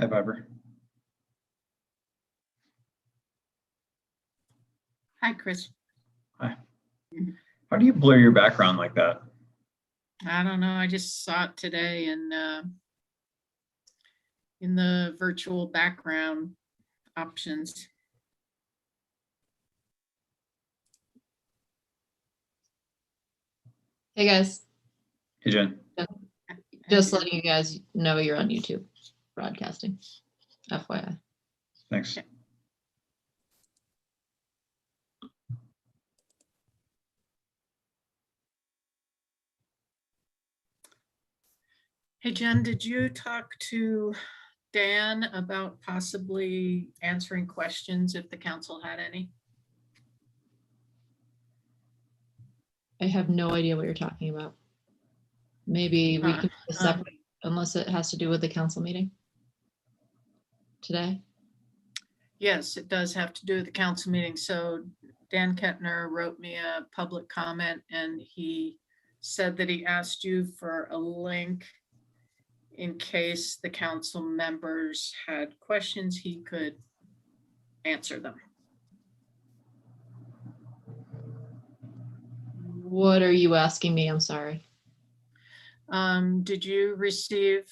Hi, Barbara. Hi, Chris. Hi. How do you blur your background like that? I don't know. I just saw it today in the virtual background options. Hey guys, Hey, Jen. just letting you guys know you're on YouTube broadcasting, FYI. Thanks. Okay. Hey, Jen, did you talk to Dan about possibly answering questions if the council had any? I have no idea what you're talking about. Maybe we can separate, unless it has to do with the council meeting today. Yes, it does have to do with the council meeting. So Dan Kettner wrote me a public comment and he said that he asked you for a link in case the council members had questions, he could answer them. What are you asking me? I'm sorry. Did you receive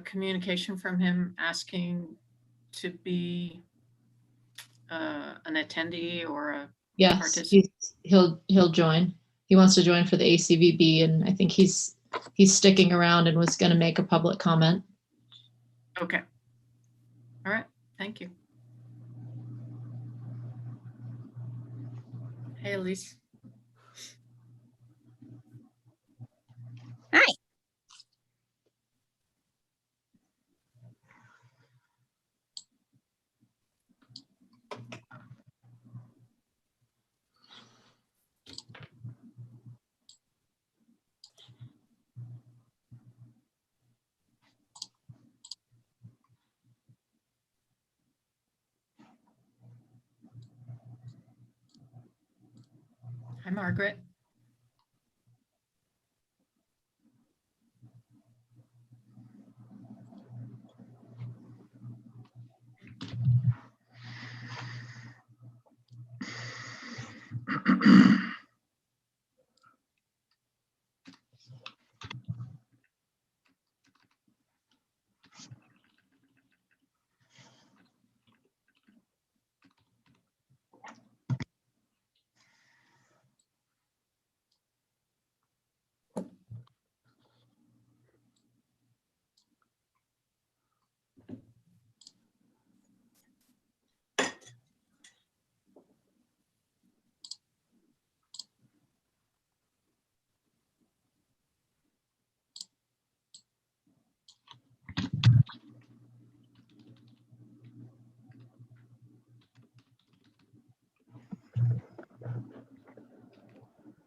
communication from him asking to be an attendee or a Yes, participant? he'll join. He wants to join for the ACVB, and I think he's sticking around and was going to make a public comment. Okay. All right. Thank you. Hey, Elise. Hi. Hi, Margaret.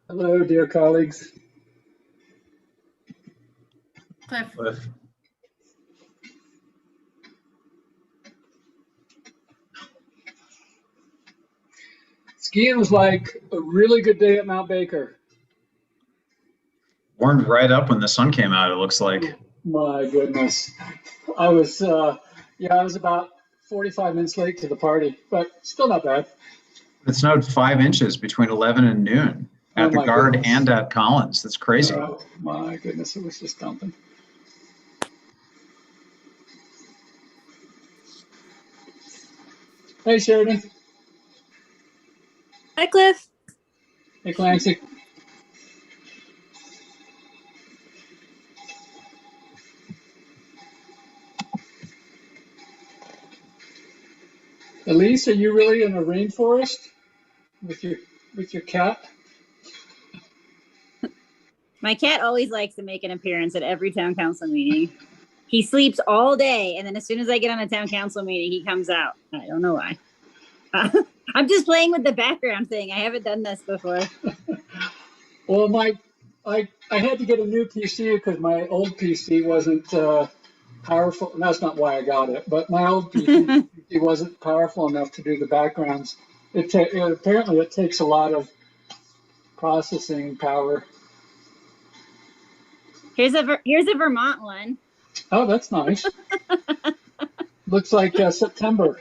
Hello, dear colleagues. Cliff. Cliff. Skiing was like a really good day at Mount Baker. Warmed right up when the sun came out, it looks like. My goodness. I was about 45 minutes late to the party, but still not bad. It snowed 5 inches between 11 and noon Oh at the my Guard goodness. and at Collins. That's crazy. Oh my goodness, it was just dumping. Hey, Sheridan. Hi, Cliff. Hey, Clancy. Elise, are you really in a rainforest with your cat? My cat always likes to make an appearance at every town council meeting. He sleeps all day, and then as soon as I get on a town council meeting, he comes out. I don't know why. I'm just playing with the background thing. I haven't done this before. Well, I had to get a new PC because my old PC wasn't powerful. That's not why I got it, but my old PC wasn't powerful enough to do the backgrounds. Apparently it takes a lot of processing power. Here's a Vermont one. Oh, that's nice. Looks like September.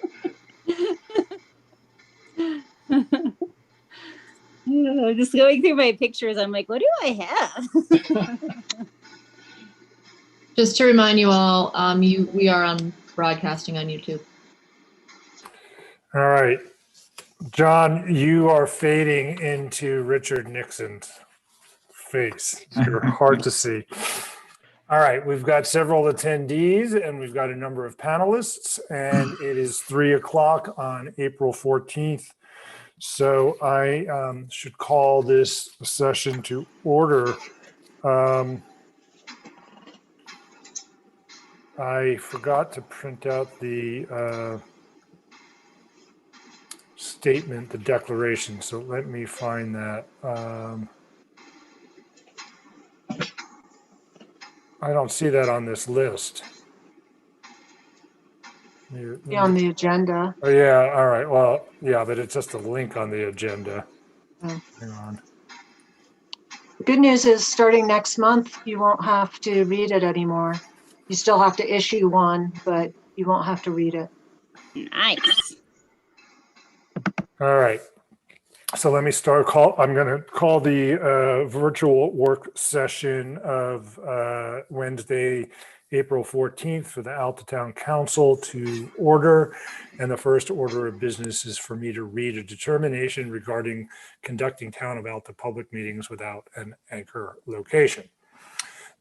Just going through my pictures, I'm like, what do I have? Just to remind you all, we are on broadcasting on YouTube. All right. John, you are fading into Richard Nixon's face. You're hard to see. All right. We've got several attendees and we've got a number of panelists, and it is 3:00 on April 14th. So I should call this session to order. I forgot to print out the statement, the declaration. So let me find that. I don't see that on this list. Be on the agenda. Oh, yeah. All right. Well, yeah, but it's just a link on the agenda. Oh. Hang on. The good news is starting next month, you won't have to read it anymore. You still have to issue one, but you won't have to read it. Nice. All right. So let me start I'm going to call the virtual work session of Wednesday, April 14th for the Alta Town Council to order. And the first order of business is for me to read a determination regarding conducting Town of Alta public meetings without an anchor location.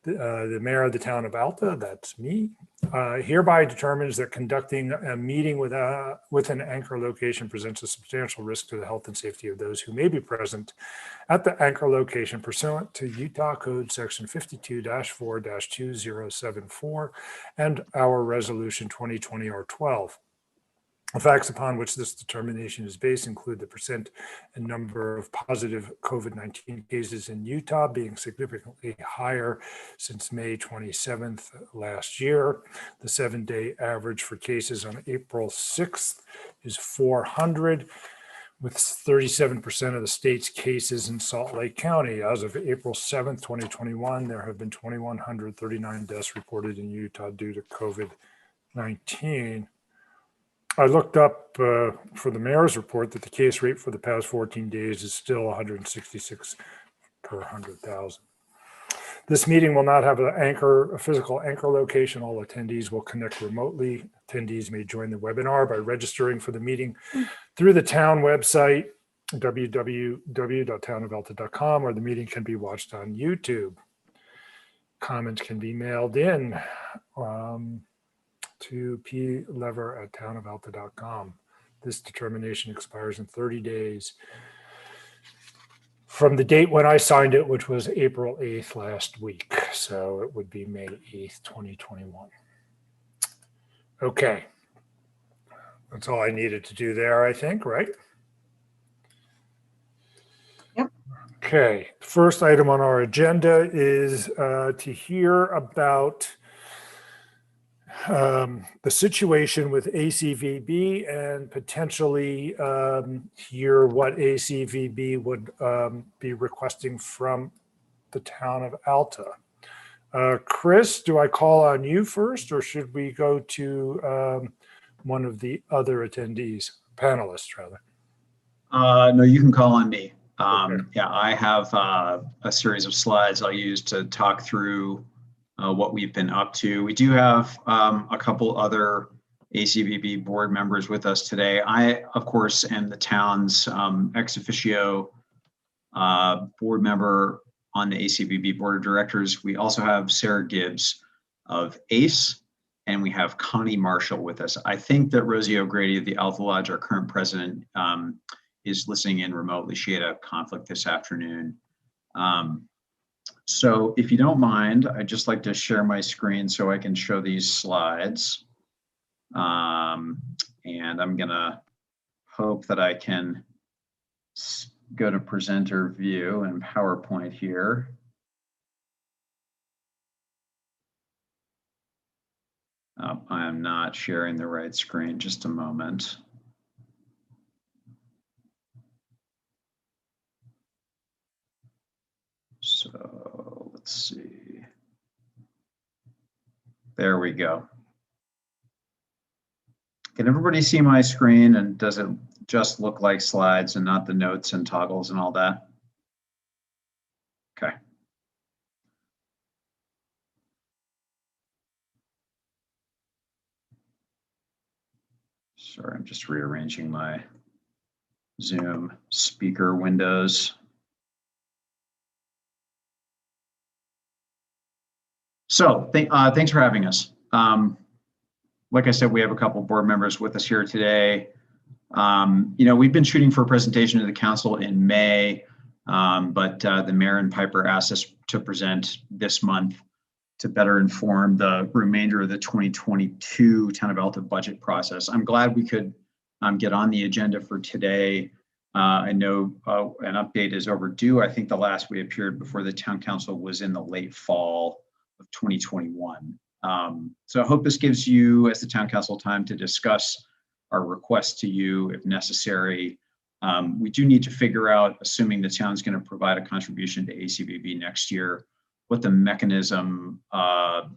The mayor of the Town of Alta, that's me, hereby determines that conducting a meeting with an anchor location presents a substantial risk to the health and safety of those who may be present at the anchor location pursuant to Utah Code Section 52-4-2074 and our Resolution 2020 R12. The facts upon which this determination is based include the percent and number of positive COVID-19 cases in Utah being significantly higher since May 27th last year. The 7-day average for cases on April 6th is 400, with 37% of the state's cases in Salt Lake County. As of April 7th, 2021, there have been 2,139 deaths reported in Utah due to COVID-19. I looked up for the mayor's report that the case rate for the past 14 days is still 166 per 100,000. This meeting will not have a physical anchor location. All attendees will connect remotely. Attendees may join the webinar by registering for the meeting through the town website, www.townofelta.com, or the meeting can be watched on YouTube. Comments can be mailed in to plever@townofelta.com. This determination expires in 30 days from the date when I signed it, which was April 8th last week. So it would be May 8th, 2021. Okay. That's all I needed to do there, I think, right? Yep. Okay. First item on our agenda is to hear about the situation with ACVB and potentially hear what ACVB would be requesting from the Town of Alta. Chris, do I call on you first, or should we go to one of the other attendees, panelists rather? No, you can call on me. Okay. Yeah, I have a series of slides I'll use to talk through what we've been up to. We do have a couple other ACVB board members with us today. I, of course, am the town's ex officio board member on the ACVB board of directors. We also have Sarah Gibbs of ACE, and we have Connie Marshall with us. I think that Rosie O'Grady of the Alta Lodge, our current president, is listening in remotely. She had a conflict this afternoon. So if you don't mind, I'd just like to share my screen so I can show these slides. And I'm gonna hope that I can go to presenter view and PowerPoint here. I am not sharing the right screen, just a moment. So let's see. There we go. Can everybody see my screen, and does it just look like slides and not the notes and toggles and all that? Okay. Sorry, I'm just rearranging my Zoom speaker windows. So thanks for having us. Like I said, we have a couple board members with us here today. We've been shooting for a presentation to the council in May, but the mayor and Piper asked us to present this month to better inform the remainder of the 2022 Town of Alta budget process. I'm glad we could get on the agenda for today. I know an update is overdue. I think the last we appeared before the town council was in the late fall of 2021. So I hope this gives you, as the town council, time to discuss our request to you if necessary. We do need to figure out, assuming the town's going to provide a contribution to ACVB next year, what the mechanism of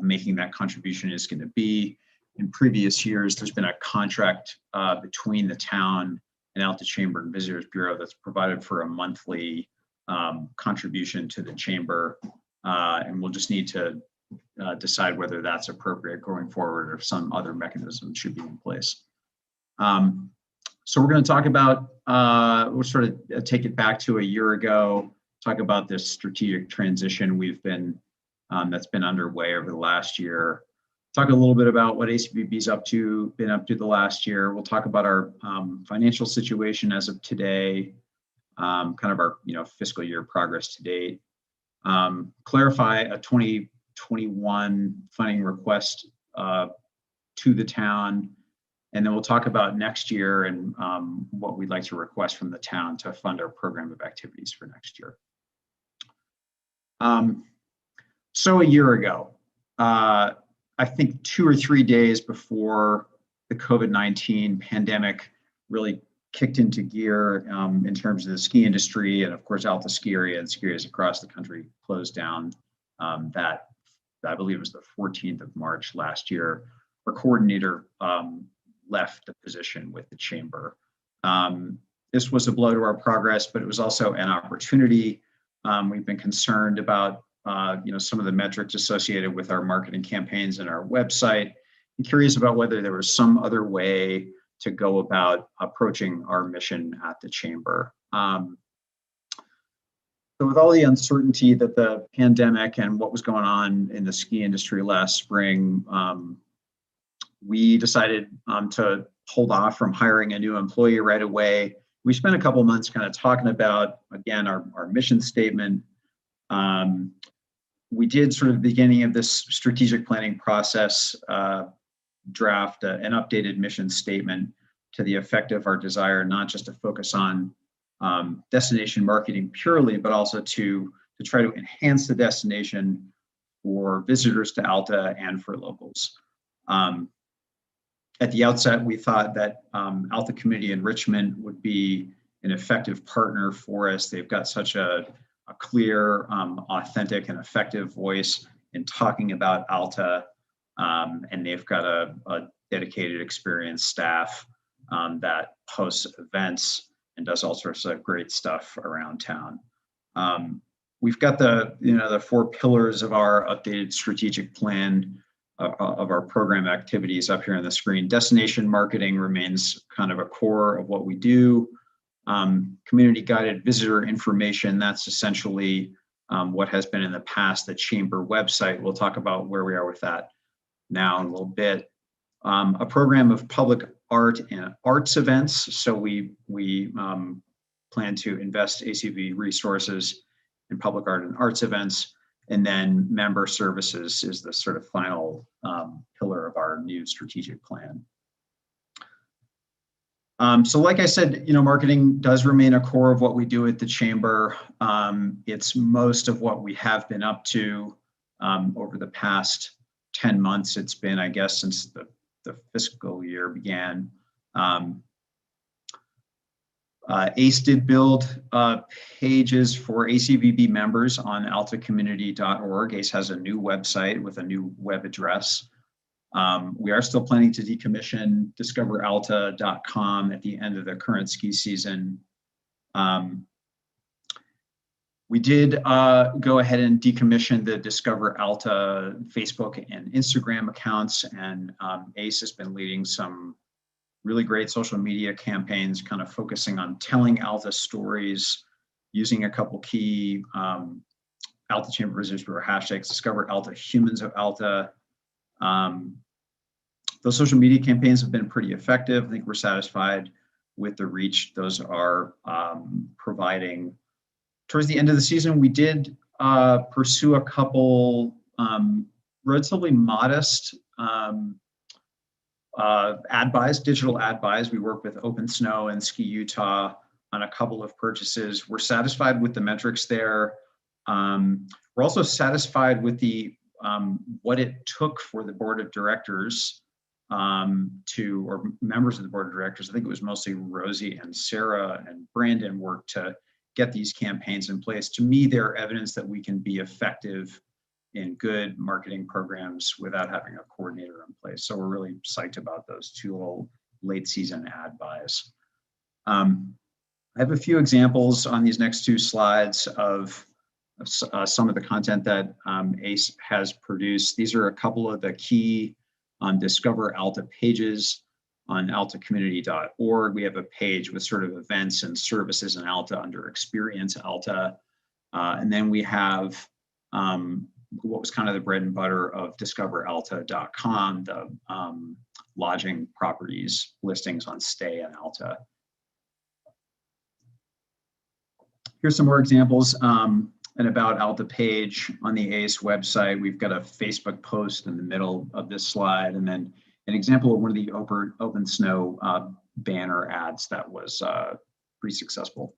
making that contribution is going to be. In previous years, there's been a contract between the town and Alta Chamber and Visitors Bureau that's provided for a monthly contribution to the chamber. And we'll just need to decide whether that's appropriate going forward or if some other mechanism should be in place. So we're going to talk about, we'll sort of take it back to a year ago, talk about this strategic transition we've been, that's been underway over the last year. Talk a little bit about what ACVB's been up to the last year. We'll talk about our financial situation as of today, kind of our fiscal year progress to date. Clarify a 2021 funding request to the town, and then we'll talk about next year and what we'd like to request from the town to fund our program of activities for next year. So a year ago, I think 2 or 3 days before the COVID-19 pandemic really kicked into gear in terms of the ski industry, and of course Alta ski area and ski areas across the country closed down. That I believe was the 14th of March last year. Our coordinator left the position with the chamber. This was a blow to our progress, but it was also an opportunity. We've been concerned about some of the metrics associated with our marketing campaigns and our website. I'm curious about whether there was some other way to go about approaching our mission at the chamber. So with all the uncertainty that the pandemic and what was going on in the ski industry last spring, we decided to hold off from hiring a new employee right away. We spent a couple months kind of talking about, again, our mission statement. We did sort of the beginning of this strategic planning process, draft an updated mission statement to the effect of our desire not just to focus on destination marketing purely, but also to try to enhance the destination for visitors to Alta and for locals. At the outset, we thought that Alta Community Enrichment would be an effective partner for us. They've got such a clear, authentic, and effective voice in talking about Alta, and they've got a dedicated, experienced staff that hosts events and does all sorts of great stuff around town. We've got the 4 pillars of our updated strategic plan of our program activities up here on the screen. Destination marketing remains kind of a core of what we do. Community guided visitor information, that's essentially what has been in the past the chamber website. We'll talk about where we are with that now in a little bit. A program of public art and arts events. So we plan to invest ACV resources in public art and arts events. And then member services is the sort of final pillar of our new strategic plan. So like I said, marketing does remain a core of what we do at the chamber. It's most of what we have been up to over the past 10 months. It's been, I guess, since the fiscal year began. ACE did build pages for ACVB members on altacommunity.org. ACE has a new website with a new web address. We are still planning to decommission discoveralta.com at the end of the current ski season. We did go ahead and decommission the Discover Alta Facebook and Instagram accounts, and ACE has been leading some really great social media campaigns, kind of focusing on telling Alta stories, using a couple key Alta Chamber Visitors Bureau hashtags, Discover Alta, Humans of Alta. Those social media campaigns have been pretty effective. I think we're satisfied with the reach those are providing. Towards the end of the season, we did pursue a couple relatively modest ad buys, digital ad buys. We worked with Open Snow and Ski Utah on a couple of purchases. We're satisfied with the metrics there. We're also satisfied with the what it took for the board of directors or members of the board of directors. I think it was mostly Rosie and Sarah and Brandon worked to get these campaigns in place. To me, they're evidence that we can be effective in good marketing programs without having a coordinator in place. So we're really psyched about those two little late season ad buys. I have a few examples on these next two slides of some of the content that ACE has produced. These are a couple of the key Discover Alta pages on altacommunity.org. We have a page with sort of events and services in Alta under Experience Alta. And then we have what was kind of the bread and butter of discoveralta.com, the lodging properties listings on stay in Alta. Here's some more examples. An About Alta page on the ACE website. We've got a Facebook post in the middle of this slide, and then an example of one of the Open Snow banner ads that was pretty successful.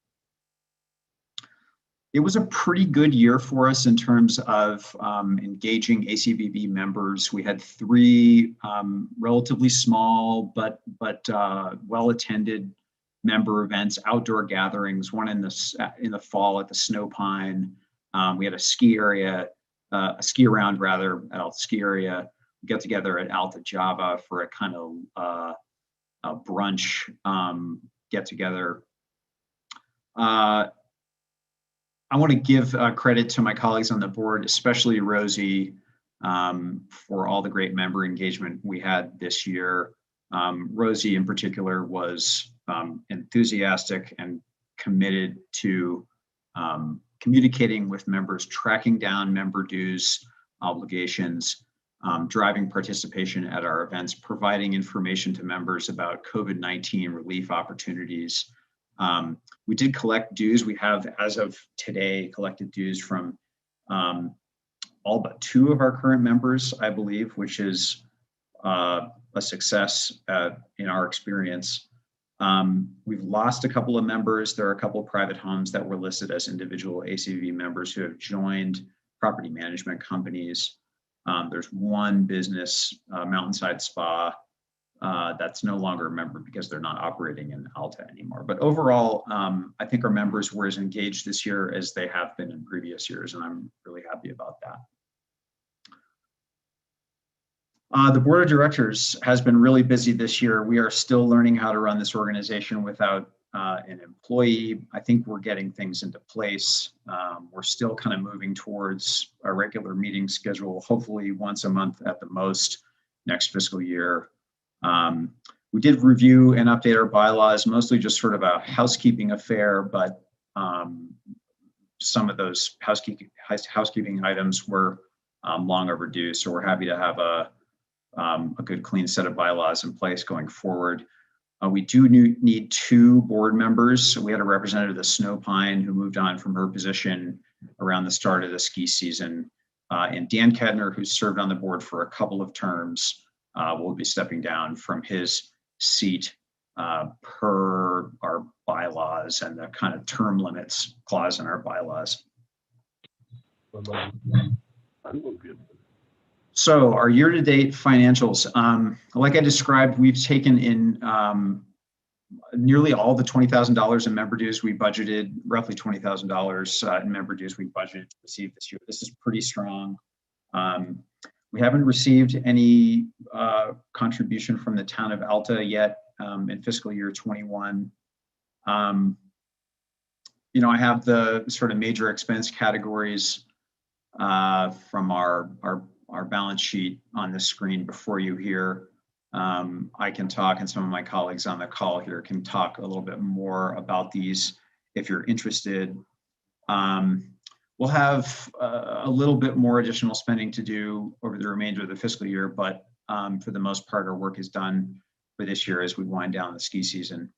It was a pretty good year for us in terms of engaging ACVB members. We had 3 relatively small but well-attended member events, outdoor gatherings. One in the fall at the Snow Pine. We had a ski around rather at Alta Ski Area. We got together at Alta Java for a kind of a brunch get together. I want to give credit to my colleagues on the board, especially Rosie, for all the great member engagement we had this year. Rosie in particular was enthusiastic and committed to communicating with members, tracking down member dues obligations, driving participation at our events, providing information to members about COVID-19 relief opportunities. We did collect dues. We have, as of today, collected dues from all but 2 of our current members, I believe, which is a success in our experience. We've lost a couple of members. There are a couple of private homes that were listed as individual ACV members who have joined property management companies. There's one business, Mountainside Spa, that's no longer a member because they're not operating in Alta anymore. But overall, I think our members were as engaged this year as they have been in previous years, and I'm really happy about that. The board of directors has been really busy this year. We are still learning how to run this organization without an employee. I think we're getting things into place. We're still kind of moving towards a regular meeting schedule, hopefully once a month at the most next fiscal year. We did review and update our bylaws, mostly just sort of a housekeeping affair, but some of those housekeeping items were long overdue. So we're happy to have a good clean set of bylaws in place going forward. We do need 2 board members. So we had a representative of the Snow Pine who moved on from her position around the start of the ski season. And Dan Kettner, who served on the board for a couple of terms, will be stepping down from his seat per our bylaws and the kind of term limits clause in our bylaws. So our year-to-date financials, like I described, we've taken in nearly all the $20,000 in member dues we budgeted, roughly $20,000 in member dues we budgeted to receive this year. This is pretty strong. We haven't received any contribution from the town of Alta yet in fiscal year 21. I have the sort of major expense categories from our balance sheet on the screen before you here. I can talk, and some of my colleagues on the call here can talk a little bit more about these if you're interested. We'll have a little bit more additional spending to do over the remainder of the fiscal year, but for the most part, our work is done for this year as we wind down the ski season.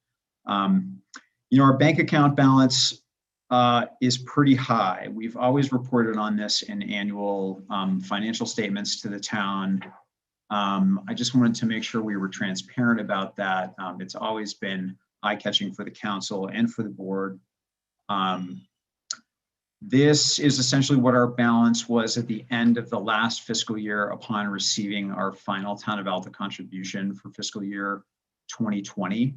Our bank account balance is pretty high. We've always reported on this in annual financial statements to the town. I just wanted to make sure we were transparent about that. It's always been eye-catching for the council and for the board. This is essentially what our balance was at the end of the last fiscal year upon receiving our final Town of Alta contribution for fiscal year 2020.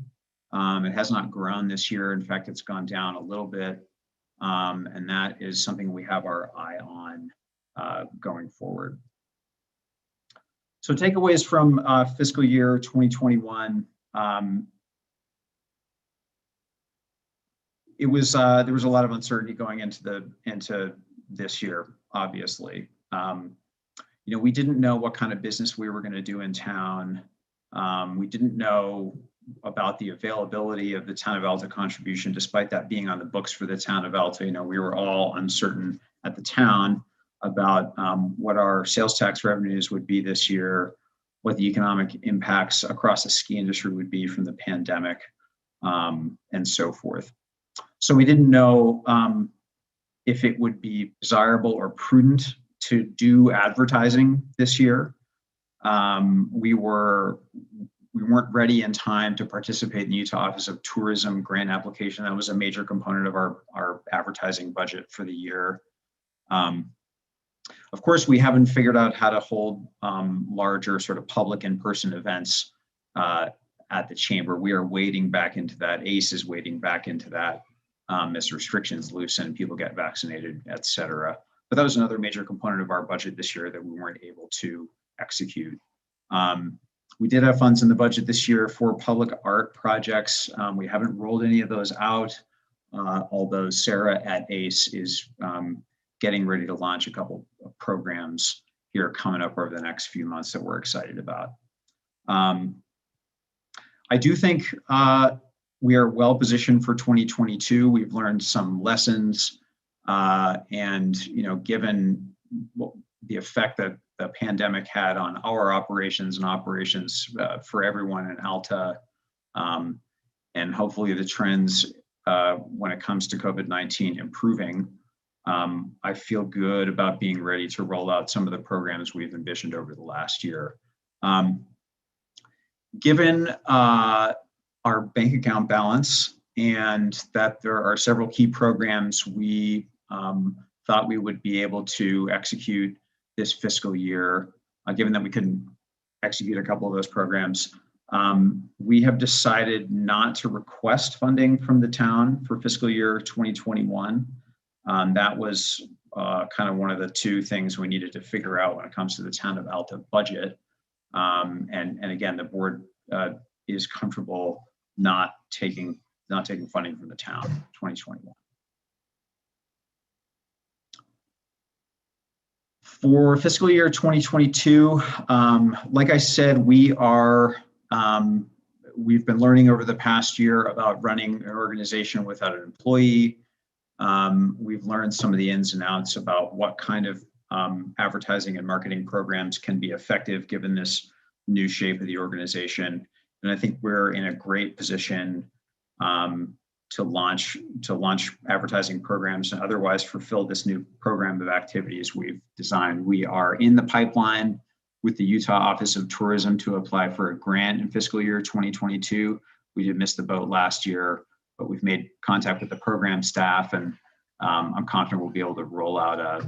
It has not grown this year. In fact, it's gone down a little bit. And that is something we have our eye on going forward. So takeaways from fiscal year 2021. There was a lot of uncertainty going into this year, obviously. We didn't know what kind of business we were going to do in town. We didn't know about the availability of the Town of Alta contribution, despite that being on the books for the Town of Alta. We were all uncertain at the town about what our sales tax revenues would be this year, what the economic impacts across the ski industry would be from the pandemic, and so forth. So we didn't know if it would be desirable or prudent to do advertising this year. We weren't ready in time to participate in the Utah Office of Tourism grant application. That was a major component of our advertising budget for the year. Of course, we haven't figured out how to hold larger sort of public in-person events at the chamber. We are wading back into that. ACE is wading back into that as restrictions loosen, people get vaccinated, et cetera. But that was another major component of our budget this year that we weren't able to execute. We did have funds in the budget this year for public art projects. We haven't rolled any of those out, although Sarah at ACE is getting ready to launch a couple of programs here coming up over the next few months that we're excited about. I do think we are well positioned for 2022. We've learned some lessons, and given the effect that the pandemic had on our operations and operations for everyone in Alta, and hopefully the trends when it comes to COVID-19 improving, I feel good about being ready to roll out some of the programs we've envisioned over the last year. Given our bank account balance and that there are several key programs we thought we would be able to execute this fiscal year, given that we couldn't execute a couple of those programs, we have decided not to request funding from the town for fiscal year 2021. That was kind of one of the two things we needed to figure out when it comes to the Town of Alta budget. And again, the board is comfortable not taking funding from the town in 2021. For fiscal year 2022, like I said, we've been learning over the past year about running an organization without an employee. We've learned some of the ins and outs about what kind of advertising and marketing programs can be effective given this new shape of the organization. And I think we're in a great position to launch advertising programs and otherwise fulfill this new program of activities we've designed. We are in the pipeline with the Utah Office of Tourism to apply for a grant in fiscal year 2022. We did miss the boat last year, but we've made contact with the program staff, and I'm confident we'll be able to roll out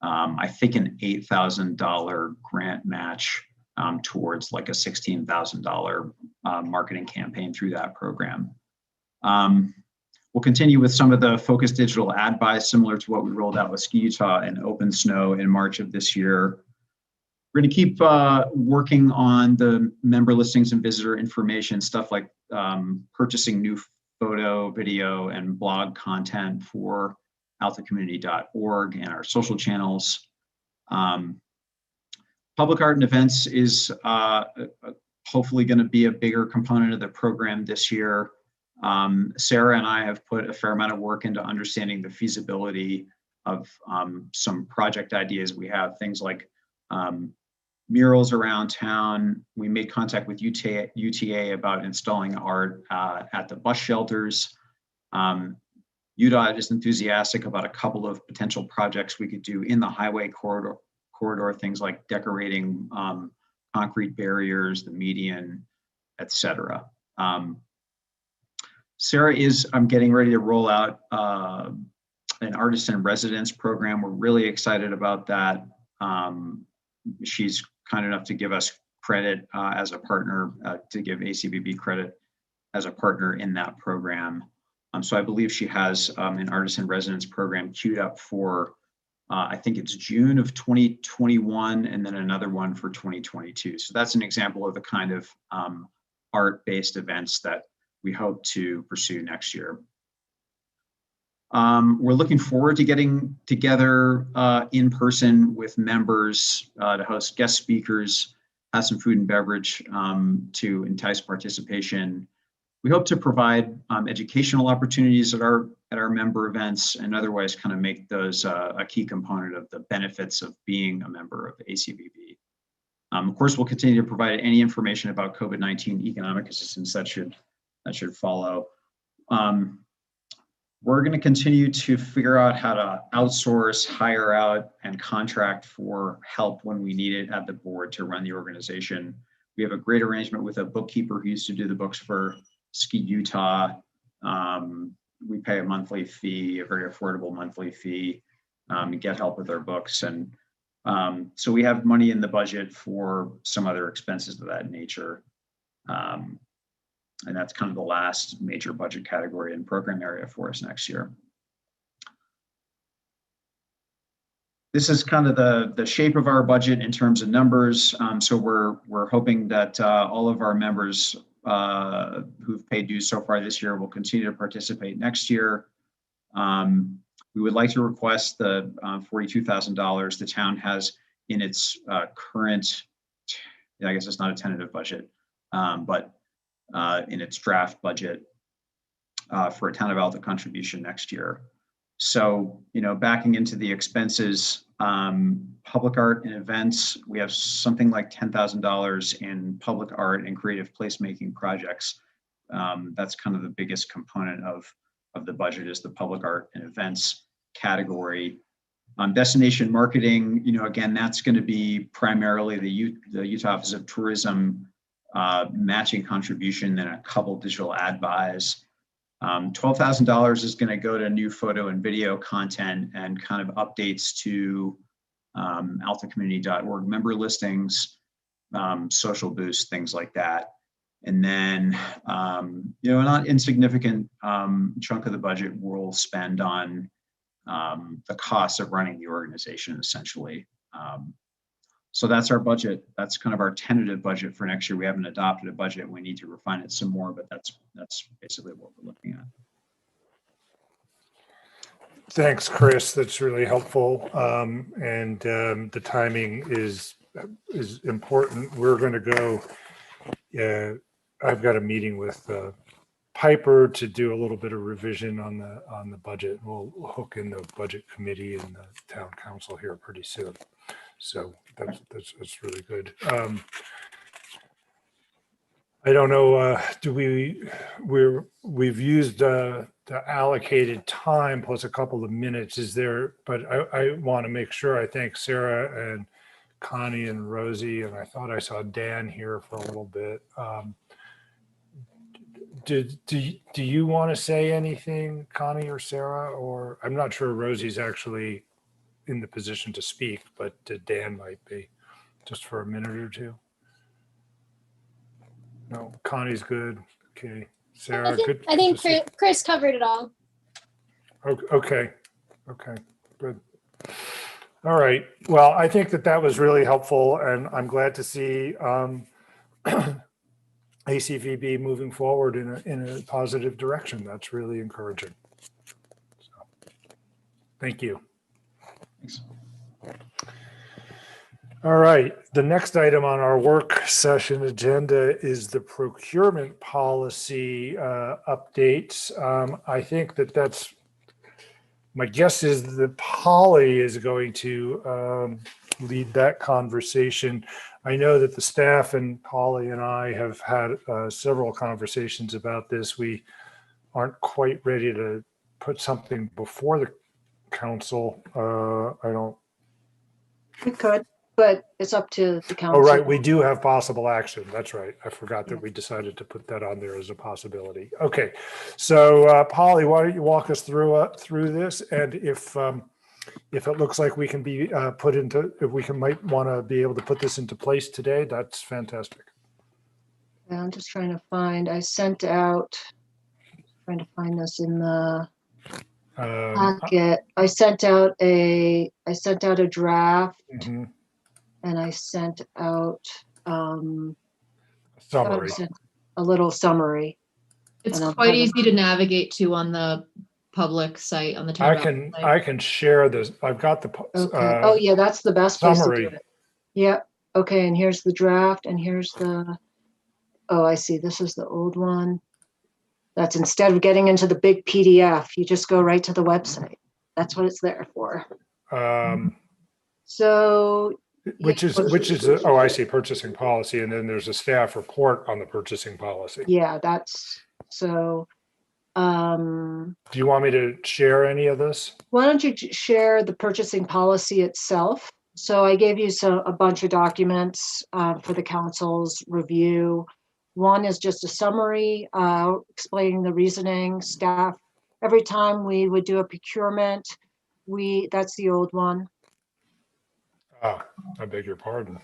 I think an $8,000 grant match towards like a $16,000 marketing campaign through that program. We'll continue with some of the focused digital ad buys similar to what we rolled out with Ski Utah and Open Snow in March of this year. We're going to keep working on the member listings and visitor information, stuff like purchasing new photo, video, and blog content for althacommunity.org and our social channels. Public art and events is hopefully going to be a bigger component of the program this year. Sarah and I have put a fair amount of work into understanding the feasibility of some project ideas. We have things like murals around town. We made contact with UTA about installing art at the bus shelters. UDOT is enthusiastic about a couple of potential projects we could do in the highway corridor, things like decorating concrete barriers, the median, etc. Sarah is getting ready to roll out an artist in residence program. We're really excited about that. She's kind enough to give us credit as a partner, to give ACBB credit as a partner in that program. So I believe she has an artist in residence program queued up for, I think it's June of 2021, and then another one for 2022. So that's an example of the kind of art-based events that we hope to pursue next year. We're looking forward to getting together in person with members to host guest speakers, have some food and beverage to entice participation. We hope to provide educational opportunities at our member events and otherwise kind of make those a key component of the benefits of being a member of ACBB. Of course, we'll continue to provide any information about COVID-19 economic assistance that should follow. We're going to continue to figure out how to outsource, hire out, and contract for help when we need it at the board to run the organization. We have a great arrangement with a bookkeeper who used to do the books for Ski Utah. We pay a monthly fee, a very affordable monthly fee, to get help with our books. And so we have money in the budget for some other expenses of that nature. And that's kind of the last major budget category and program area for us next year. This is kind of the shape of our budget in terms of numbers. So we're hoping that all of our members who've paid dues so far this year will continue to participate next year. We would like to request the $42,000 the town has in its current, I guess it's not a tentative budget, but in its draft budget for a Town of Alta contribution next year. So, backing into the expenses, public art and events, we have something like $10,000 in public art and creative placemaking projects. That's kind of the biggest component of the budget, is the public art and events category. Destination marketing, again, that's going to be primarily the Utah Office of Tourism matching contribution and a couple digital ad buys. $12,000 is going to go to new photo and video content and kind of updates to althacommunity.org member listings, social boost, things like that. And then, a not insignificant chunk of the budget we'll spend on the cost of running the organization, essentially. So that's our budget. That's kind of our tentative budget for next year. We haven't adopted a budget. We need to refine it some more, but that's basically what we're looking at. Thanks, Chris. That's really helpful. And the timing is important. We're going to go. I've got a meeting with Piper to do a little bit of revision on the budget. We'll hook in the budget committee and the town council here pretty soon. So that's really good. I don't know. We've used the allocated time plus a couple of minutes. Is there? But I want to make sure. I thank Sarah and Connie and Rosie, and I thought I saw Dan here for a little bit. Do you want to say anything, Connie or Sarah? Or I'm not sure Rosie's actually in the position to speak, but Dan might be, just for a minute or two. No, Connie's good. Okay, Sarah, good. I think Chris covered it all. Okay, good. All right. Well, I think that that was really helpful, and I'm glad to see ACVB moving forward in a positive direction. That's really encouraging. So, thank you. Thanks. All right. The next item on our work session agenda is the procurement policy updates. I think that that's, my guess is that Polly is going to lead that conversation. I know that the staff and Polly and I have had several conversations about this. We aren't quite ready to put something before the council. I don't. We could, but it's up to the Oh, council. right. We do have possible action. That's right. I forgot that we decided to put that on there as a possibility. Okay. So Polly, why don't you walk us through this? And if it looks like we can be put into, if we might want to be able to put this into place today, that's fantastic. Yeah, I'm just trying to find, I sent out, trying to find this in the packet. I sent out a draft Mhm. and I sent out Summary. a little summary. It's And I'll quite have easy to navigate to on the public site, on the town. website. I can share this. I've got the Okay. Oh yeah, that's the best place to do summary. it. Yeah. Okay. And here's the draft and here's the, oh, I see. This is the old one. That's instead of getting into the big PDF, you just go right to the website. That's what it's there for. So. Which is, oh, I see, purchasing policy. And then there's a staff report on the purchasing policy. Yeah, that's, so. Do you want me to share any of this? Why don't you share the purchasing policy itself? So I gave you a bunch of documents for the council's review. One is just a summary explaining the reasoning. Staff, every time we would do a procurement, that's the old one. Ah, I beg your pardon.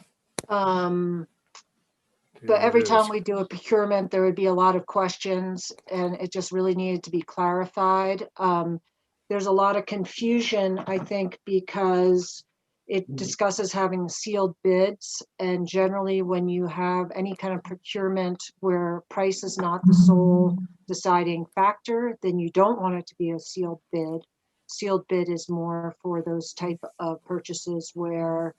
But every time we do a procurement, there would be a lot of questions and it just really needed to be clarified. There's a lot of confusion, I think, because it discusses having sealed bids. And generally, when you have any kind of procurement where price is not the sole deciding factor, then you don't want it to be a sealed bid. Sealed bid is more for those type of purchases where,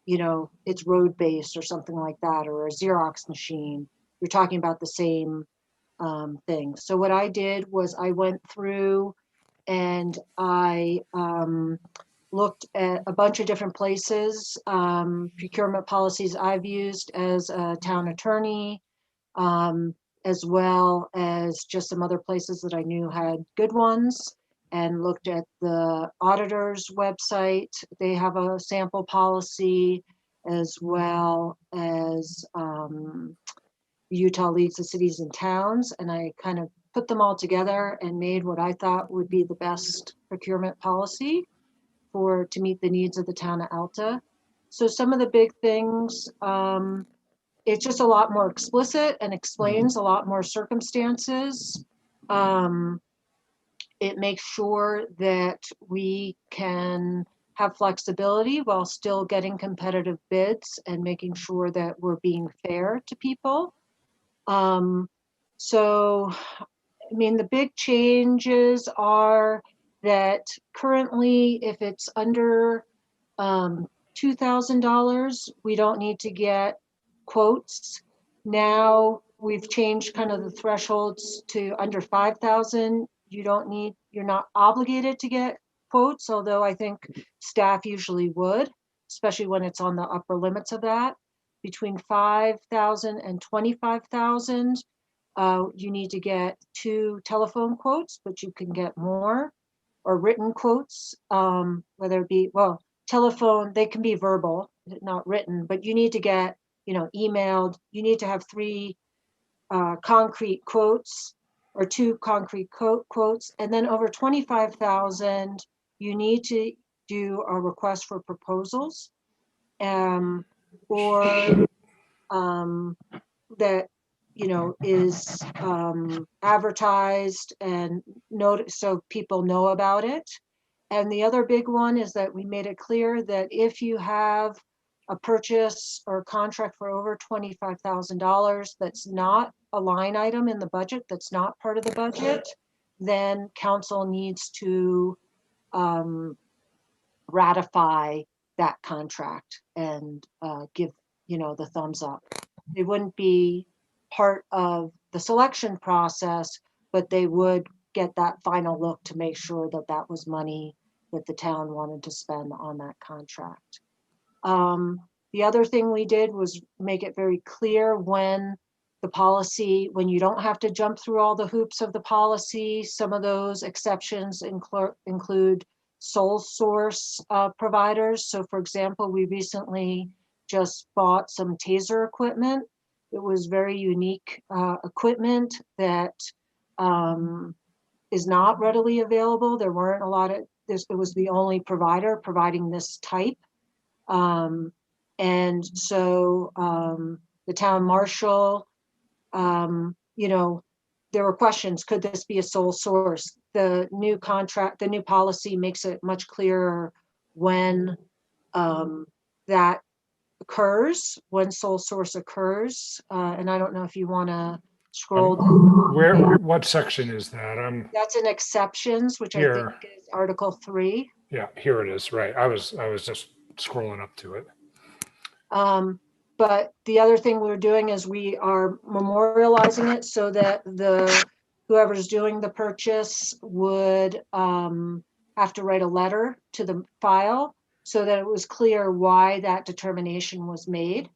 you know, it's road-based or something like that, or a Xerox machine. You're talking about the same thing. So what I did was I went through and I looked at a bunch of different places, procurement policies I've used as a town attorney, as well as just some other places that I knew had good ones, and looked at the auditor's website. They have a sample policy, as well as Utah Leads the Cities and Towns. And I kind of put them all together and made what I thought would be the best procurement policy to meet the needs of the town of Alta. So some of the big things, it's just a lot more explicit and explains a lot more circumstances. It makes sure that we can have flexibility while still getting competitive bids and making sure that we're being fair to people. So, I mean, the big changes are that currently, if it's under $2,000, we don't need to get quotes. Now we've changed kind of the thresholds to under 5,000. You're not obligated to get quotes, although I think staff usually would, especially when it's on the upper limits of that. Between 5,000 and 25,000, you need to get 2 telephone quotes, but you can get more, or written quotes, whether it be, well, telephone, they can be verbal, not written, but you need to get, emailed. You need to have 3 concrete quotes, or 2 concrete quotes, and then over 25,000, you need to do a request for proposals, or that is advertised and noticed so people know about it. And the other big one is that we made it clear that if you have a purchase or contract for over $25,000 that's not a line item in the budget, that's not part of the budget, then council needs to ratify that contract and give, the thumbs up. They wouldn't be part of the selection process, but they would get that final look to make sure that that was money that the town wanted to spend on that contract. The other thing we did was make it very clear when you don't have to jump through all the hoops of the policy. Some of those exceptions include sole source providers. So for example, we recently just bought some taser equipment. It was very unique equipment that is not readily available. There weren't a lot of this. It was the only provider providing this type. And so the town marshal, there were questions, could this be a sole source? The new contract, the new policy makes it much clearer when that occurs, when sole source occurs. And I don't know if you want to scroll. What section is that? That's in exceptions, which Here. I think is Article 3. Yeah, here it is. Right. I was just scrolling up to it. But the other thing we're doing is we are memorializing it so that whoever's doing the purchase would have to write a letter to the file so that it was clear why that determination was made.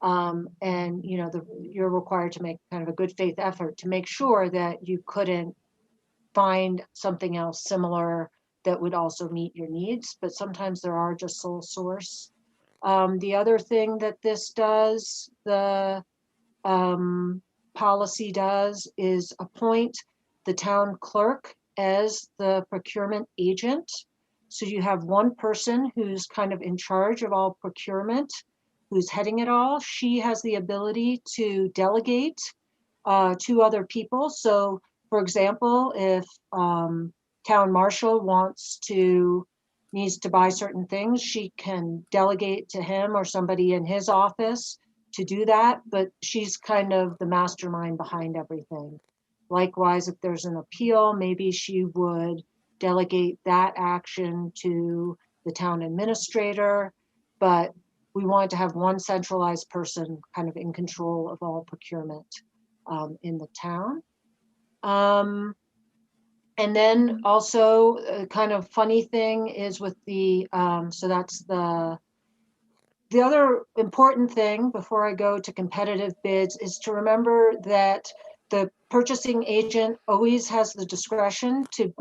And you're required to make kind of a good faith effort to make sure that you couldn't find something else similar that would also meet your needs, but sometimes there are just sole source. The other thing that this does, the policy does, is appoint the town clerk as the procurement agent. So you have one person who's kind of in charge of all procurement, who's heading it all. She has the ability to delegate to other people. So for example, if town marshal needs to buy certain things, she can delegate to him or somebody in his office to do that, but she's kind of the mastermind behind everything. Likewise, if there's an appeal, maybe she would delegate that action to the town administrator, but we want to have one centralized person kind of in control of all procurement in the town. And then also a kind of funny thing is with so that's the other important thing before I go to competitive bids is to remember that the purchasing agent always has the discretion to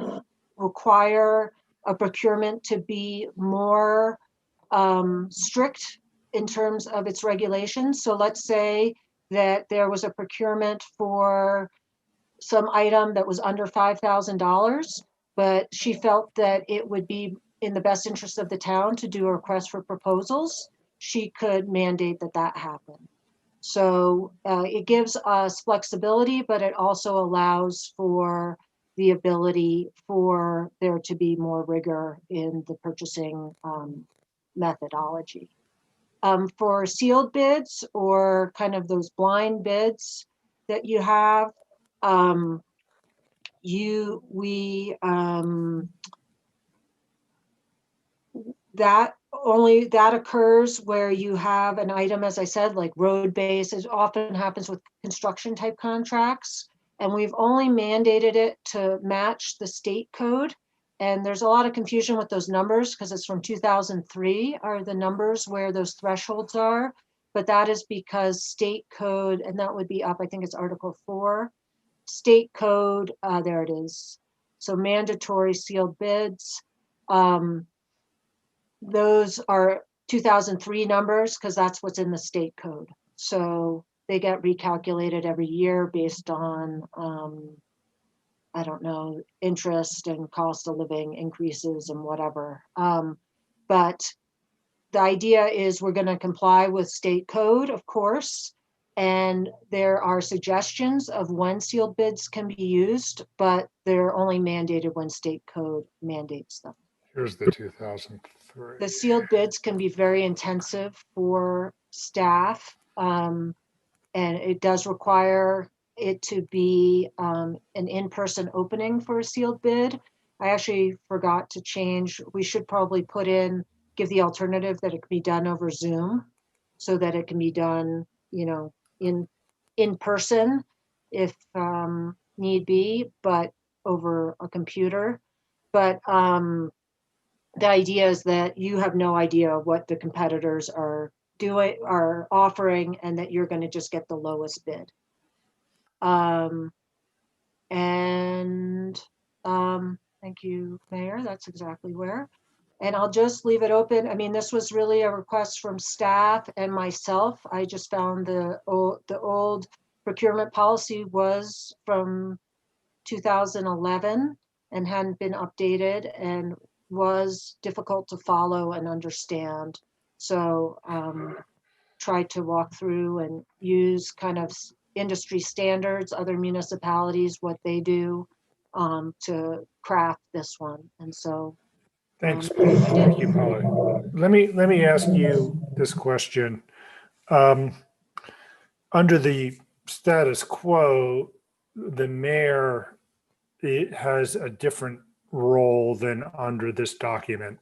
require a procurement to be more strict in terms of its regulations. So let's say that there was a procurement for some item that was under $5,000, but she felt that it would be in the best interest of the town to do a request for proposals. She could mandate that happen. So it gives us flexibility, but it also allows for the ability for there to be more rigor in the purchasing methodology. For sealed bids or kind of those blind bids that you have, that occurs where you have an item, as I said, like road base. It often happens with construction type contracts, and we've only mandated it to match the state code. And there's a lot of confusion with those numbers because it's from 2003 are the numbers where those thresholds are, but that is because state code, and that would be up, I think it's Article 4, state code, there it is. So mandatory sealed bids. Those are 2003 numbers because that's what's in the state code. So they get recalculated every year based on, I don't know, interest and cost of living increases and whatever. But the idea is we're going to comply with state code, of course, and there are suggestions of when sealed bids can be used, but they're only mandated when state code mandates them. Here's the 2003. The sealed bids can be very intensive for staff. And it does require it to be an in-person opening for a sealed bid. I actually forgot to change. We should probably give the alternative that it can be done over Zoom so that it can be done, in person if need be, but over a computer. But the idea is that you have no idea what the competitors are offering, and that you're going to just get the lowest bid. Thank you, Mayor. That's exactly where. And I'll just leave it open. I mean, this was really a request from staff and myself. I just found the old procurement policy was from 2011 and hadn't been updated and was difficult to follow and understand. So tried to walk through and use kind of industry standards, other municipalities, what they do to craft this one. And so. Thanks. Thank you, Paula. Let me ask you this question. Under the status quo, the mayor has a different role than under this document.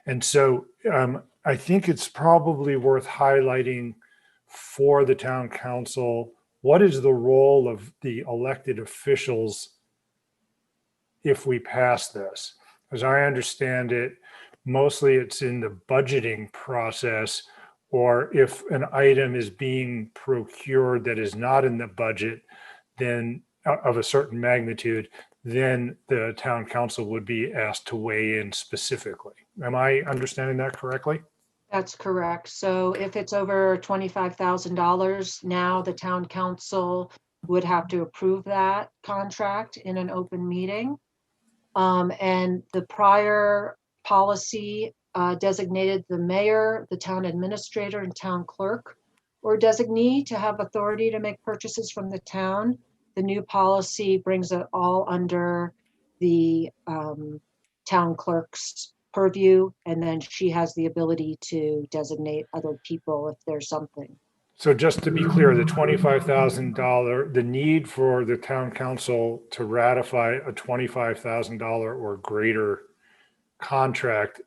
And so I think it's probably worth highlighting for the town council, what is the role of the elected officials if we pass this? As I understand it, mostly it's in the budgeting process, or if an item is being procured that is not in the budget, then of a certain magnitude, then the town council would be asked to weigh in specifically. Am I understanding that correctly? That's correct. So if it's over $25,000, now the town council would have to approve that contract in an open meeting. And the prior policy designated the mayor, the town administrator, and town clerk or designee to have authority to make purchases from the town. The new policy brings it all under the town clerk's purview, and then she has the ability to designate other people if there's something. So just to be clear, the $25,000, the need for the town council to ratify a $25,000 or greater contract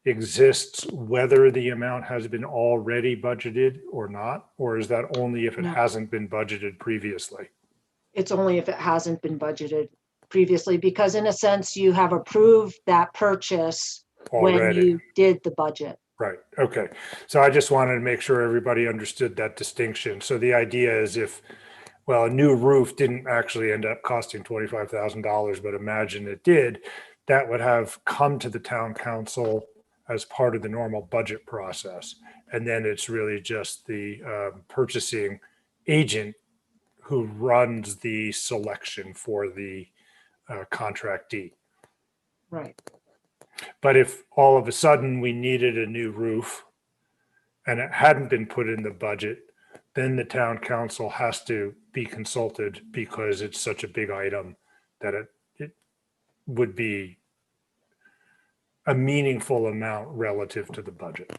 exists whether the amount has been already budgeted or not? Or is that only if it hasn't been budgeted previously? It's only if it hasn't been budgeted previously, because in a sense, you have approved that purchase when Already. you did the budget. Right. Okay. So I just wanted to make sure everybody understood that distinction. So the idea is if, well, a new roof didn't actually end up costing $25,000, but imagine it did, that would have come to the town council as part of the normal budget process. And then it's really just the purchasing agent who runs the selection for the contractee. Right. But if all of a sudden we needed a new roof and it hadn't been put in the budget, then the town council has to be consulted because it's such a big item that it would be a meaningful amount relative to the budget.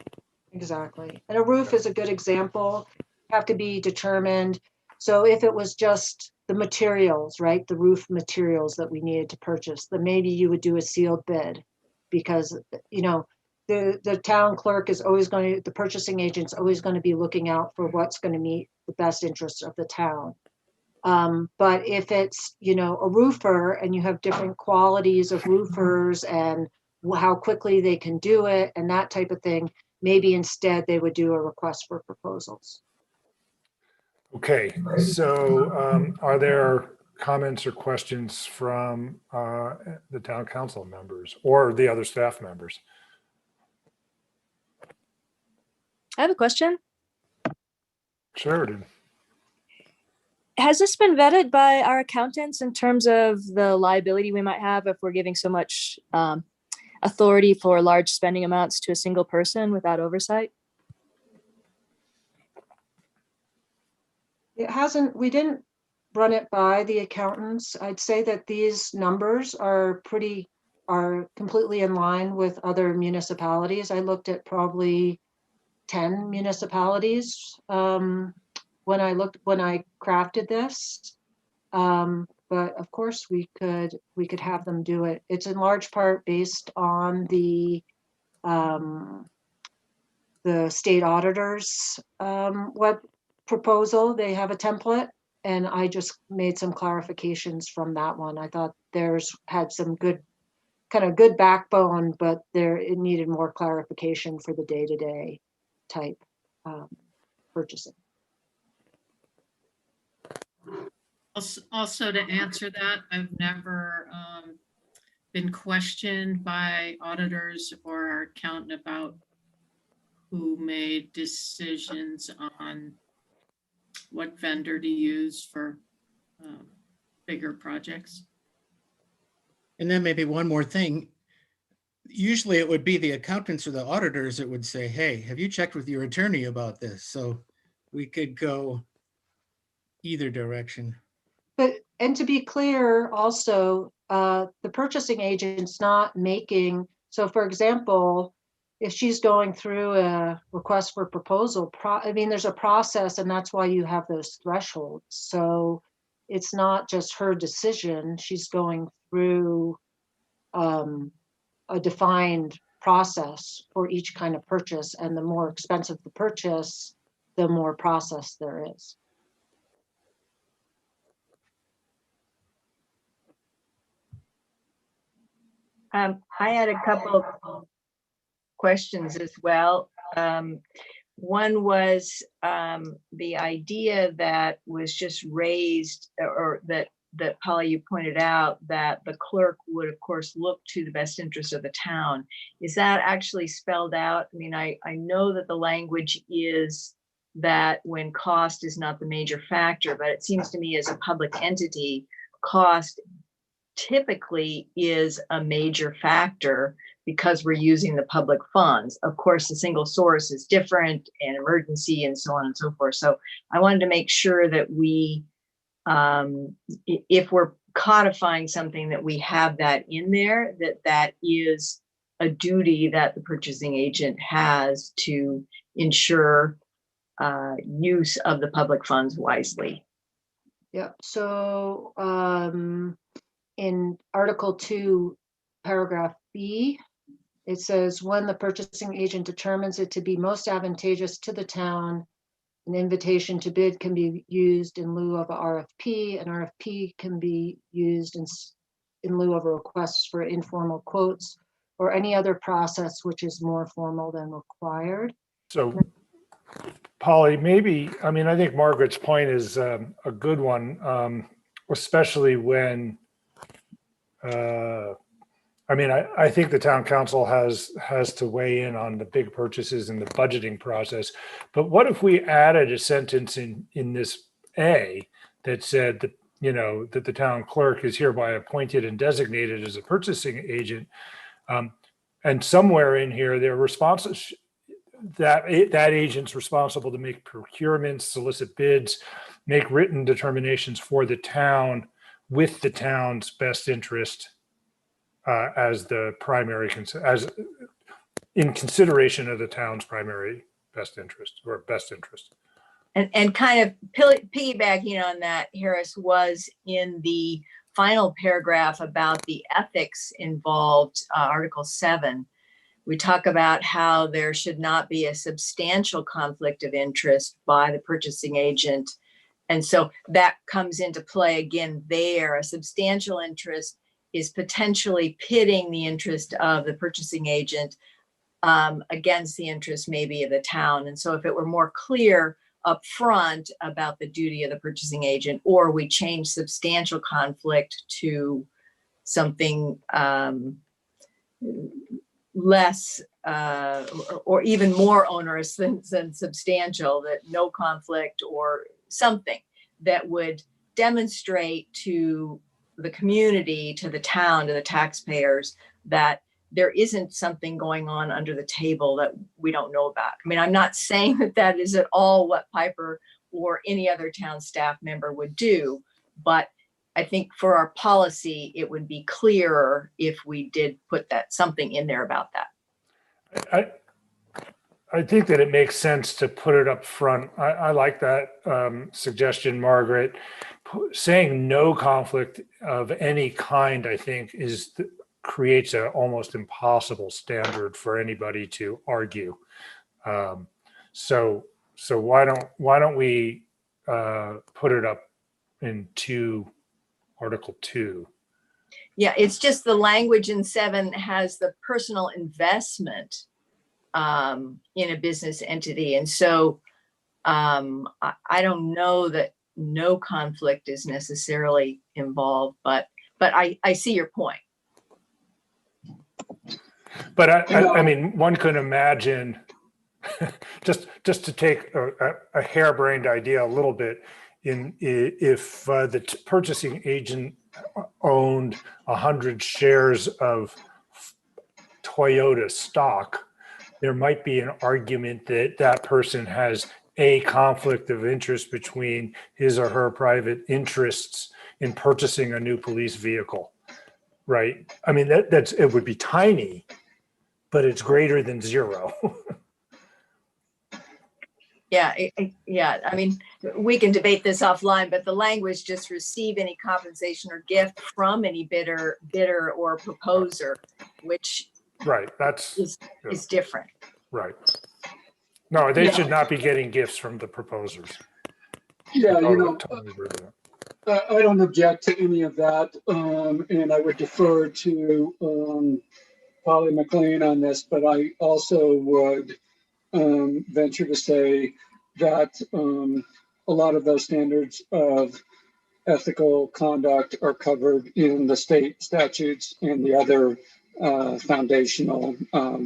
Exactly. And a roof is a good example, have to be determined. So if it was just the materials, right, the roof materials that we needed to purchase, then maybe you would do a sealed bid, because, you know, the town clerk is always going to, the purchasing agent's always going to be looking out for what's going to meet the best interests of the town. But if it's, you know, a roofer and you have different qualities of roofers and how quickly they can do it and that type of thing, maybe instead they would do a request for proposals. Okay, so are there comments or questions from the town council members or the other staff members? I have a question. Sheridan. Has this been vetted by our accountants in terms of the liability we might have if we're giving so much authority for large spending amounts to a single person without oversight? It hasn't, we didn't run it by the accountants. I'd say that these numbers are pretty are completely in line with other municipalities. I looked at probably 10 municipalities when I crafted this. But of course we could have them do it. It's in large part based on the state auditors web proposal. They have a template, and I just made some clarifications from that one. I thought theirs had some good backbone, but it needed more clarification for the day-to-day type purchasing. Also, to answer that, I've never been questioned by auditors or our accountant about who made decisions on what vendor to use for bigger projects. And then maybe one more thing. Usually it would be the accountants or the auditors that would say, hey, have you checked with your attorney about this? So we could go either direction. And to be clear, also, the purchasing agent's not making, so for example, if she's going through a request for proposal, there's a process, and that's why you have those thresholds. So it's not just her decision. She's going through a defined process for each kind of purchase, and the more expensive the purchase, the more process there is. I had a couple of questions as well. One was the idea that was just raised, or that Polly, you pointed out, that the clerk would of course look to the best interest of the town. Is that actually spelled out? I mean, I know that the language is that when cost is not the major factor, but it seems to me as a public entity, cost typically is a major factor because we're using the public funds. Of course, the single source is different, and emergency and so on and so forth. So I wanted to make sure that we, if we're codifying something, that we have that in there, that is a duty that the purchasing agent has to ensure use of the public funds wisely. Yep. So in Article 2, paragraph B, it says, when the purchasing agent determines it to be most advantageous to the town, an invitation to bid can be used in lieu of a RFP. An RFP can be used in lieu of a request for informal quotes or any other process which is more formal than required. So, Polly, maybe, I mean, I think Margaret's point is a good one, especially when, I think the town council has to weigh in on the big purchases and the budgeting process. But what if we added a sentence in this A that said that, that the town clerk is hereby appointed and designated as a purchasing agent, and somewhere in here they're responsible, that agent's responsible to make procurements, solicit bids, make written determinations for the town with the town's best interest as the primary, as in consideration of the town's primary best interest or best interest. And kind of piggybacking on that, Harris, was in the final paragraph about the ethics involved, Article 7. We talk about how there should not be a substantial conflict of interest by the purchasing agent. And so that comes into play again there. A substantial interest is potentially pitting the interest of the purchasing agent against the interest maybe of the town. And so if it were more clear up front about the duty of the purchasing agent, or we change substantial conflict to something less or even more onerous than substantial, that no conflict or something that would demonstrate to the community, to the town, to the taxpayers, that there isn't something going on under the table that we don't know about. I mean, I'm not saying that that is at all what Piper or any other town staff member would do, but I think for our policy, it would be clearer if we did put that something in there about that. I think that it makes sense to put it up front. I like that suggestion, Margaret. Saying no conflict of any kind, I think, creates an almost impossible standard for anybody to argue. So why don't we put it up in Article 2? Yeah, it's just the language in 7 has the personal investment in a business entity. And so I don't know that no conflict is necessarily involved, but I see your point. But I mean, one could imagine, just to take a harebrained idea a little bit, if the purchasing agent owned 100 shares of Toyota stock, there might be an argument that that person has a conflict of interest between his or her private interests in purchasing a new police vehicle, right? I mean, it would be tiny, but it's greater than zero. Yeah, yeah. I mean, we can debate this offline, but the language just receive any compensation or gift from any bidder or proposer, which Right, is different. right. No, they should not be getting gifts from the proposers. Yeah, Totally agree with that. I don't object to any of that, and I would defer to Polly McLean on this, but I also would venture to say that a lot of those standards of ethical conduct are covered in the state statutes and the other foundational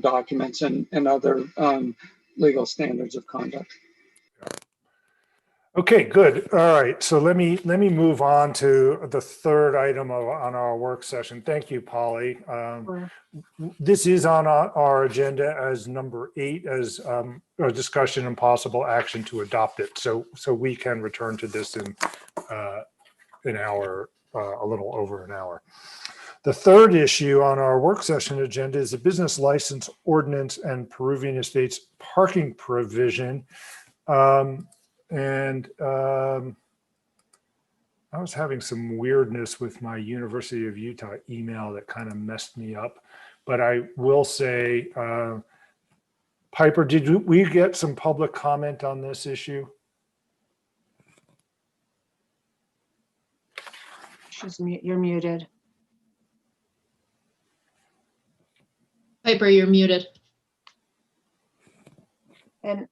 documents and other legal standards of conduct. Okay, good. All right. So let me move on to the third item on our work session. Thank you, Polly. This is on our agenda as number 8, as a discussion and possible action to adopt it. So we can return to this in an hour, a little over an hour. The third issue on our work session agenda is the business license ordinance and Peruvian Estates parking provision. I was having some weirdness with my University of Utah email that kind of messed me up, but I will say, Piper, did we get some public comment on this issue? You're muted. Piper, you're muted. And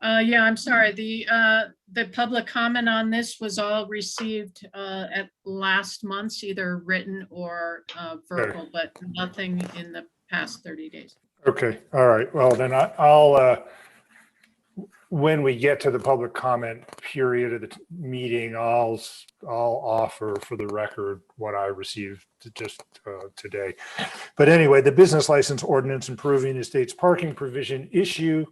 yeah, I'm sorry. The public comment on this was all received at last month's, either written or verbal, but nothing in the past 30 days. Okay. All right. Well, then I'll when we get to the public comment period of the meeting, I'll offer for the record what I received just today. But anyway, the business license ordinance and Peruvian Estates parking provision issue.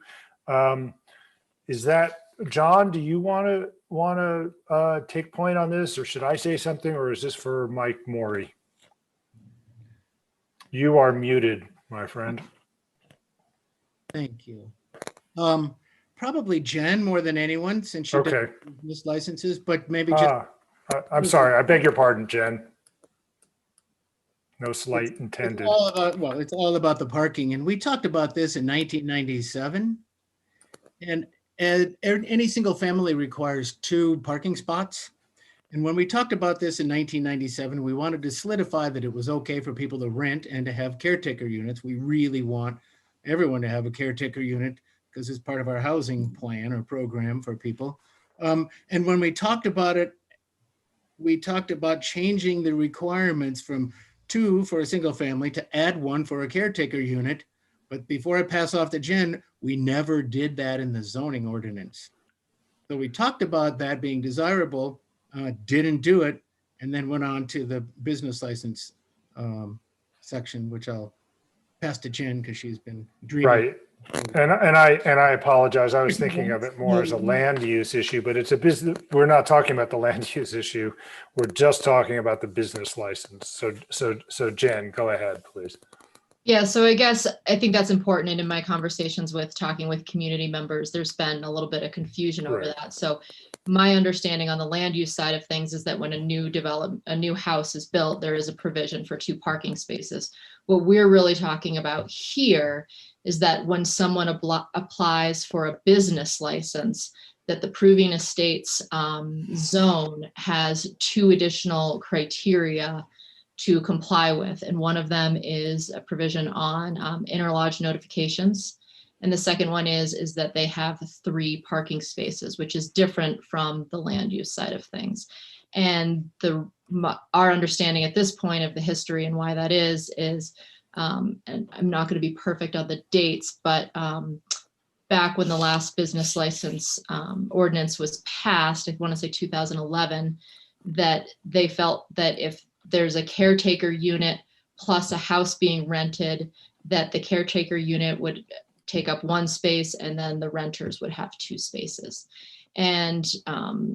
Is that, John, do you want to take point on this, or should I say something, or is this for Mike Morey? You are muted, my friend. Thank you. Probably Jen more than anyone, since she did business licenses, but maybe just. I'm sorry. I beg your pardon, Jen. No slight intended. It's all about the parking, and we talked about this in 1997. And any single family requires 2 parking spots. And when we talked about this in 1997, we wanted to solidify that it was okay for people to rent and to have caretaker units. We really want everyone to have a caretaker unit because it's part of our housing plan or program for people. And when we talked about it, we talked about changing the requirements from 2 for a single family to add 1 for a caretaker unit. But before I pass off to Jen, we never did that in the zoning ordinance. So we talked about that being desirable, didn't do it, and then went on to the business license section, which I'll pass to Jen because she's been dreaming. Right. And I apologize. I was thinking of it more as a land use issue, but it's a business. We're not talking about the land use issue. We're just talking about the business license. So Jen, go ahead, please. Yeah, so I think that's important. And in my conversations with talking with community members, there's been a little bit of confusion over Right. that. So my understanding on the land use side of things is that when a new house is built, there is a provision for 2 parking spaces. What we're really talking about here is that when someone applies for a business license, that the Proving Estates zone has 2 additional criteria to comply with. And one of them is a provision on interlodge notifications. And the second one is that they have 3 parking spaces, which is different from the land use side of things. And our understanding at this point of the history and why that is, and I'm not going to be perfect on the dates, but back when the last business license ordinance was passed, I want to say 2011, that they felt that if there's a caretaker unit plus a house being rented, that the caretaker unit would take up 1 space and then the renters would have 2 spaces. And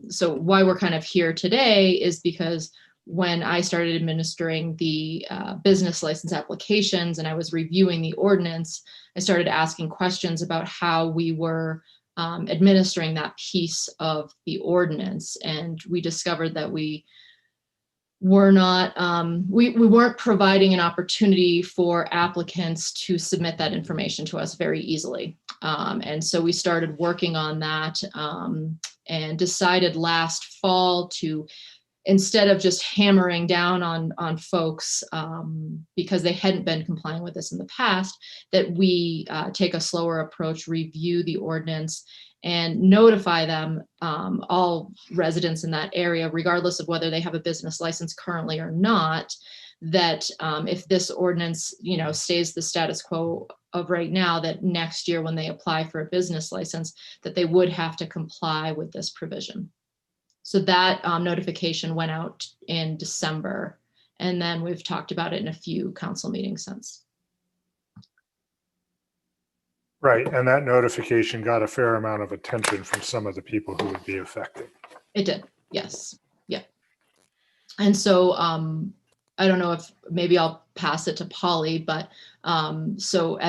so why we're kind of here today is because when I started administering the business license applications and I was reviewing the ordinance, I started asking questions about how we were administering that piece of the ordinance. And we discovered that we weren't providing an opportunity for applicants to submit that information to us very easily. And so we started working on that and decided last fall to, instead of just hammering down on folks because they hadn't been complying with this in the past, that we take a slower approach, review the ordinance, and notify them, all residents in that area, regardless of whether they have a business license currently or not, that if this ordinance, stays the status quo of right now, that next year when they apply for a business license, that they would have to comply with this provision. So that notification went out in December, and then we've talked about it in a few council meetings since. Right, and that notification got a fair amount of attention from some of the people who would be affected. It did, yes, yeah. And so I don't know if maybe I'll pass it to Polly, but so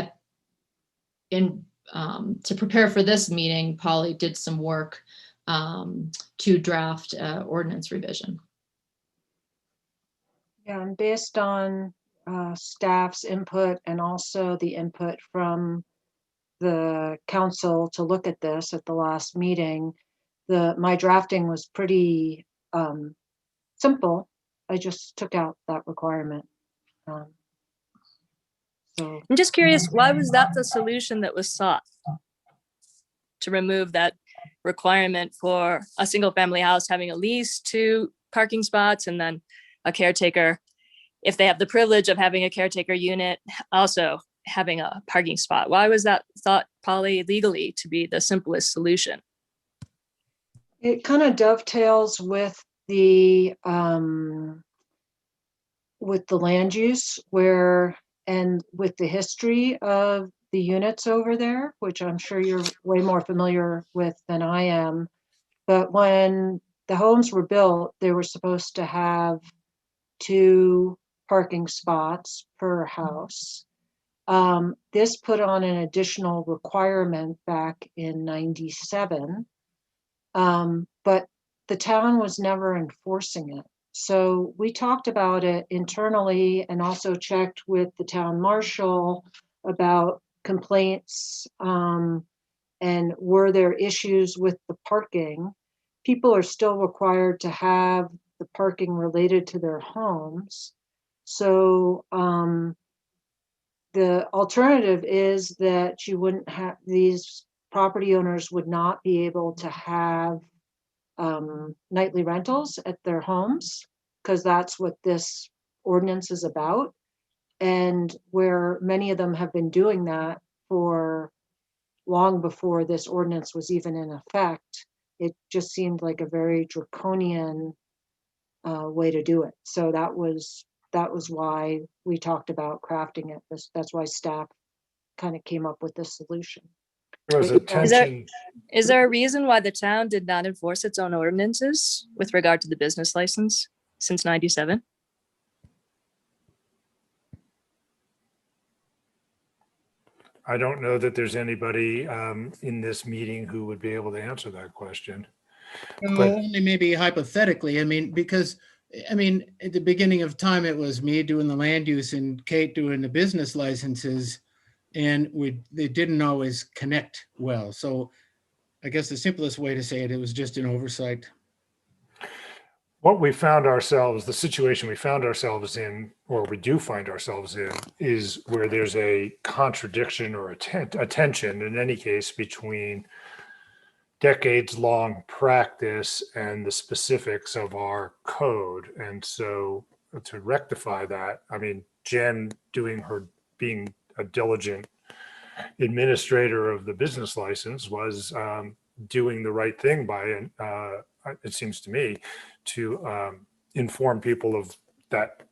to prepare for this meeting, Polly did some work to draft ordinance revision. Yeah, and based on staff's input and also the input from the council to look at this at the last meeting, my drafting was pretty simple. I just took out that requirement. So I'm just curious, why was that the solution that was sought? To remove that requirement for a single family house having at least 2 parking spots and then a caretaker, if they have the privilege of having a caretaker unit, also having a parking spot. Why was that thought, Polly, legally to be the simplest solution? it kind of dovetails with the land use and with the history of the units over there, which I'm sure you're way more familiar with than I am. But when the homes were built, they were supposed to have 2 parking spots per house. This put on an additional requirement back in '97, but the town was never enforcing it. So we talked about it internally and also checked with the town marshal about complaints and were there issues with the parking. People are still required to have the parking related to their homes. So the alternative is that you wouldn't have, these property owners would not be able to have nightly rentals at their homes, because that's what this ordinance is about. And where many of them have been doing that for long before this ordinance was even in effect, it just seemed like a very draconian way to do it. So that was why we talked about crafting it. That's why staff kind of came up with this solution. There was a tension. Is there a reason why the town did not enforce its own ordinances with regard to the business license since 97? I don't know that there's anybody in this meeting who would be able to answer that question. But- Only maybe hypothetically, I mean, because, I mean, at the beginning of time, it was me doing the land use and Kate doing the business licenses. And they didn't always connect well. So I guess the simplest way to say it was just an oversight. What we found ourselves, the situation we found ourselves in, or we do find ourselves in, is where there's a contradiction or a tension in any case between decades-long practice and the specifics of our code. And so to rectify that, I mean, Jen being a diligent administrator of the business license was doing the right thing by, it seems to me, to inform people of that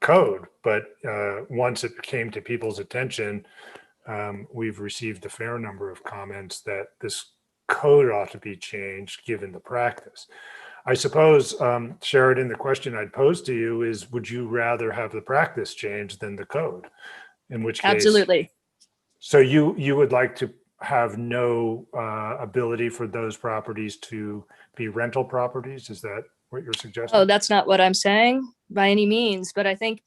code. But once it came to people's attention, we've received a fair number of comments that this code ought to be changed given the practice. I suppose, Sheridan, the question I'd pose to you is, would you rather have the practice changed than the code? In which case, Absolutely. So you would like to have no ability for those properties to be rental properties? Is that what you're suggesting? Oh, that's not what I'm saying by any means, but I think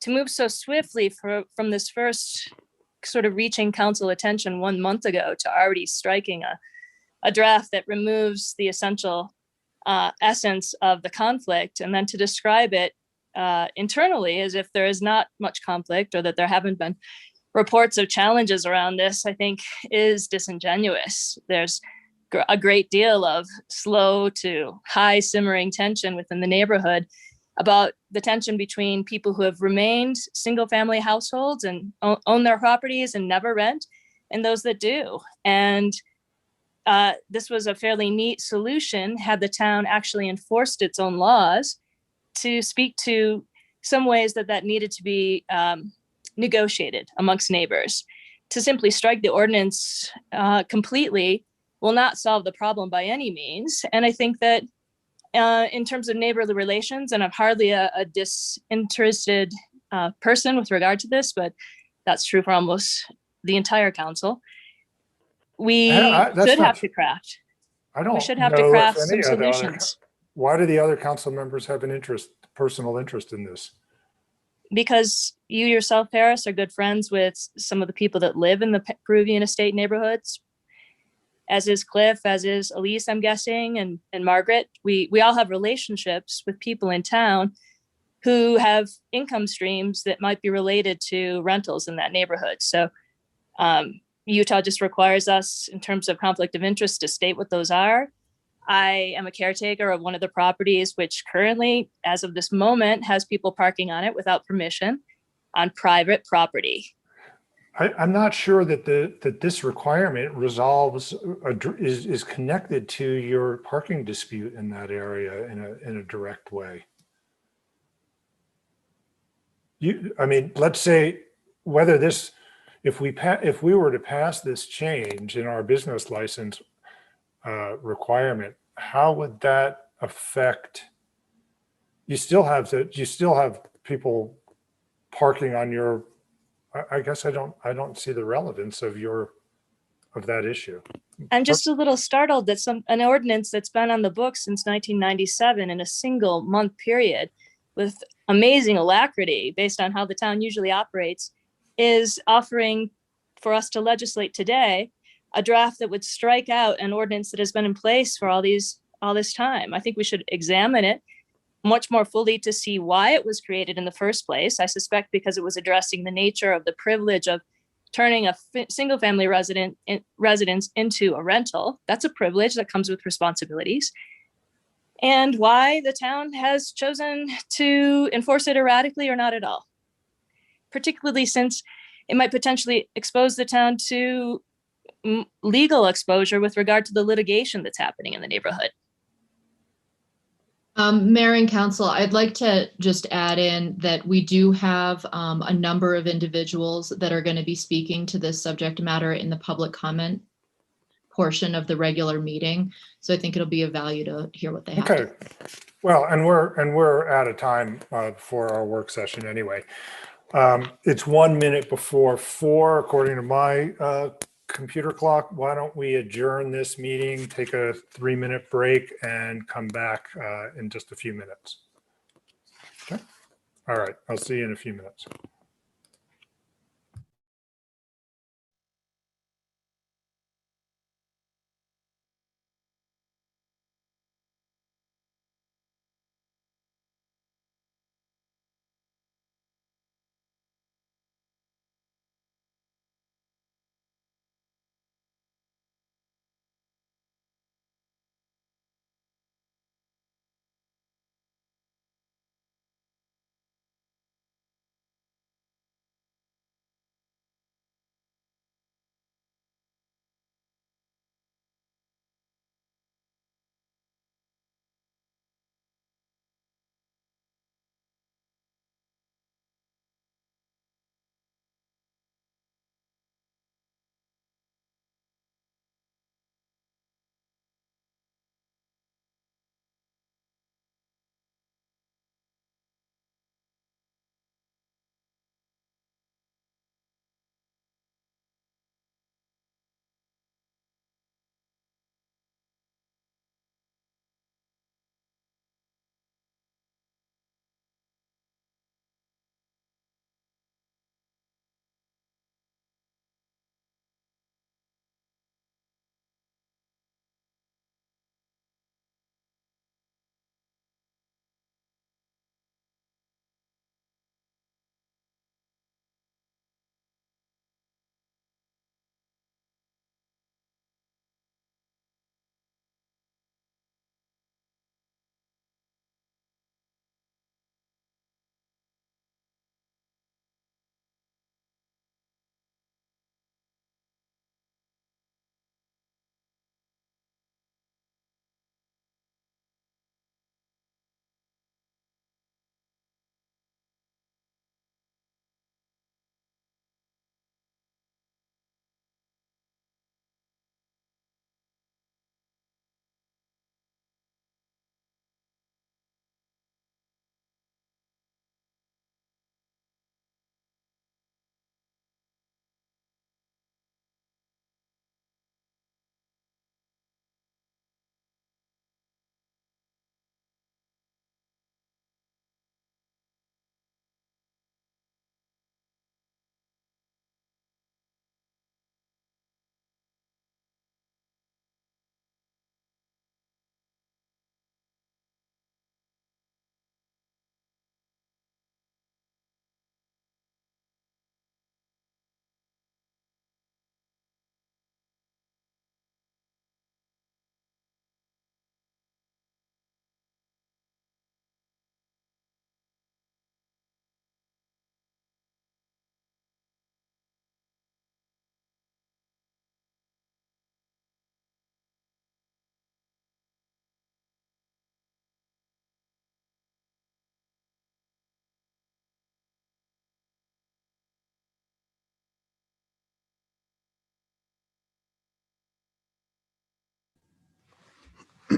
to move so swiftly from this first sort of reaching council attention 1 month ago to already striking a draft that removes the essential essence of the conflict, and then to describe it internally as if there is not much conflict or that there haven't been reports of challenges around this, I think is disingenuous. There's a great deal of slow to high simmering tension within the neighborhood about the tension between people who have remained single family households and own their properties and never rent, and those that do. And this was a fairly neat solution had the town actually enforced its own laws to speak to some ways that needed to be negotiated amongst neighbors. To simply strike the ordinance completely will not solve the problem by any means. And I think that in terms of neighborly relations, and I'm hardly a disinterested person with regard to this, but that's true for almost the entire council. We should have to craft. We should have to craft some solutions. Why do the other council members have an personal interest in this? Because you yourself, Paris, are good friends with some of the people that live in the Peruvian estate neighborhoods, as is Cliff, as is Elise, I'm guessing, and Margaret. We all have relationships with people in town who have income streams that might be related to rentals in that neighborhood. So Utah just requires us, in terms of conflict of interest, to state what those are. I am a caretaker of one of the properties, which currently, as of this moment, has people parking on it without permission on private property. I'm not sure that this requirement resolves is connected to your parking dispute in that area in a direct way. I mean, let's say whether this, if we were to pass this change in our business license requirement, how would that affect? You still have people parking on your. I guess I don't see the relevance of that issue. I'm just a little startled that an ordinance that's been on the books since 1997 in a single month period with amazing alacrity based on how the town usually operates is offering for us to legislate today a draft that would strike out an ordinance that has been in place for all this time. I think we should examine it much more fully to see why it was created in the first place. I suspect because it was addressing the nature of the privilege of turning a single family residence into a rental. That's a privilege that comes with responsibilities. And why the town has chosen to enforce it erratically or not at all, particularly since it might potentially expose the town to legal exposure with regard to the litigation that's happening in the neighborhood. Mayor and Council, I'd like to just add in that we do have a number of individuals that are going to be speaking to this subject matter in the public comment portion of the regular meeting. So I think it'll be of value to hear what they have to Okay. Well, and we're out of time for our work session anyway. It's 1 minute before 4, according to my computer clock. Why don't we adjourn this meeting, take a 3-minute break, and come back in just a few minutes? Okay. All right. I'll see you in a few minutes.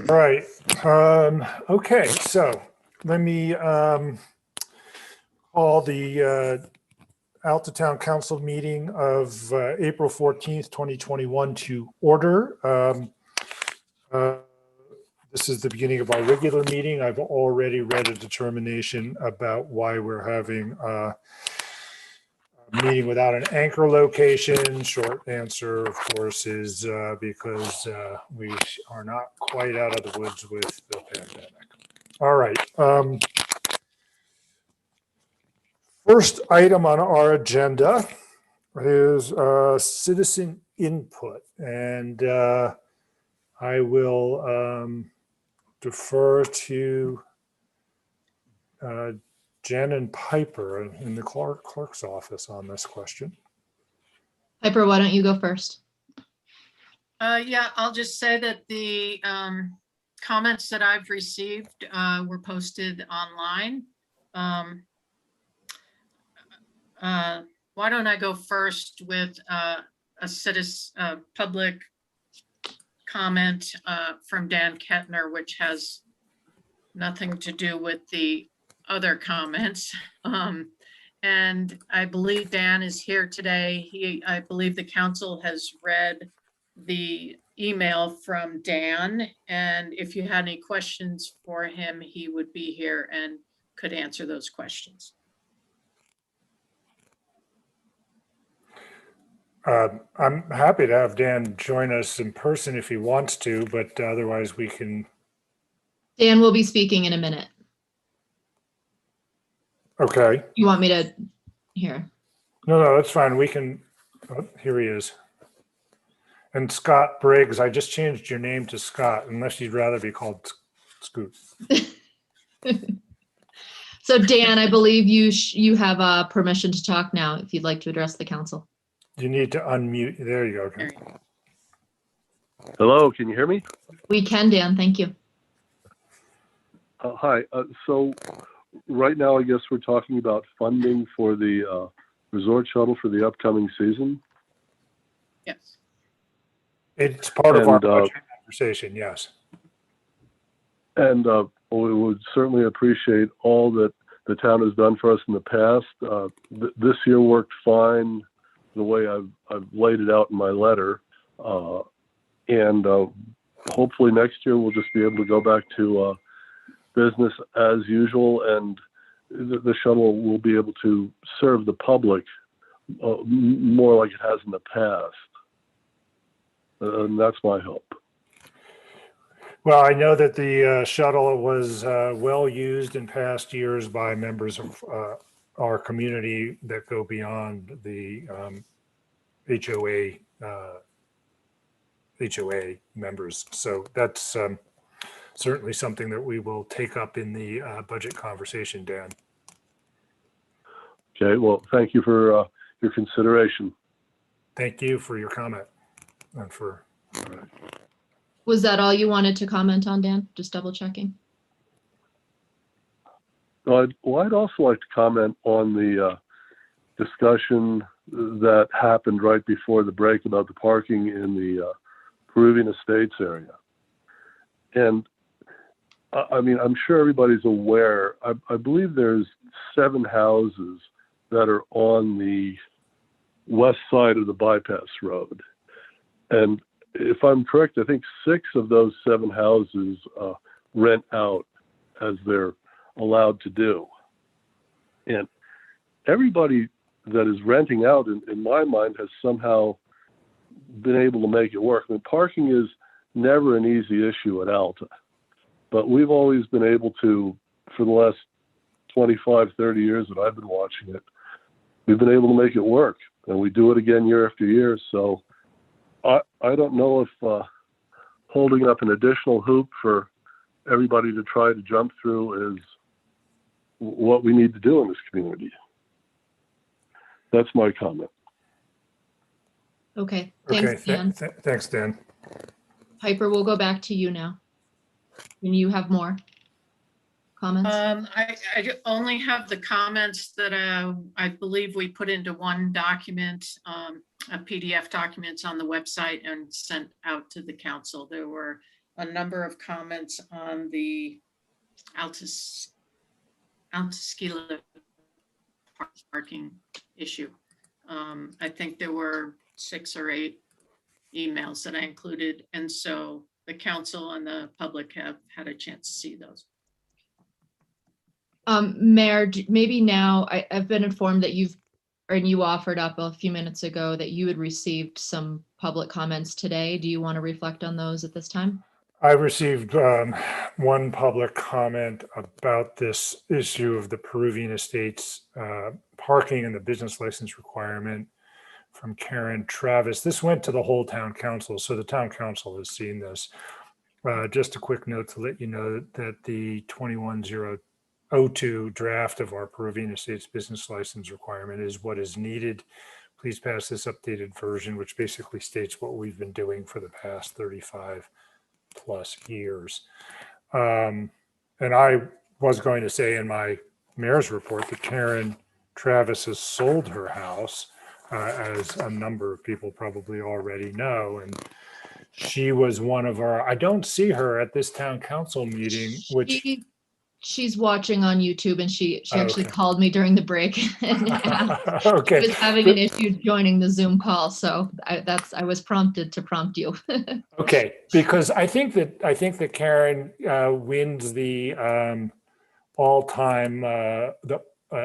All right. Okay. So let me call the Alta Town Council meeting of April 14th, 2021 to order. This is the beginning of our regular meeting. I've already read a determination about why we're having a meeting without an anchor location. Short answer, of course, is because we are not quite out of the woods with the pandemic. All right. First item on our agenda is citizen input, and I will defer to Jen and Piper in the clerk's office on this question. Piper, why don't you go first? Yeah, I'll just say that comments that I've received were posted online. Why don't I go first with a public comment from Dan Kettner, which has nothing to do with the other comments. And I believe Dan is here today. I believe the council has read the email from Dan, and if you had any questions for him, he would be here and could answer those questions. I'm happy to have Dan join us in person if he wants to, but otherwise we can. Dan will be speaking in a minute. Okay. You want me to here? No, that's fine. We can. Oh, here he is. And Scott Briggs, I just changed your name to Scott, unless you'd rather be called Scoot. So Dan, I believe you have permission to talk now if you'd like to address the council. You need to unmute. There you go. Okay. There you go. Hello, can you hear me? We can, Dan. Thank you. Hi. So right now, I guess we're talking about funding for the resort shuttle for the upcoming season. Yes. It's part of our And, budget conversation, yes. And we would certainly appreciate all that the town has done for us in the past. This year worked fine the way I've laid it out in my letter. And hopefully next year we'll just be able to go back to business as usual, and the shuttle will be able to serve the public more like it has in the past. And that's my hope. Well, I know that the shuttle was well used in past years by members of our community that go beyond the HOA members. So that's certainly something that we will take up in the budget conversation, Dan. Okay, well, thank you for your consideration. Thank you for your comment and for. Was that all you wanted to comment on, Dan? Just double checking. I'd also like to comment on the discussion that happened right before the break about the parking in the Peruvian Estates area. And I mean, I'm sure everybody's aware, I believe there's 7 houses that are on the west side of the bypass road. And if I'm correct, I think 6 of those 7 houses rent out as they're allowed to do. And everybody that is renting out, in my mind, has somehow been able to make it work. I mean, parking is never an easy issue at Alta, but we've always been able to, for the last 25, 30 years that I've been watching it, we've been able to make it work, and we do it again year after year. So I don't know if holding up an additional hoop for everybody to try to jump through is what we need to do in this community. That's my comment. Okay, thanks, Dan. Thanks, Dan. Piper, we'll go back to you now. And you have more comments? I only have the comments that I believe we put into one document, a PDF documents on the website and sent out to the council. There were a number of comments on the Altaskila parking issue. I think there were 6 or 8 emails that I included, and so the council and the public have had a chance to see those. Mayor, maybe now I've been informed that you offered up a few minutes ago that you had received some public comments today. Do you want to reflect on those at this time? I received one public comment about this issue of the Peruvian Estates parking and the business license requirement from Karen Travis. This went to the whole town council, so the town council has seen this. Just a quick note to let you know that the 21002 draft of our Peruvian Estates business license requirement is what is needed. Please pass this updated version, which basically states what we've been doing for the past 35 plus years. And I was going to say in my mayor's report that Karen Travis has sold her house, as a number of people probably already know. And she was one of our, I don't see her at this town council meeting, which She's watching on YouTube, and she actually Okay. called me during the break and asked. Okay. She was having an issue joining the Zoom call, so I was prompted to prompt you. Okay, because I think that Karen wins the all-time the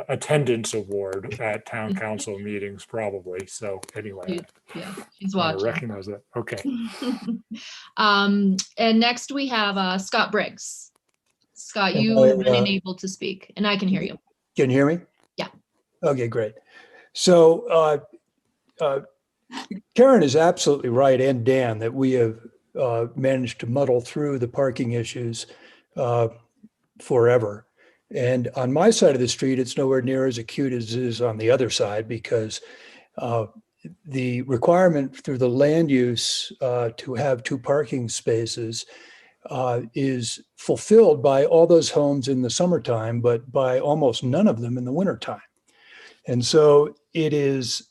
attendance award at town council meetings, probably. So anyway, Yeah, she's I watching. recognize that. Okay. And next we have Scott Briggs. Scott, Am you I, have been unable to speak, and I can hear you. Can you hear me? Yeah. Okay, great. So Karen is absolutely right, and Dan, that we have managed to muddle through the parking issues forever. And on my side of the street, it's nowhere near as acute as it is on the other side, because the requirement through the land use to have 2 parking spaces is fulfilled by all those homes in the summertime, but by almost none of them in the wintertime. And so it is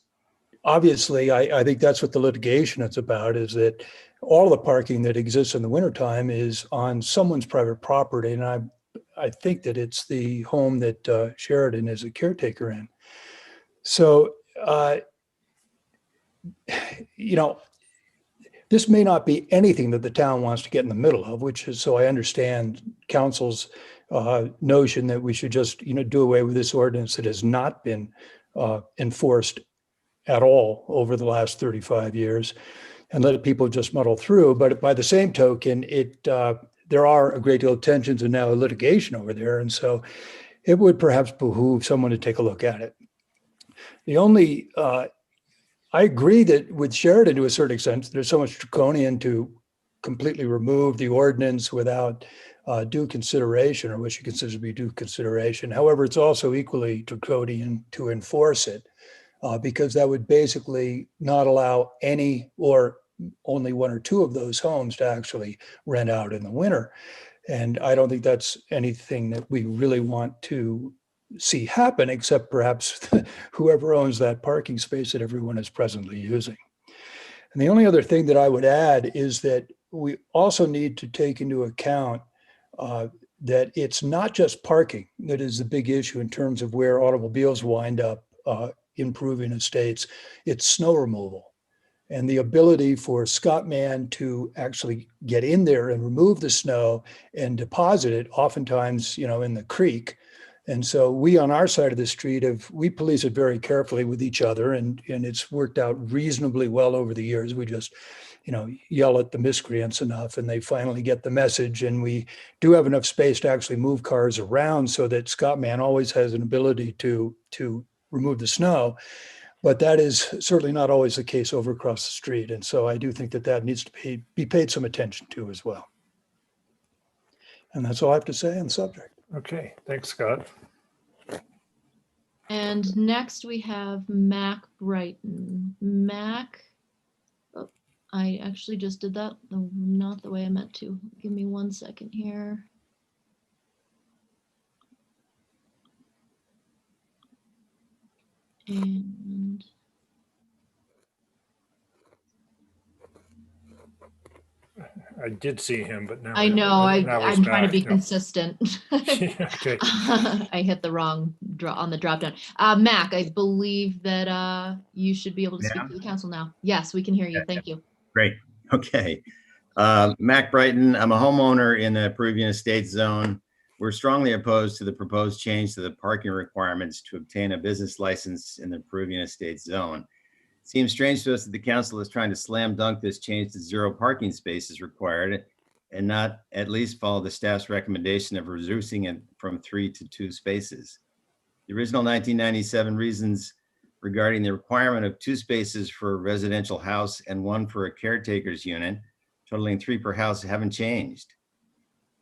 obviously, I think that's what the litigation is about, is that all the parking that exists in the wintertime is on someone's private property. And I think that it's the home that Sheridan is a caretaker in. So, this may not be anything that the town wants to get in the middle of, which is, so I understand council's notion that we should just, do away with this ordinance that has not been enforced at all over the last 35 years and let people just muddle through. But by the same token, there are a great deal of tensions and now litigation over there. And so it would perhaps behoove someone to take a look at it. The only, I agree that with Sheridan to a certain extent, there's so much draconian to completely remove the ordinance without due consideration, or what she considers to be due consideration. However, it's also equally draconian to enforce it, because that would basically not allow any or only 1 or 2 of those homes to actually rent out in the winter. And I don't think that's anything that we really want to see happen, except perhaps whoever owns that parking space that everyone is presently using. And the only other thing that I would add is that we also need to take into account that it's not just parking that is the big issue in terms of where automobiles wind up improving estates. It's snow removal. And the ability for Scott Mann to actually get in there and remove the snow and deposit it, oftentimes, in the creek. And so we on our side of the street we police it very carefully with each other, and it's worked out reasonably well over the years. We just, yell at the miscreants enough and they finally get the message. And we do have enough space to actually move cars around so that Scott Mann always has an ability to remove the snow. But that is certainly not always the case over across the street. And so I do think that needs to be paid some attention to as well. And that's all I have to say on the subject. Okay, thanks, Scott. And next we have Mac Brighton. Mac, oh, I actually just did that, not the way I meant to. Give me 1 second here. And I did see him, but now I know, now he's I'm trying to back. be Yep. consistent. Okay. I hit the wrong on the drop down. Mac, I believe that you should be able to speak to the council now. Yes, we can hear you. Thank you. Great. Okay. Mac Brighton, I'm a homeowner in the Peruvian Estates zone. We're strongly opposed to the proposed change to the parking requirements to obtain a business license in the Peruvian Estates zone. It seems strange to us that the council is trying to slam dunk this change to 0 parking spaces required and not at least follow the staff's recommendation of reducing it from 3 to 2 spaces. The original 1997 reasons regarding the requirement of 2 spaces for a residential house and 1 for a caretaker's unit, totaling 3 per house, haven't changed.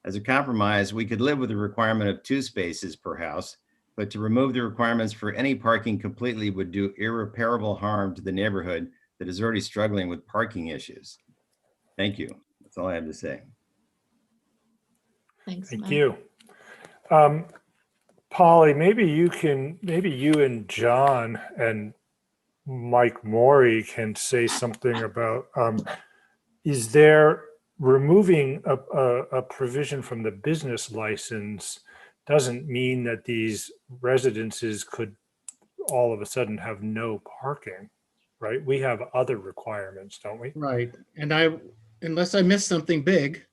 As a compromise, we could live with the requirement of 2 spaces per house, but to remove the requirements for any parking completely would do irreparable harm to the neighborhood that is already struggling with parking issues. Thank you. That's all I have to say. Thanks, Thank Matt. you. Polly, maybe you and John and Mike Morey can say something about, is there removing a provision from the business license doesn't mean that these residences could all of a sudden have no parking, right? We have other requirements, don't we? Right. And unless I missed something big,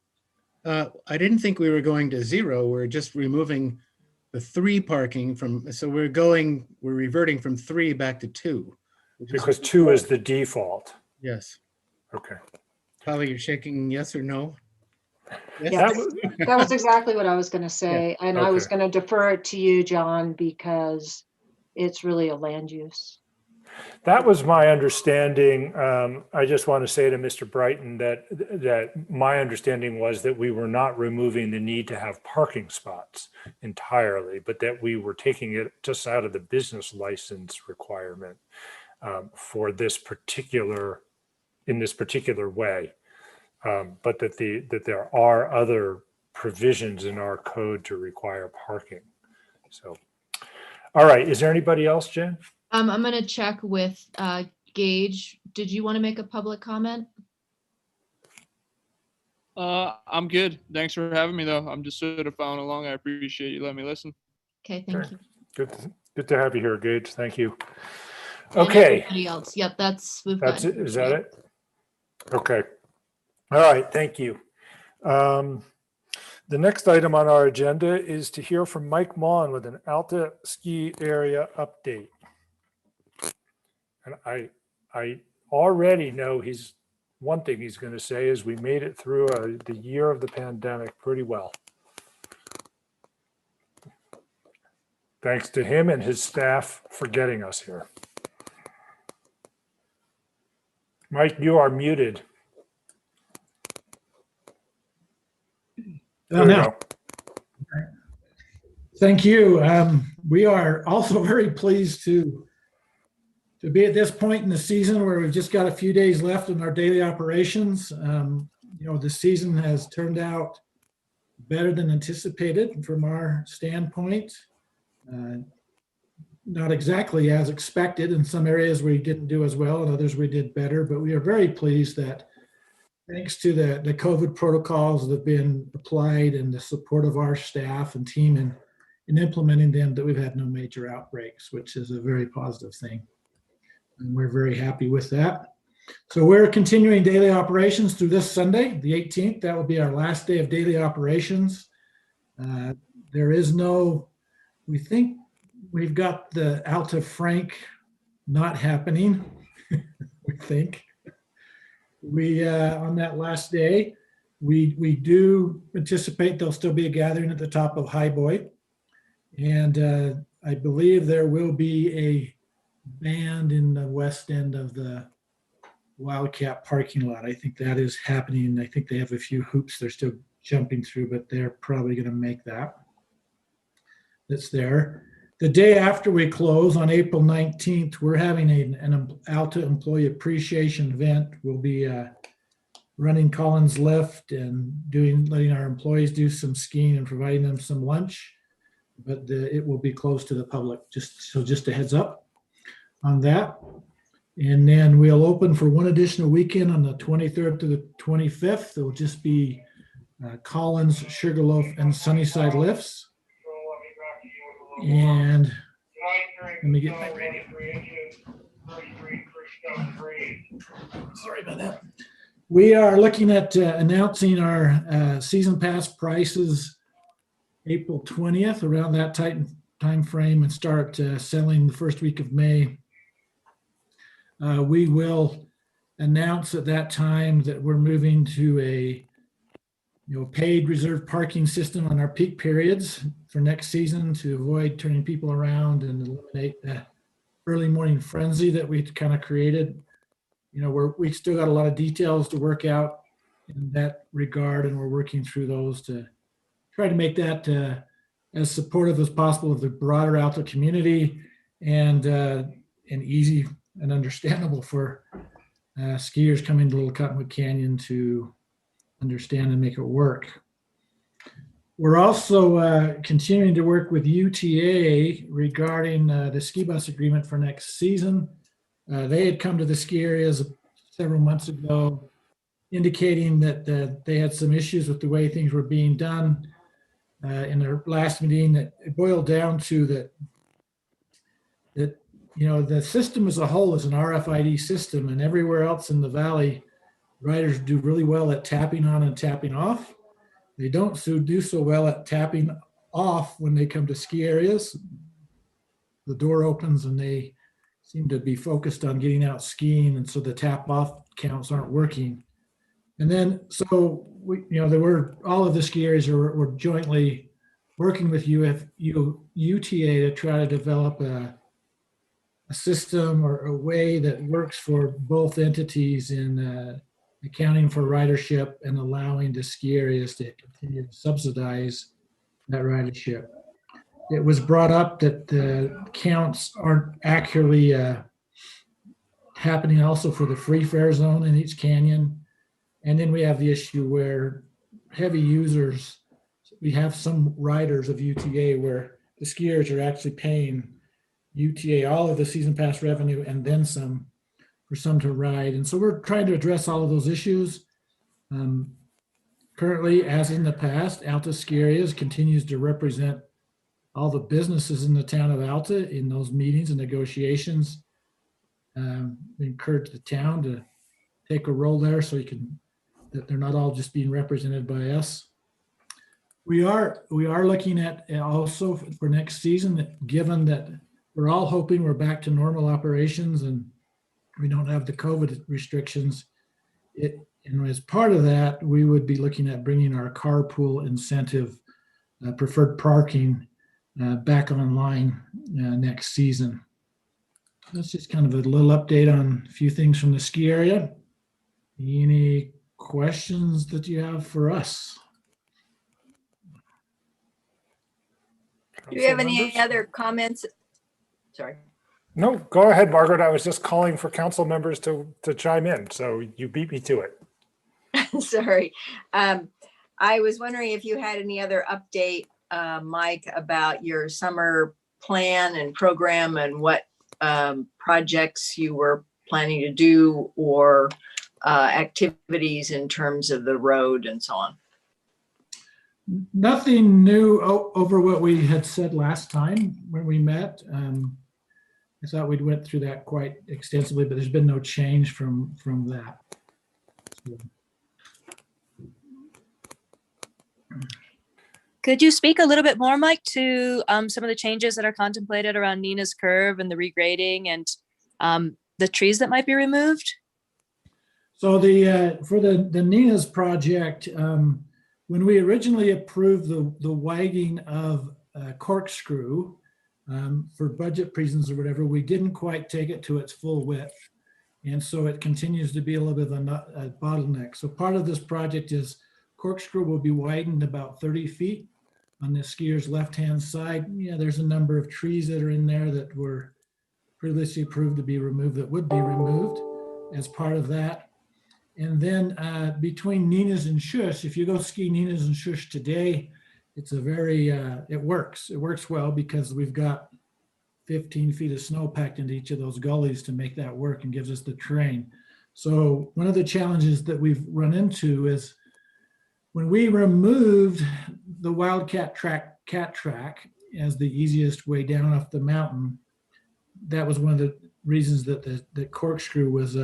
I didn't think we were going to 0. We're just removing the 3 parking from, so we're reverting from 3 back to 2. Because 2 is the default. Yes. Okay. Polly, you're shaking yes or no? Yes. That was exactly what I was going to say. And I was Okay. going to defer it to you, John, because it's really a land use. That was my understanding. I just want to say to Mr. Brighton that my understanding was that we were not removing the need to have parking spots entirely, but that we were taking it just out of the business license requirement for this particular, in this particular way. But that there are other provisions in our code to require parking. So, all right. Is there anybody else, Jen? I'm going to check with Gage. Did you want to make a public comment? I'm good. Thanks for having me, though. I'm just sort of following along. I appreciate you letting me listen. Okay, thank Okay. you. Good to have you here, Gage. Thank you. And Okay. everybody else. Yep, we've That's got. it. Is that it? Okay. All right. Thank you. The next item on our agenda is to hear from Mike Maughan with an Alta ski area update. And I already know one thing he's going to say is we made it through the year of the pandemic pretty well. Thanks to him and his staff for getting us here. Mike, you are muted. There we go. Thank you. We are also very pleased to be at this point in the season where we've just got a few days left in our daily operations. The season has turned out better than anticipated from our standpoint. Not exactly as expected. In some areas we didn't do as well, and others we did better, but we are very pleased that thanks to the COVID protocols that have been applied and the support of our staff and team in implementing them, that we've had no major outbreaks, which is a very positive thing. And we're very happy with that. So we're continuing daily operations through this Sunday, the 18th. That will be our last day of daily operations. There is we think we've got the Alta Frank not happening, we think. On that last day, we do anticipate there'll still be a gathering at the top of Highboy. And I believe there will be a band in the west end of the Wildcat parking lot. I think that is happening. I think they have a few hoops they're still jumping through, but they're probably going to make that. That's there. The day after we close on April 19th, we're having an Alta Employee Appreciation event. We'll be running Collins Lift and letting our employees do some skiing and providing them some lunch. But it will be closed to the public, just a heads up on that. And then we'll open for one additional weekend on the 23rd to the 25th. It will just be Collins, Sugarloaf, and Sunnyside lifts. And let me get my radio. Sorry about that. We are looking at announcing our season pass prices April 20th, around that time frame, and start selling the first week of May. We will announce at that time that we're moving to a paid reserved parking system on our peak periods for next season to avoid turning people around and eliminate the early morning frenzy that we kind of created. We still got a lot of details to work out in that regard, and we're working through those to try to make that as supportive as possible of the broader Alta community and easy and understandable for skiers coming to Little Cottonwood Canyon to understand and make it work. We're also continuing to work with UTA regarding the ski bus agreement for next season. They had come to the ski areas several months ago, indicating that they had some issues with the way things were being done. In their last meeting, that it boiled down to that the system as a whole is an RFID system, and everywhere else in the valley, riders do really well at tapping on and tapping off. They don't do so well at tapping off when they come to ski areas. The door opens and they seem to be focused on getting out skiing, and so the tap off counts aren't working. And then, so there were all of the ski areas were jointly working with UTA to try to develop a system or a way that works for both entities in accounting for ridership and allowing the ski areas to continue to subsidize that ridership. It was brought up that the counts aren't accurately happening also for the free fare zone in each canyon. And then we have the issue where heavy users, we have some riders of UTA where the skiers are actually paying UTA all of the season pass revenue and then some for some to ride. And so we're trying to address all of those issues. Currently, as in the past, Alta Ski Areas continues to represent all the businesses in the town of Alta in those meetings and negotiations. We encourage the town to take a role there so that they're not all just being represented by us. We are looking at also for next season, given that we're all hoping we're back to normal operations and we don't have the COVID restrictions. And as part of that, we would be looking at bringing our carpool incentive, preferred parking, back online next season. That's just kind of a little update on a few things from the ski area. Any questions that you have for us? Do you have any other comments? Sorry. No, go ahead, Margaret. I was just calling for council members to chime in, so you beat me to it. Sorry. I was wondering if you had any other update, Mike, about your summer plan and program and what projects you were planning to do or activities in terms of the road and so on. Nothing new over what we had said last time when we met. I thought we'd went through that quite extensively, but there's been no change from that. So. Could you speak a little bit more, Mike, to some of the changes that are contemplated around Nina's Curve and the regrading and the trees that might be removed? So for the Nina's project, when we originally approved the widening of Corkscrew for budget reasons or whatever, we didn't quite take it to its full width. And so it continues to be a little bit of a bottleneck. So part of this project is Corkscrew will be widened about 30 feet on the skier's left-hand side. Yeah, there's a number of trees that are in there that were previously approved to be removed that would be removed as part of that. And then between Nina's and Shush, if you go ski Nina's and Shush today, it's a very, it works well because we've got 15 feet of snow packed into each of those gullies to make that work and gives us the terrain. So one of the challenges that we've run into is when we removed the Wildcat cat track as the easiest way down off the mountain, that was one of the reasons that the Corkscrew was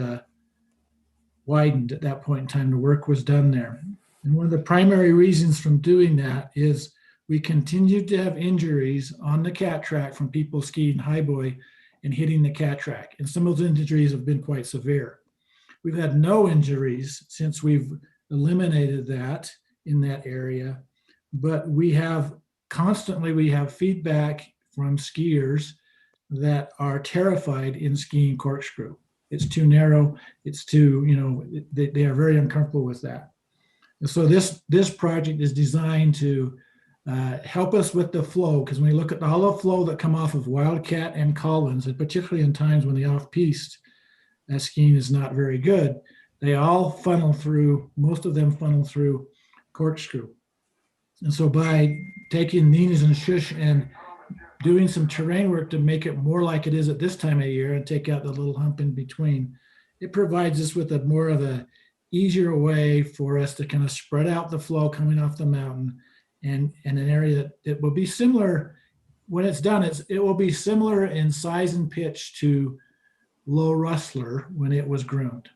widened at that point in time. The work was done there. And one of the primary reasons from doing that is we continued to have injuries on the cat track from people skiing highboy and hitting the cat track. And some of those injuries have been quite severe. We've had no injuries since we've eliminated that in that area, but we have feedback from skiers that are terrified in skiing Corkscrew. It's too narrow. It's too, they are very uncomfortable with that. And so this project is designed to help us with the flow, because when we look at all the flow that come off of Wildcat and Collins, and particularly in times when the off-piste skiing is not very good, they all funnel through, most of them funnel through Corkscrew. And so by taking Nina's and Shush and doing some terrain work to make it more like it is at this time of year and take out the little hump in between, it provides us with a more of a easier way for us to kind of spread out the flow coming off the mountain, and an area that will be similar when it's done. It will be similar in size and pitch to Low Rustler when it was groomed.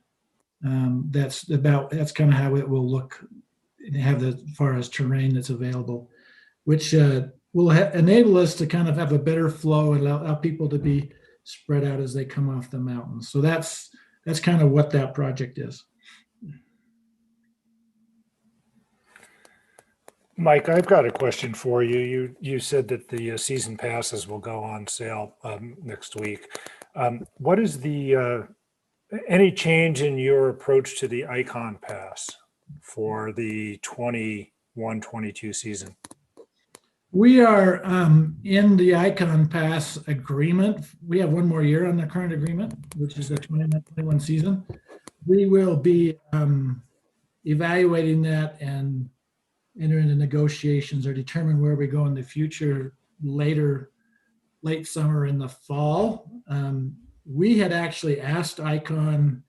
That's kind of how it will look and have as far as terrain that's available, which will enable us to kind of have a better flow and allow people to be spread out as they come off the mountain. So that's kind of what that project is. Mike, I've got a question for you. You said that the season passes will go on sale next week. What is the any change in your approach to the Icon Pass for the 21-22 season? We are in the Icon Pass agreement. We have one more year on the current agreement, which is the 2021 season. We will be evaluating that and enter into negotiations or determine where we go in the future late summer in the fall. We had actually asked Icon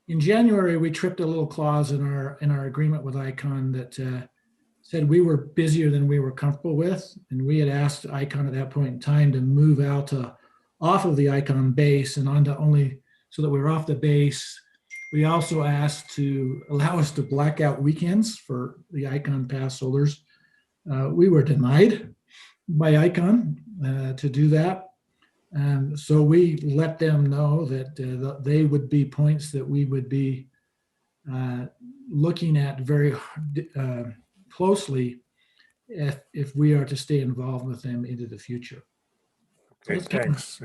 in January. We tripped a little clause in our agreement with Icon that said we were busier than we were comfortable with, and we had asked Icon at that point in time to move out off of the Icon base and onto only so that we were off the base. We also asked to allow us to black out weekends for the Icon Pass holders. We were denied by Icon to do that. So we let them know that they would be points that we would be looking at very closely if we are to stay involved with them into the future. Okay, thanks.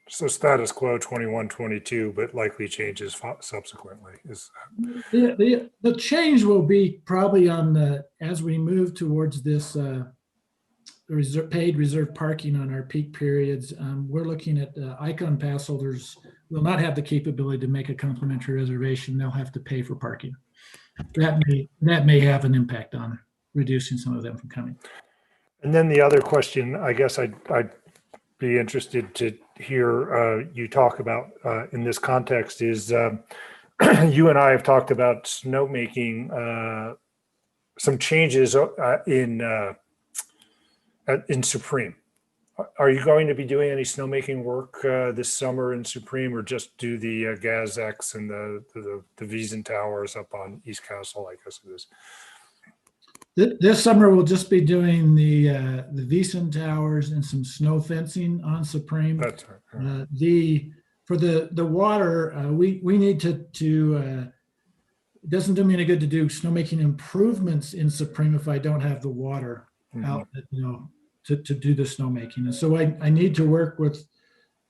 So status quo 21-22, but likely changes subsequently. The change will be probably as we move towards this paid reserve parking on our peak periods. We're looking at Icon Pass holders will not have the capability to make a complimentary reservation. They'll have to pay for parking. That may have an impact on reducing some of them from coming. And then the other question, I guess I'd be interested to hear you talk about in this context is you and I have talked about snowmaking, some changes in Supreme. Are you going to be doing any snowmaking work this summer in Supreme, or just do the GazX and the Wiesen Towers up on East Castle, I guess it is? This summer we'll just be doing the Wiesen Towers and some snow fencing on Supreme. That's right. For the water, we need to it doesn't do me any good to do snowmaking improvements in Supreme if I don't have the water out, to do the snowmaking. And so I need to work with,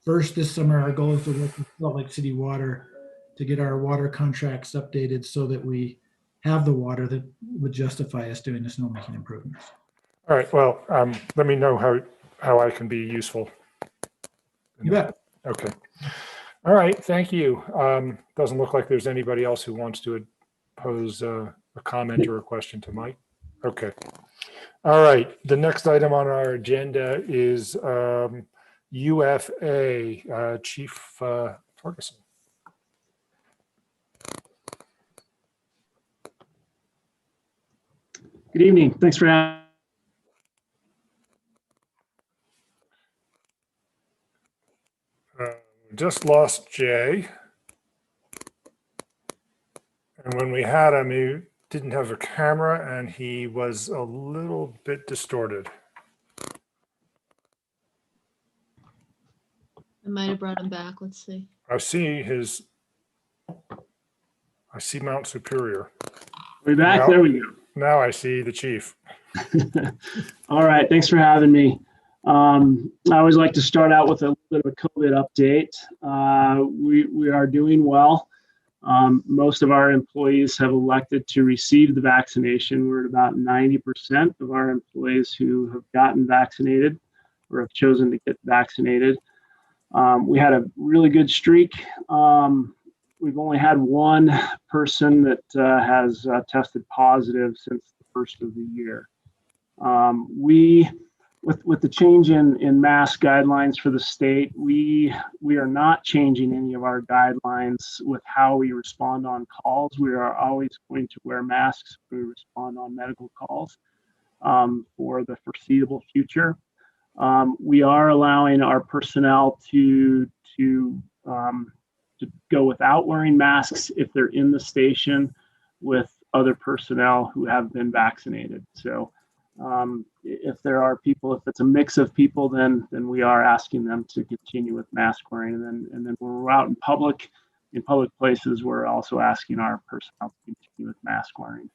first this summer, our goal is to work with Salt Lake City Water to get our water contracts updated so that we have the water that would justify us doing the snowmaking improvements. All right, well, let me know how I can be useful. You bet. Okay. All right, thank you. Doesn't look like there's anybody else who wants to pose a comment or a question to Mike. Okay. All right, the next item on our agenda is UFA, Chief Ferguson. Good evening. Thanks for having Just lost Jay. And when we had him, he didn't have a camera and he was a little bit distorted. I might have brought him back. Let's see. I see Mount Superior. Way back, Now, there we go. Now I see the chief. All right, thanks for having me. I always like to start out with a little bit of a COVID update. We are doing well. Most of our employees have elected to receive the vaccination. We're at about 90% of our employees who have gotten vaccinated or have chosen to get vaccinated. We had a really good streak. We've only had one person that has tested positive since the first of the year. With the change in mask guidelines for the state, we are not changing any of our guidelines with how we respond on calls. We are always going to wear masks when we respond on medical calls for the foreseeable future. We are allowing our personnel to go without wearing masks if they're in the station with other personnel who have been vaccinated. So if there are people, if it's a mix of people, then we are asking them to continue with mask wearing. And then when we're out in public places, we're also asking our personnel to continue with mask wearing.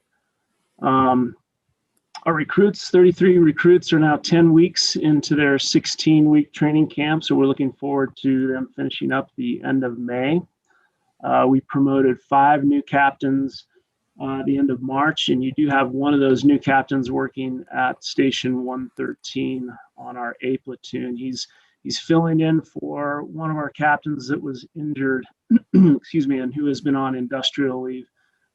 Our recruits, 33 recruits, are now 10 weeks into their 16-week training camp. So we're looking forward to them finishing up the end of May. We promoted 5 new captains the end of March, and you do have one of those new captains working at Station 113 on our A platoon. He's filling in for one of our captains that was injured, excuse me, and who has been on industrial leave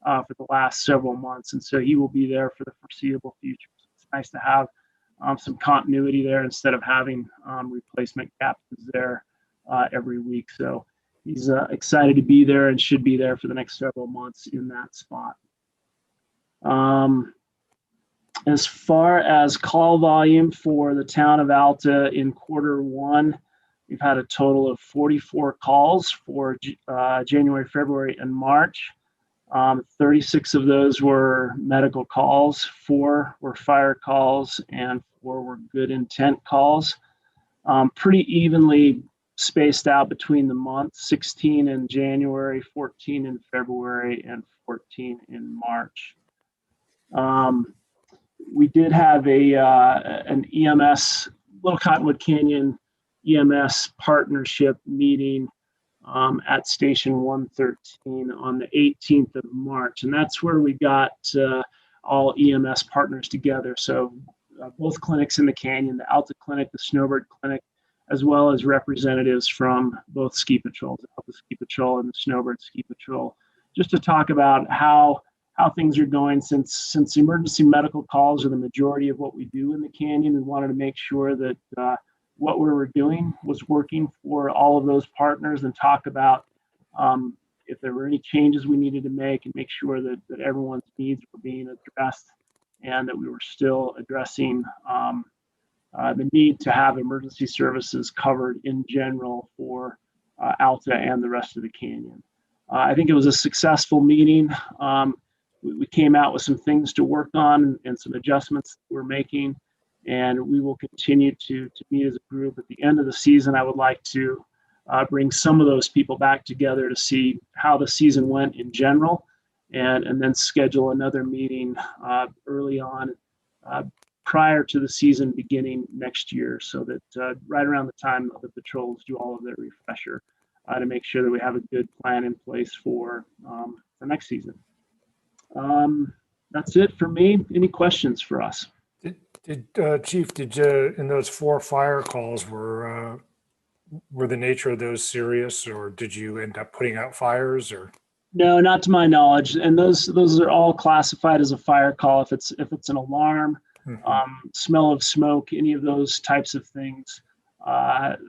for the last several months, and so he will be there for the foreseeable future. So it's nice to have some continuity there instead of having replacement captains there every week. So he's excited to be there and should be there for the next several months in that spot. As far as call volume for the town of Alta in Q1, we've had a total of 44 calls for January, February, and March. 36 of those were medical calls, 4 were fire calls, and 4 were good intent calls. Pretty evenly spaced out between the months, 16 in January, 14 in February, and 14 in March. We did have an EMS, Little Cottonwood Canyon EMS partnership meeting at Station 113 on the 18th of March. And that's where we got all EMS partners together. So both clinics in the Canyon, the Alta Clinic, the Snowbird Clinic, as well as representatives from both ski patrols, the Alta Ski Patrol and the Snowbird Ski Patrol, just to talk about how things are going since emergency medical calls are the majority of what we do in the Canyon. We wanted to make sure that what we were doing was working for all of those partners and talk about if there were any changes we needed to make and make sure that everyone's needs were being addressed and that we were still addressing the need to have emergency services covered in general for Alta and the rest of the Canyon. I think it was a successful meeting. We came out with some things to work on and some adjustments we're making, and we will continue to meet as a group. At the end of the season, I would like to bring some of those people back together to see how the season went in general, and then schedule another meeting early on prior to the season beginning next year, so that right around the time the patrols do all of their refresher to make sure that we have a good plan in place for the next season. That's it for me. Any questions for us? Chief, did you, in those 4 fire calls, were the nature of those serious, or did you end up putting out fires, or? No, not to my knowledge. And those are all classified as a fire call. If it's an alarm, smell of smoke, any of those types of things,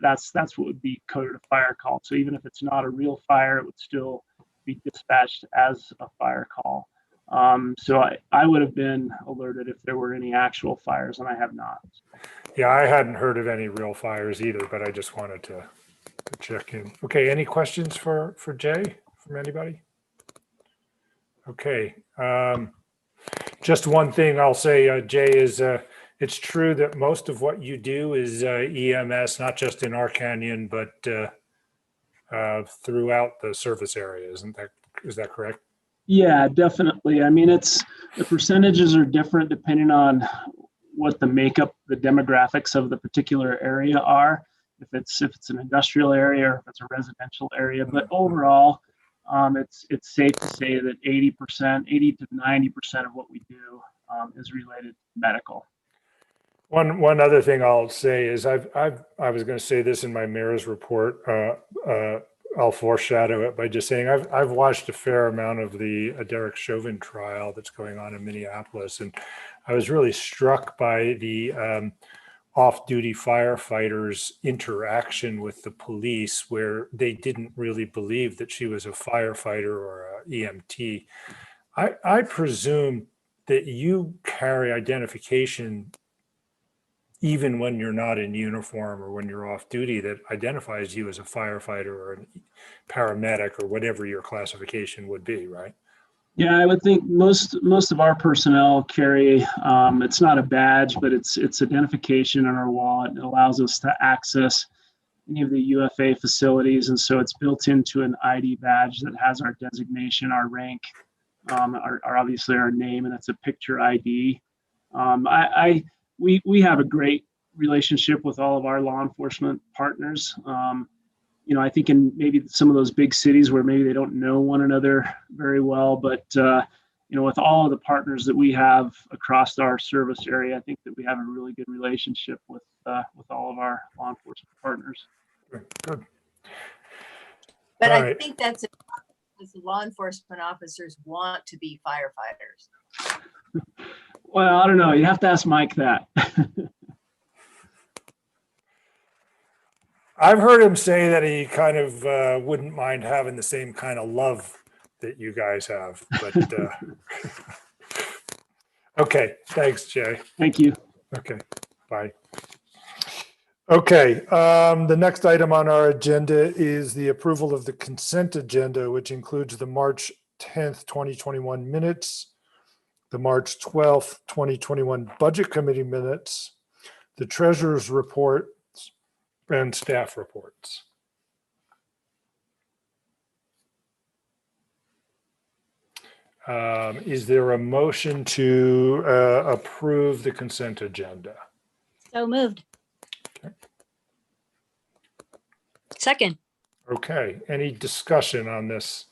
that's what would be coded a fire call. So even if it's not a real fire, it would still be dispatched as a fire call. So I would have been alerted if there were any actual fires, and I have not. Yeah, I hadn't heard of any real fires either, but I just wanted to check in. Okay, any questions for Jay from anybody? Okay, just one thing I'll say, Jay, is it's true that most of what you do is EMS, not just in our canyon, but throughout the service area. Is that correct? Yeah, definitely. I mean, the percentages are different depending on what the makeup, the demographics of the particular area are. If it's an industrial area or if it's a residential area, but overall, it's safe to say that 80 to 90% of what we do is related to medical. One other thing I'll say is I was going to say this in my mayor's report. I'll foreshadow it by just saying I've watched a fair amount of the Derek Chauvin trial that's going on in Minneapolis, and I was really struck by the off-duty firefighters' interaction with the police, where they didn't really believe that she was a firefighter or a EMT. I presume that you carry identification even when you're not in uniform or when you're off duty that identifies you as a firefighter or a paramedic or whatever your classification would be, right? Yeah, I would think most of our personnel carry, it's not a badge, but it's identification on our wallet. It allows us to access any of the UFA facilities. And so it's built into an ID badge that has our designation, our rank, our obviously our name, and that's a picture ID. We have a great relationship with all of our law enforcement partners. I think in maybe some of those big cities where maybe they don't know one another very well, but with all of the partners that we have across our service area, I think that we have a really good relationship with all of our law enforcement partners. Good. But All I right. think that's because the law enforcement officers want to be firefighters. Well, I don't know. You have to ask Mike that. I've heard him say that he kind of wouldn't mind having the same kind of love that you guys have, but okay, thanks, Jay. Thank you. Okay, bye. Okay, the next item on our agenda is the approval of the consent agenda, which includes the March 10th, 2021 minutes, the March 12th, 2021 Budget Committee minutes, the Treasurer's report, and staff reports. Is there a motion to approve the consent agenda? So moved. Second. Okay, any discussion on this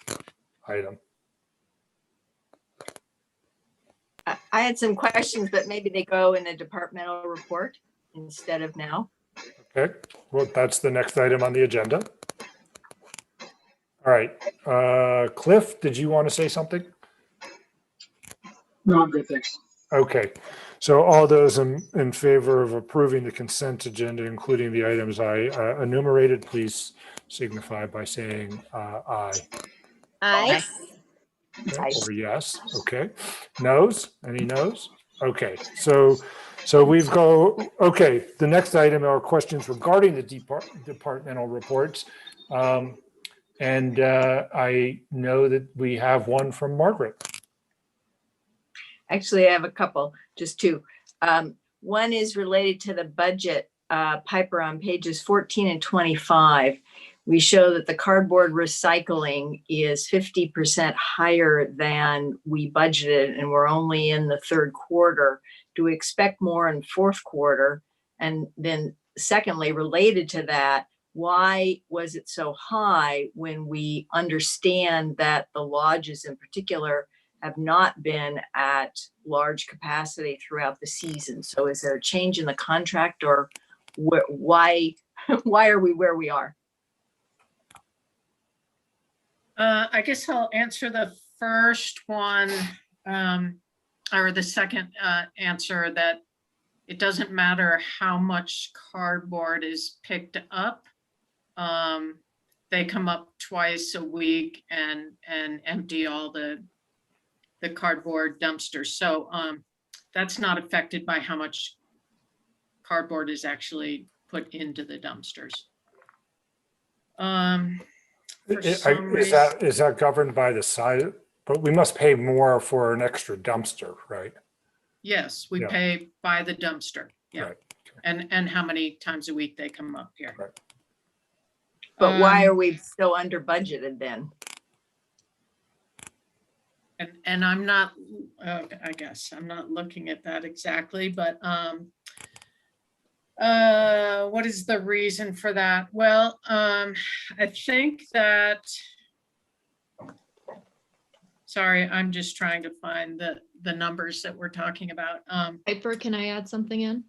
item? I had some questions, but maybe they go in a departmental report instead of now. Okay, well, that's the next item on the agenda. All right, Cliff, did you want to say something? No, I'm good, thanks. Okay, so all those in favor of approving the consent agenda, including the items I enumerated, please signify by saying aye. Aye. Okay, or yes, okay. Noes, any noes? Okay, so we've okay, the next item are questions regarding the departmental reports. And I know that we have one from Margaret. Actually, I have a couple, just two. One is related to the budget, Piper, on pages 14 and 25. We show that the cardboard recycling is 50% higher than we budgeted, and we're only in the third quarter. Do we expect more in fourth quarter? And then secondly, related to that, why was it so high when we understand that the lodges in particular have not been at large capacity throughout the season? So is there a change in the contract, or why are we where we are? I guess I'll answer the first one, or the second answer, that it doesn't matter how much cardboard is picked up. They come up twice a week and empty all the cardboard dumpsters. So that's not affected by how much cardboard is actually put into the dumpsters. Is that governed by the size? But we must pay more for an extra dumpster, right? Yes, we pay by the dumpster. Yeah. Right. And how many times a week they come up here. Right. But why are we so under budgeted then? And I'm not, I guess I'm not looking at that exactly, but what is the reason for that? Well, I think that, sorry, I'm just trying to find the numbers that we're talking about. Piper, can I add something in?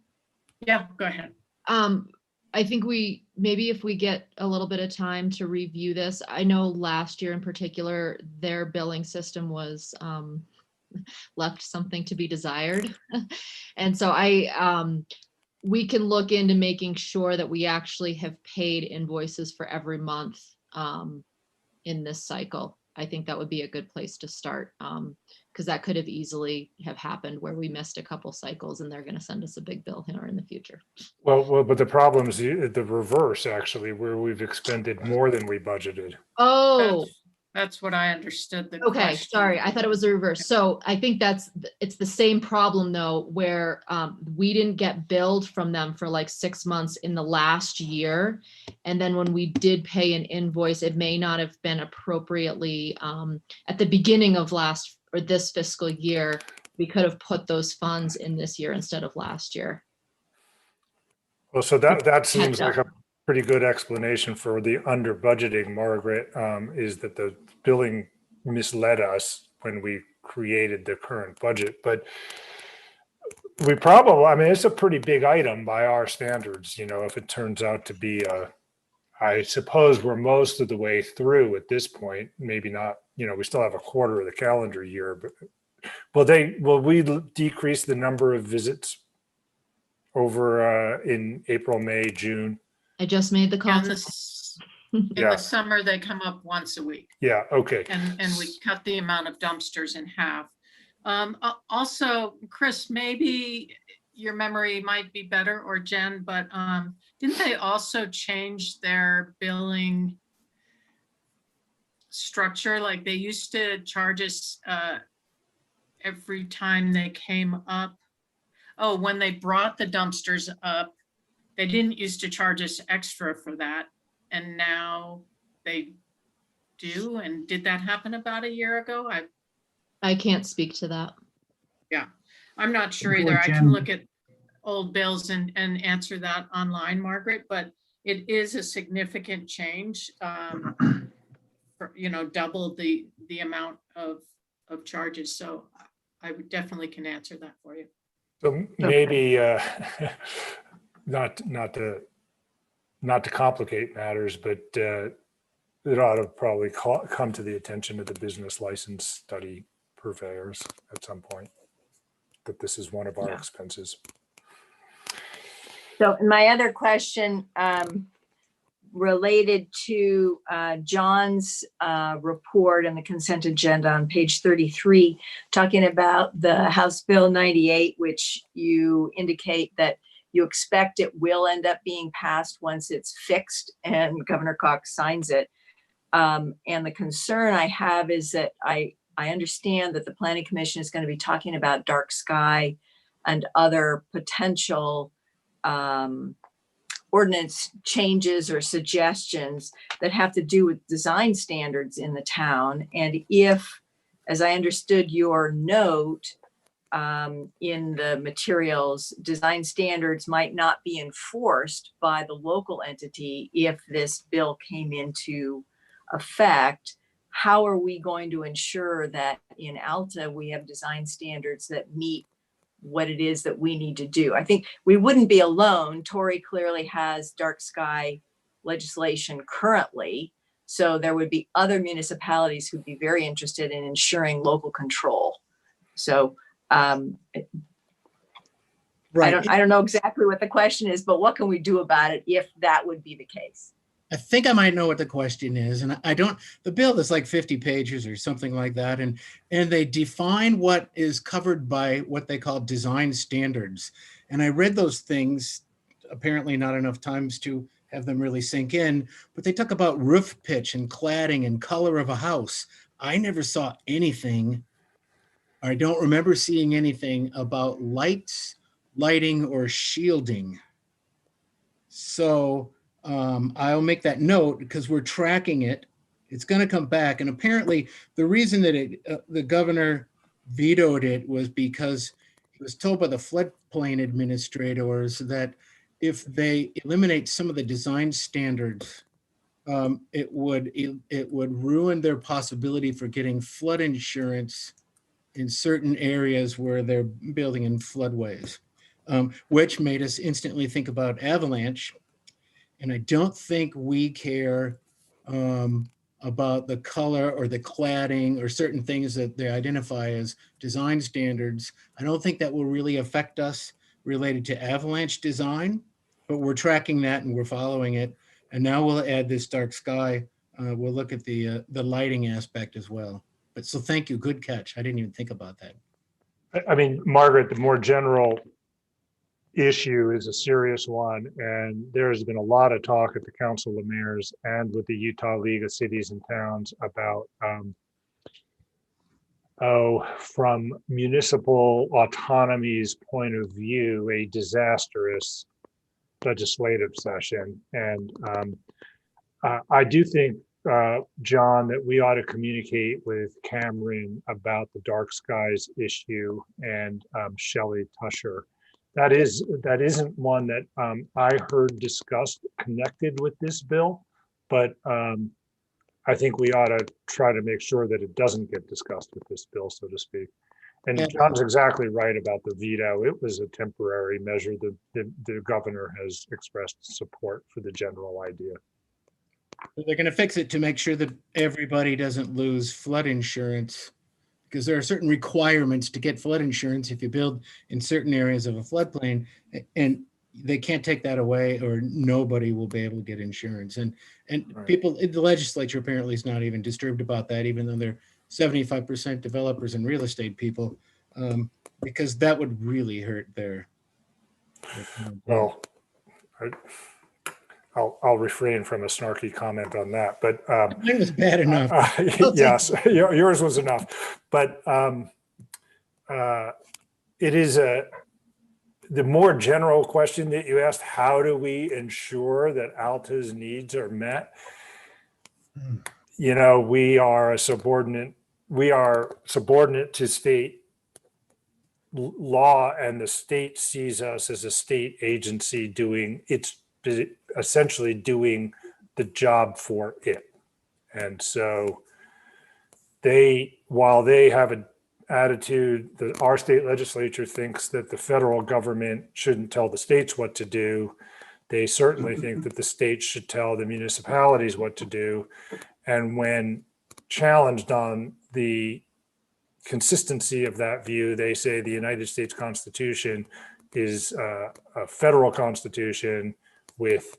Yeah, go ahead. I think maybe if we get a little bit of time to review this, I know last year in particular, their billing system was left something to be desired. And so we can look into making sure that we actually have paid invoices for every month in this cycle. I think that would be a good place to start, because that could have easily have happened where we missed a couple cycles and they're going to send us a big bill here in the future. Well, but the problem is the reverse, actually, where we've expended more than we budgeted. Oh, That's what I understood. The okay. question. Sorry. I thought it was the reverse. So I think it's the same problem though, where we didn't get billed from them for like 6 months in the last year. And then when we did pay an invoice, it may not have been appropriately at the beginning of this fiscal year. We could have put those funds in this year instead of last year. Well, so that seems like a pretty good explanation for the under budgeting, Margaret, is that the billing misled us when we created the current budget. But we probably, I mean, it's a pretty big item by our standards, if it turns out to be I suppose we're most of the way through at this point, maybe not, we still have a quarter of the calendar year, but will we decrease the number of visits over in April, May, June? I just made the call. In the summer, they come up once a week. Yeah, okay. And we cut the amount of dumpsters in half. Also, Chris, maybe your memory might be better, or Jen, but didn't they also change their billing structure? Like they used to charge us every time they came up. Oh, when they brought the dumpsters up, they didn't used to charge us extra for that. And now they do. And did that happen about a year ago? I can't speak to that. Yeah, I'm not sure either. I can look at old bills and answer that online, Margaret, but it is a significant change. For, double the amount of charges. So I would definitely can answer that for you. So maybe not to complicate matters, but it ought to probably come to the attention of the business license study purveyors at some point that this is one of our expenses. So my other question related to John's report and the consent agenda on page 33, talking about the House Bill 98, which you indicate that you expect it will end up being passed once it's fixed and Governor Cox signs it. And the concern I have is that I understand that the Planning Commission is going to be talking about dark sky and other potential ordinance changes or suggestions that have to do with design standards in the town. And if, as I understood your note in the materials, design standards might not be enforced by the local entity if this bill came into effect, how are we going to ensure that in Alta we have design standards that meet what it is that we need to do? I think we wouldn't be alone. Torrey clearly has dark sky legislation currently. So there would be other municipalities who'd be very interested in ensuring local control. So right. I don't know exactly what the question is, but what can we do about it if that would be the case? I think I might know what the question is, and I don't, the bill is like 50 pages or something like that. And they define what is covered by what they call design standards. And I read those things, apparently not enough times to have them really sink in, but they talk about roof pitch and cladding and color of a house. I never saw anything, I don't remember seeing anything about lights, lighting, or shielding. So I'll make that note because we're tracking it. It's going to come back. And apparently the reason that the governor vetoed it was because he was told by the floodplain administrators that if they eliminate some of the design standards, it would ruin their possibility for getting flood insurance in certain areas where they're building in floodways, which made us instantly think about avalanche. And I don't think we care about the color or the cladding or certain things that they identify as design standards. I don't think that will really affect us related to avalanche design, but we're tracking that and we're following it. And now we'll add this dark sky. We'll look at the lighting aspect as well. But so thank you, good catch. I didn't even think about that. I mean, Margaret, the more general issue is a serious one, and there's been a lot of talk at the Council of Mayors and with the Utah League of Cities and Towns about from municipal autonomy's point of view, a disastrous legislative session. And I do think, John, that we ought to communicate with Cameron about the dark skies issue and Shelley Tusher. That isn't one that I heard discussed connected with this bill, but I think we ought to try to make sure that it doesn't get discussed with this bill, so to speak. And Yeah. John's exactly right about the veto. It was a temporary measure. The governor has expressed support for the general idea. They're going to fix it to make sure that everybody doesn't lose flood insurance, because there are certain requirements to get flood insurance if you build in certain areas of a floodplain, and they can't take that away, or nobody will be able to get insurance. And Right. people, the legislature apparently is not even disturbed about that, even though they're 75% developers and real estate people, because that would really hurt their. Well, I'll refrain from a snarky comment on that, but Mine was bad enough. yes, yours was enough. But it is the more general question that you asked: how do we ensure that Alta's needs are met? You know, we are subordinate to state law, and the state sees us as a state agency doing essentially doing the job for it. And so while they have an attitude that our state legislature thinks that the federal government shouldn't tell the states what to do, they certainly think that the states should tell the municipalities what to do. And when challenged on the consistency of that view, they say the United States Constitution is a federal constitution with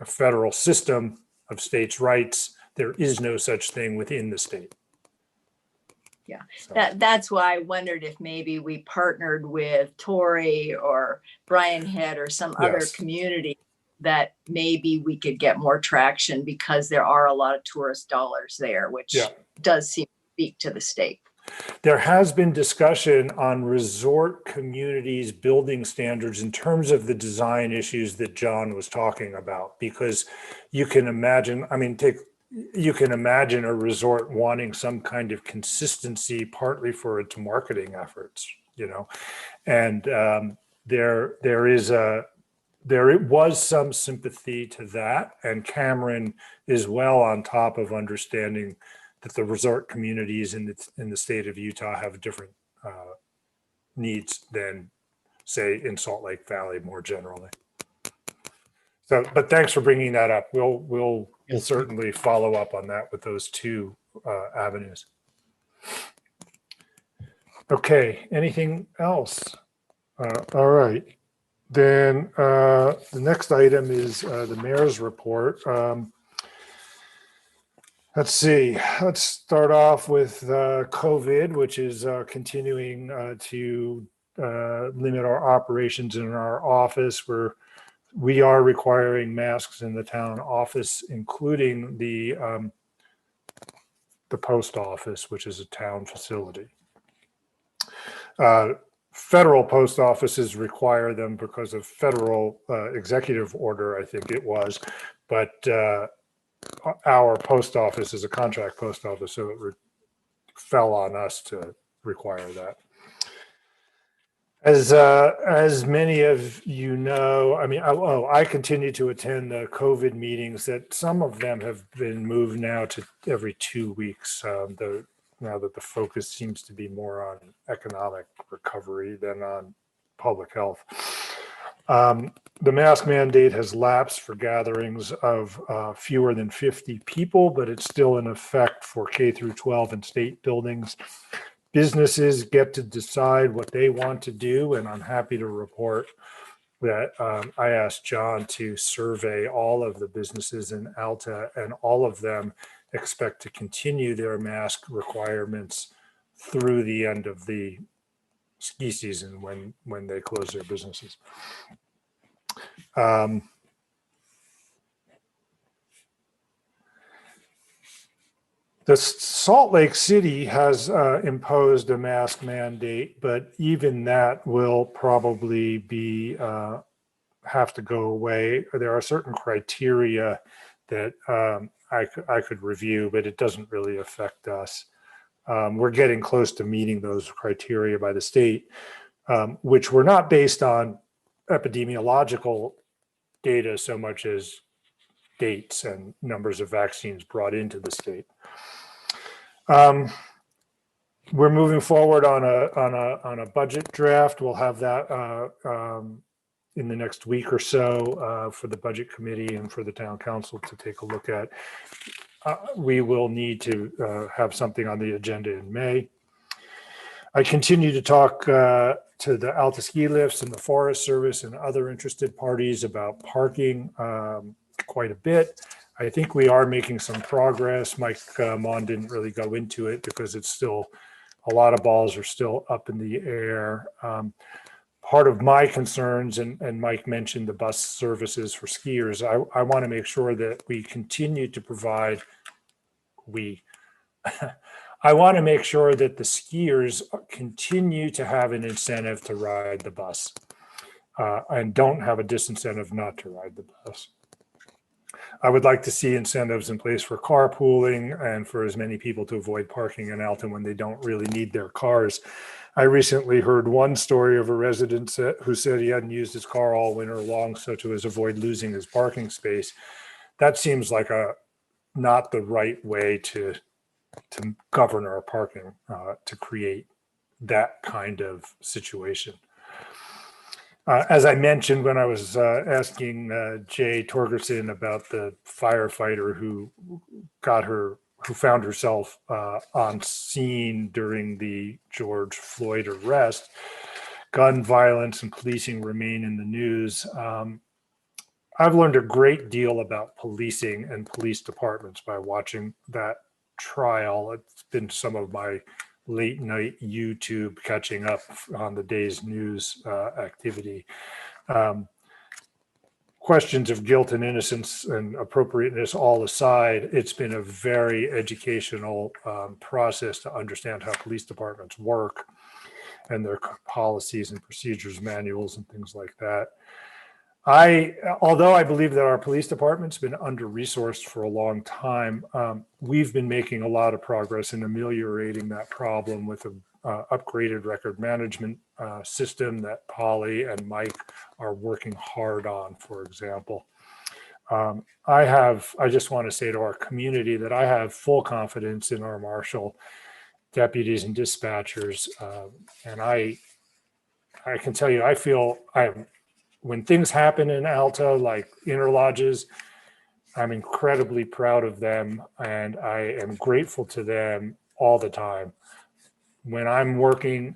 a federal system of states' rights. There is no such thing within the state. Yeah, So, that's why I wondered if maybe we partnered with Torrey or Brian Head or some other Yes. community that maybe we could get more traction, because there are a lot of tourist dollars there, which Yeah. does seem to speak to the state. there has been discussion on resort communities building standards in terms of the design issues that John was talking about, because you can imagine, you can imagine a resort wanting some kind of consistency, partly for its marketing efforts, you know, and there was some sympathy to that, and Cameron is well on top of understanding that the resort communities in the state of Utah have different needs than, say, in Salt Lake Valley more generally. So, but thanks for bringing that up. We'll certainly follow up on that with those two avenues. Okay, anything else? All right. Then the next item is the mayor's report. Let's see, let's start off with COVID, which is continuing to limit our operations in our office. We are requiring masks in the town office, including the post office, which is a town facility. Federal post offices require them because of federal executive order, I think it was, but our post office is a contract post office, so it fell on us to require that. As many of you know, I continue to attend the COVID meetings. That some of them have been moved now to every 2 weeks. Now that the focus seems to be more on economic recovery than on public health. The mask mandate has lapsed for gatherings of fewer than 50 people, but it's still in effect for K through 12 and state buildings. Businesses get to decide what they want to do, and I'm happy to report that I asked John to survey all of the businesses in Alta, and all of them expect to continue their mask requirements through the end of the ski season when they close their businesses. The Salt Lake City has imposed a mask mandate, but even that will probably be have to go away. There are certain criteria that I could review, but it doesn't really affect us. We're getting close to meeting those criteria by the state, which were not based on epidemiological data so much as dates and numbers of vaccines brought into the state. We're moving forward on a budget draft. We'll have that in the next week or so for the budget committee and for the town council to take a look at. We will need to have something on the agenda in May. I continue to talk to the Alta Ski Lifts and the Forest Service and other interested parties about parking quite a bit. I think we are making some progress. Mike Mon didn't really go into it because it's still, a lot of balls are still up in the air. Part of my concerns, and Mike mentioned the bus services for skiers, I want to make sure that we continue to provide, I want to make sure that the skiers continue to have an incentive to ride the bus and don't have a disincentive not to ride the bus. I would like to see incentives in place for carpooling and for as many people to avoid parking in Alton when they don't really need their cars. I recently heard one story of a resident who said he hadn't used his car all winter long, so to avoid losing his parking space. That seems like not the right way to govern our parking, to create that kind of situation. As I mentioned when I was asking Jay Torgerson about the firefighter who found herself on scene during the George Floyd arrest, gun violence and policing remain in the news. I've learned a great deal about policing and police departments by watching that trial. It's been some of my late night YouTube catching up on the day's news activity. Questions of guilt and innocence and appropriateness all aside, it's been a very educational process to understand how police departments work and their policies and procedures manuals and things like that. Although I believe that our police department's been under-resourced for a long time, we've been making a lot of progress in ameliorating that problem with an upgraded record management system that Polly and Mike are working hard on, for example. I just want to say to our community that I have full confidence in our marshal, deputies, and dispatchers. And I can tell you, I feel when things happen in Alta, like interlodges, I'm incredibly proud of them and I am grateful to them all the time. When I'm working,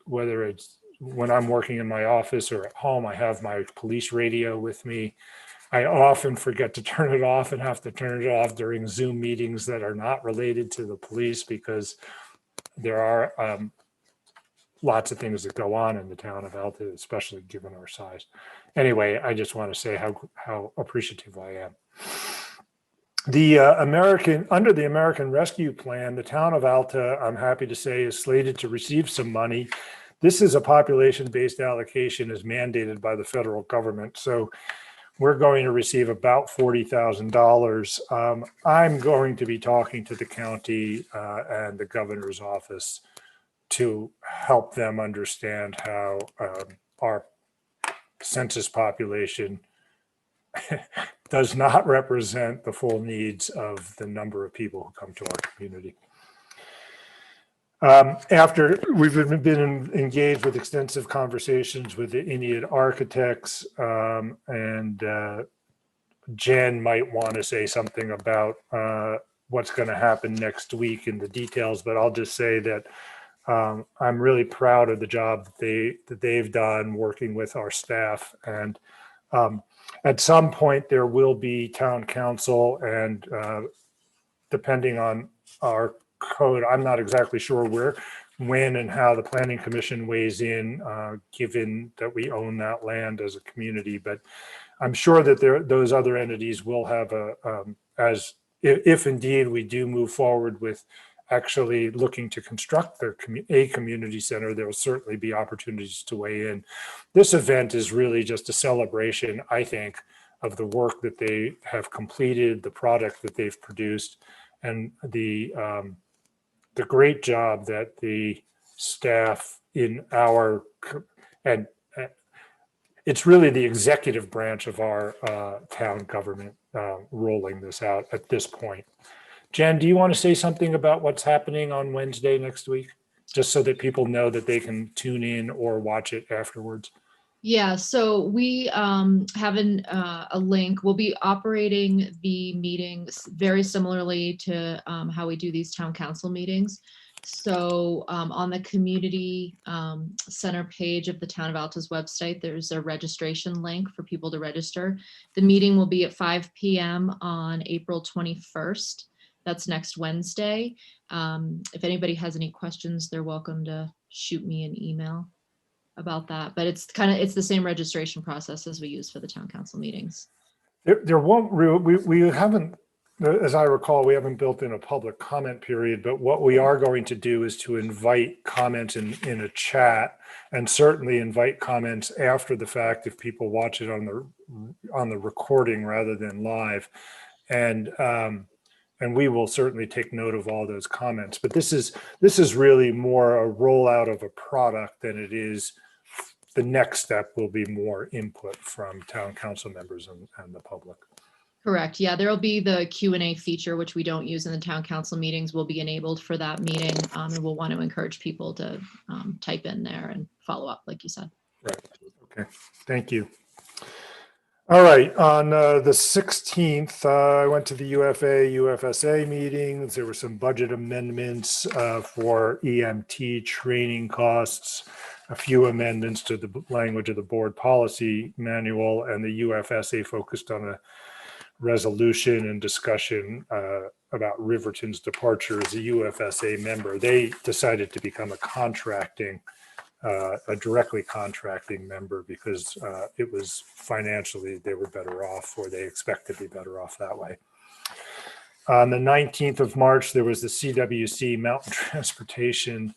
whether it's when I'm working in my office or at home, I have my police radio with me. I often forget to turn it off and have to turn it off during Zoom meetings that are not related to the police because there are lots of things that go on in the town of Alta, especially given our size. Anyway, I just want to say how appreciative I am. Under the American Rescue Plan, the town of Alta, I'm happy to say, is slated to receive some money. This is a population-based allocation as mandated by the federal government. So we're going to receive about $40,000. I'm going to be talking to the county and the governor's office to help them understand how our census population does not represent the full needs of the number of people who come to our community. After we've been engaged with extensive conversations with the Inuit architects, and Jen might want to say something about what's going to happen next week in the details, but I'll just say that I'm really proud of the job that they've done working with our staff. And at some point there will be town council, and depending on our code, I'm not exactly sure when and how the planning commission weighs in, given that we own that land as a community. But I'm sure that those other entities will have if indeed we do move forward with actually looking to construct a community center, there will certainly be opportunities to weigh in. This event is really just a celebration, I think, of the work that they have completed, the product that they've produced, and the great job that the staff in and it's really the executive branch of our town government rolling this out at this point. Jen, do you want to say something about what's happening on Wednesday next week? Just so that people know that they can tune in or watch it afterwards. Yeah, so we have a link. We'll be operating the meetings very similarly to how we do these town council meetings. So on the community center page of the Town of Alta's website, there's a registration link for people to register. The meeting will be at 5 p.m. on April 21st. That's next Wednesday. If anybody has any questions, they're welcome to shoot me an email about that. But it's the same registration process as we use for the town council meetings. There won't we haven't, as I recall, we haven't built in a public comment period, but what we are going to do is to invite comments in a chat, and certainly invite comments after the fact if people watch it on the recording rather than live. And we will certainly take note of all those comments. But this is really more a rollout of a product than it is. The next step will be more input from town council members and the public. Correct. Yeah, there will be the Q&A feature, which we don't use in the town council meetings, will be enabled for that meeting. And we'll want to encourage people to type in there and follow up, like you said. Right. Okay. Thank you. All right, on the 16th, I went to the UFSA meetings. There were some budget amendments for EMT training costs, a few amendments to the language of the board policy manual, and the UFSA focused on a resolution and discussion about Riverton's departure as a UFSA member. They decided to become a directly contracting member because it was financially they were better off, or they expect to be better off that way. On the 19th of March, there was the CWC Mountain Transportation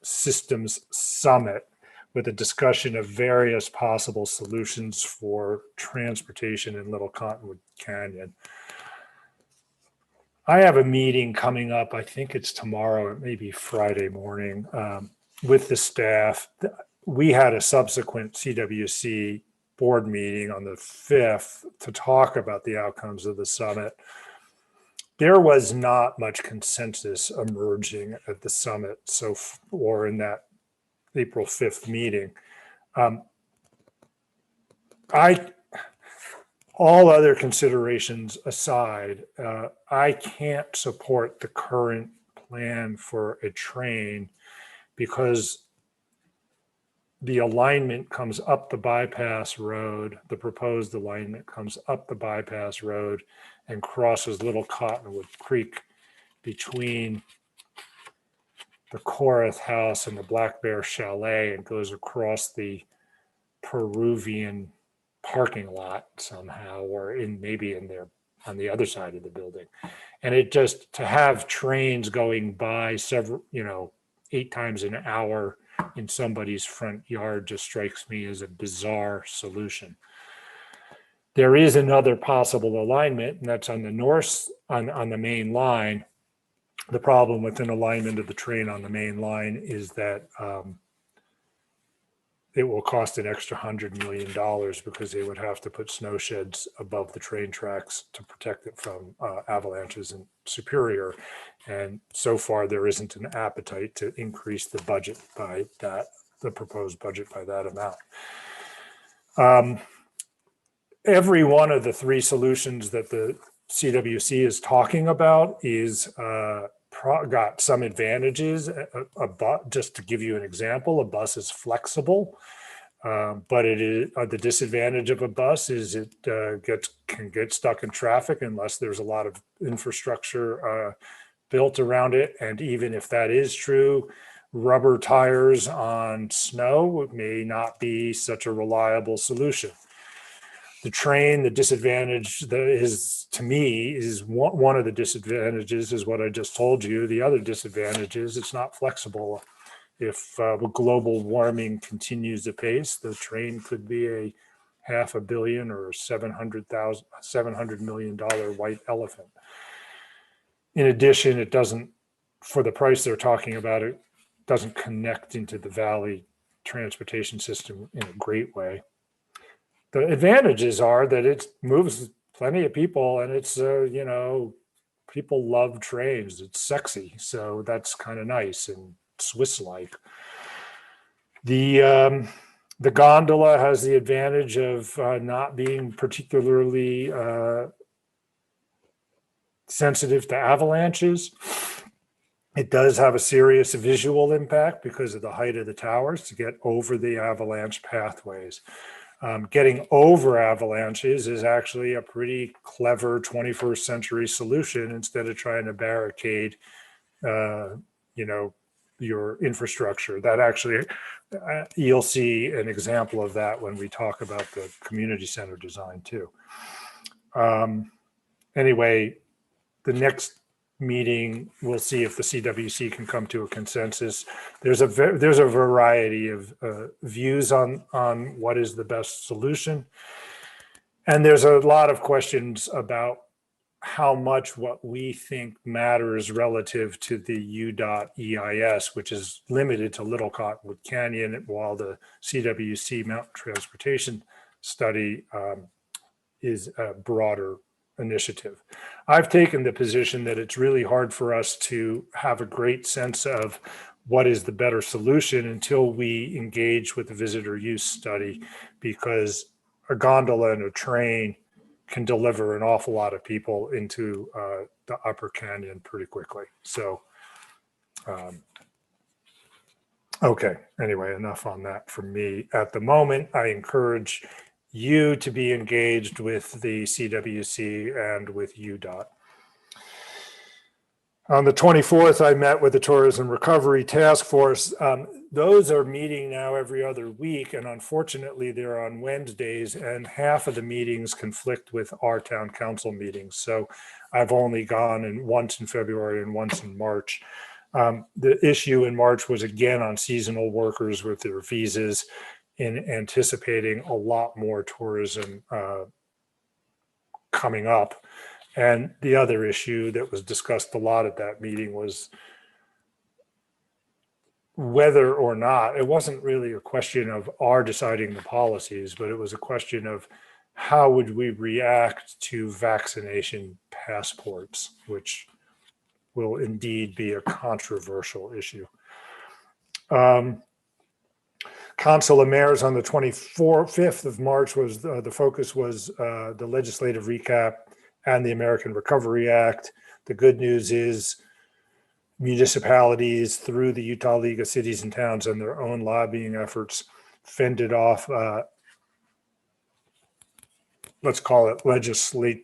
Systems Summit with a discussion of various possible solutions for transportation in Little Cottonwood Canyon. I have a meeting coming up, I think it's tomorrow, it may be Friday morning, with the staff. We had a subsequent CWC board meeting on the 5th to talk about the outcomes of the summit. There was not much consensus emerging at the summit, or in that April 5th meeting. All other considerations aside, I can't support the current plan for a train because the alignment comes up the bypass road, the proposed alignment comes up the bypass road and crosses Little Cottonwood Creek between the Korath House and the Black Bear Chalet, and goes across the Peruvian parking lot somehow, or maybe in there on the other side of the building. And it just, to have trains going by 8 times an hour in somebody's front yard just strikes me as a bizarre solution. There is another possible alignment, and that's on the north, on the main line. The problem with an alignment of the train on the main line is that it will cost an extra $100 million because they would have to put snow sheds above the train tracks to protect it from avalanches in Superior. And so far, there isn't an appetite to increase the budget by that, the proposed budget by that amount. Every one of the three solutions that the CWC is talking about is got some advantages. Just to give you an example, a bus is flexible, but it is the disadvantage of a bus is it can get stuck in traffic unless there's a lot of infrastructure built around it. And even if that is true, rubber tires on snow may not be such a reliable solution. The train, the disadvantage that is, to me, is one of the disadvantages is what I just told you. The other disadvantage is it's not flexible. If global warming continues apace, the train could be a $500 million or $700 million white elephant. In addition, it doesn't, for the price they're talking about, it doesn't connect into the Valley transportation system in a great way. The advantages are that it moves plenty of people, and it's, you know, people love trains. It's sexy. So that's kind of nice and Swiss-like. The gondola has the advantage of not being particularly sensitive to avalanches. It does have a serious visual impact because of the height of the towers to get over the avalanche pathways. Getting over avalanches is actually a pretty clever 21st century solution instead of trying to barricade, you know, your infrastructure. That actually, you'll see an example of that when we talk about the community center design too. Anyway, the next meeting, we'll see if the CWC can come to a consensus. There's a variety of views on what is the best solution. And there's a lot of questions about how much what we think matters relative to the UDOT EIS, which is limited to Little Cottonwood Canyon, while the CWC Mountain Transportation Study is a broader initiative. I've taken the position that it's really hard for us to have a great sense of what is the better solution until we engage with the visitor use study, because a gondola and a train can deliver an awful lot of people into the Upper Canyon pretty quickly. So, okay, anyway, enough on that from me. At the moment, I encourage you to be engaged with the CWC and with UDOT. On the 24th, I met with the Tourism Recovery Task Force. Those are meeting now every other week, and unfortunately they're on Wednesdays, and half of the meetings conflict with our town council meetings. So I've only gone in once in February and once in March. The issue in March was again on seasonal workers with their visas, in anticipating a lot more tourism coming up. And the other issue that was discussed a lot at that meeting was whether or not, it wasn't really a question of our deciding the policies, but it was a question of how would we react to vaccination passports, which will indeed be a controversial issue. Council of Mayors on the 25th of March was the focus was the legislative recap and the American Recovery Act. The good news is municipalities through the Utah League of Cities and Towns and their own lobbying efforts fended off, let's call it legislative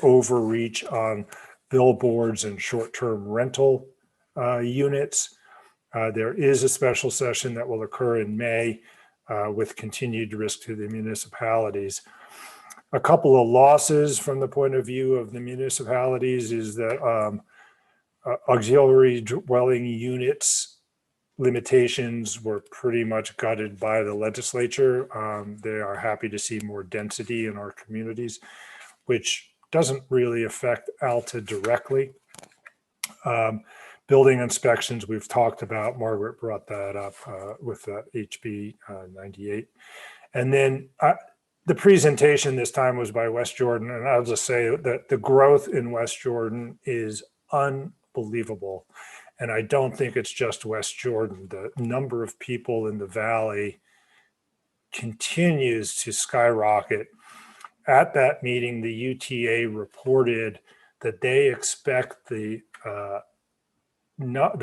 overreach on billboards and short-term rental units. There is a special session that will occur in May with continued risk to the municipalities. A couple of losses from the point of view of the municipalities is that auxiliary dwelling units limitations were pretty much gutted by the legislature. They are happy to see more density in our communities, which doesn't really affect Alta directly. Building inspections, we've talked about. Margaret brought that up with HB 98. And then the presentation this time was by West Jordan. And I'll just say that the growth in West Jordan is unbelievable. And I don't think it's just West Jordan. The number of people in the valley continues to skyrocket. At that meeting, the UTA reported that they expect the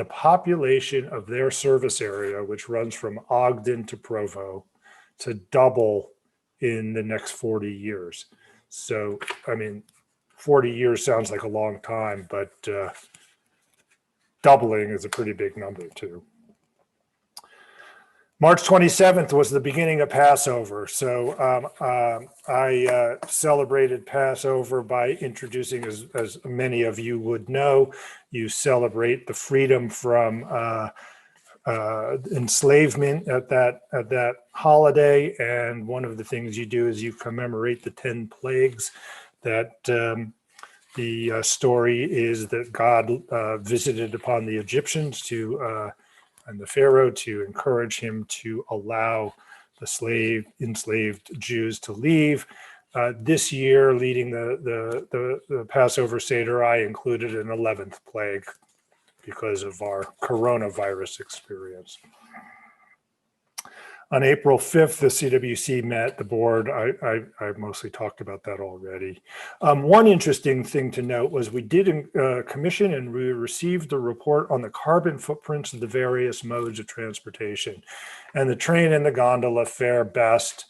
population of their service area, which runs from Ogden to Provo, to double in the next 40 years. So, I mean, 40 years sounds like a long time, but doubling is a pretty big number too. March 27th was the beginning of Passover. So I celebrated Passover by introducing, as many of you would know, you celebrate the freedom from enslavement at that holiday. And one of the things you do is you commemorate the 10 plagues that the story is that God visited upon the Egyptians and the Pharaoh to encourage him to allow the enslaved Jews to leave. This year, leading the Passover Seder, I included an 11th plague because of our coronavirus experience. On April 5th, the CWC met, the board. I mostly talked about that already. One interesting thing to note was we did commission and we received the report on the carbon footprints of the various modes of transportation. And the train and the gondola fare best,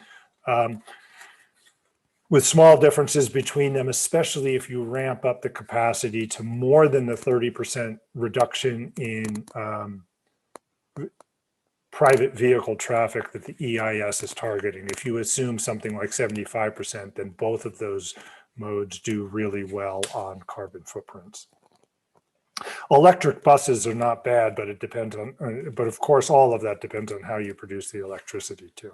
with small differences between them, especially if you ramp up the capacity to more than the 30% reduction in private vehicle traffic that the EIS is targeting. If you assume something like 75%, then both of those modes do really well on carbon footprints. Electric buses are not bad, but it depends on, but of course, all of that depends on how you produce the electricity too.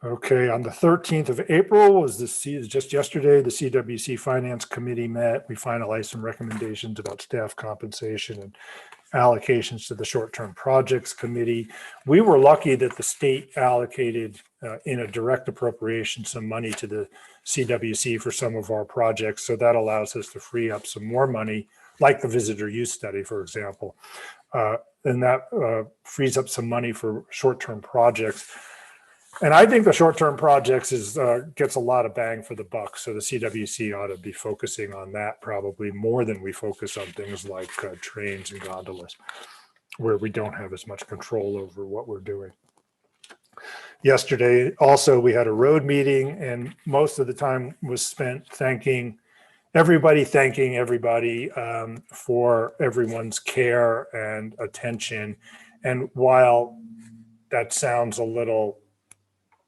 Okay, on the 13th of April was just yesterday, the CWC Finance Committee met. We finalized some recommendations about staff compensation and allocations to the short-term projects committee. We were lucky that the state allocated in a direct appropriation some money to the CWC for some of our projects. So that allows us to free up some more money, like the visitor use study, for example. And that frees up some money for short-term projects. And I think the short-term projects gets a lot of bang for the buck. So the CWC ought to be focusing on that probably more than we focus on things like trains and gondolas, where we don't have as much control over what we're doing. Yesterday, also, we had a road meeting, and most of the time was spent thanking everybody for everyone's care and attention. And while that sounds a little,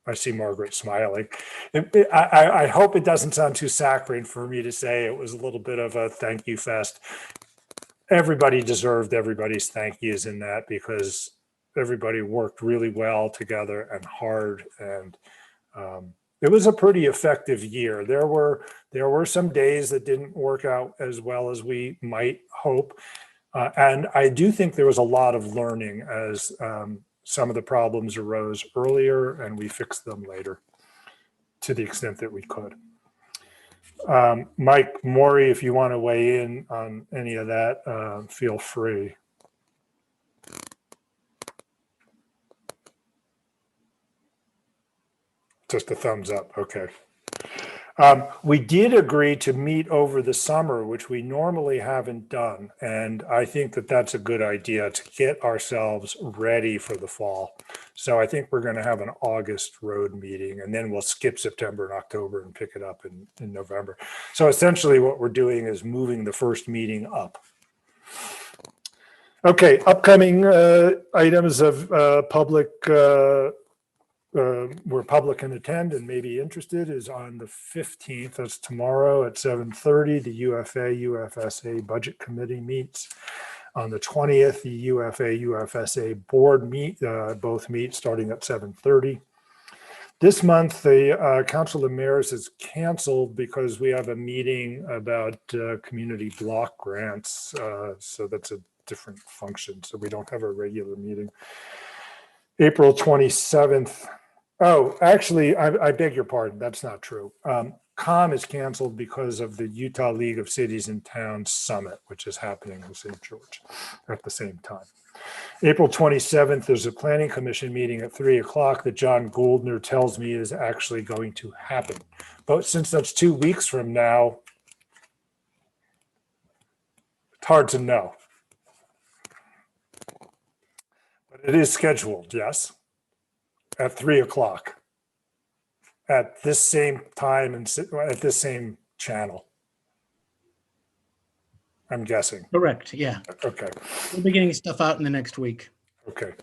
I see Margaret smiling. I hope it doesn't sound too saccharine for me to say it was a little bit of a thank you fest. Everybody deserved everybody's thank yous in that, because everybody worked really well together and hard, and it was a pretty effective year. There were some days that didn't work out as well as we might hope, and I do think there was a lot of learning as some of the problems arose earlier and we fixed them later to the extent that we could. Mike Morey, if you want to weigh in on any of that, feel free. Just a thumbs up, okay. We did agree to meet over the summer, which we normally haven't done. And I think that that's a good idea to get ourselves ready for the fall. So I think we're going to have an August road meeting, and then we'll skip September and October and pick it up in November. So essentially what we're doing is moving the first meeting up. Okay, upcoming items of public where public can attend and may be interested is on the 15th. That's tomorrow at 7:30. The UFA-UFSA Budget Committee meets. On the 20th, the UFA-UFSA Board both meet starting at 7:30. This month, the Council of Mayors is canceled because we have a meeting about community block grants. So that's a different function. So we don't have a regular meeting. April 27th. Oh, actually, I beg your pardon. That's not true. COM is canceled because of the Utah League of Cities and Towns Summit, which is happening in St. George at the same time. April 27th, there's a planning commission meeting at 3 o'clock that John Goldner tells me is actually going to happen. But since that's 2 weeks from now, it's hard to know. But it is scheduled, yes, at 3 o'clock at this same time and at this same channel. I'm guessing. Correct, yeah. Okay. We'll be getting stuff out in the next week. Okay.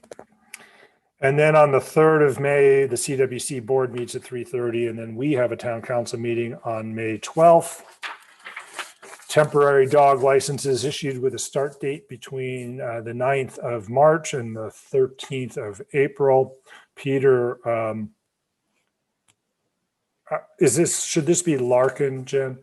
And then on the 3rd of May, the CWC board meets at 3:30, and then we have a town council meeting on May 12th. Temporary dog licenses issued with a start date between the 9th of March and the 13th of April. Peter, should this be Larkin, Jen?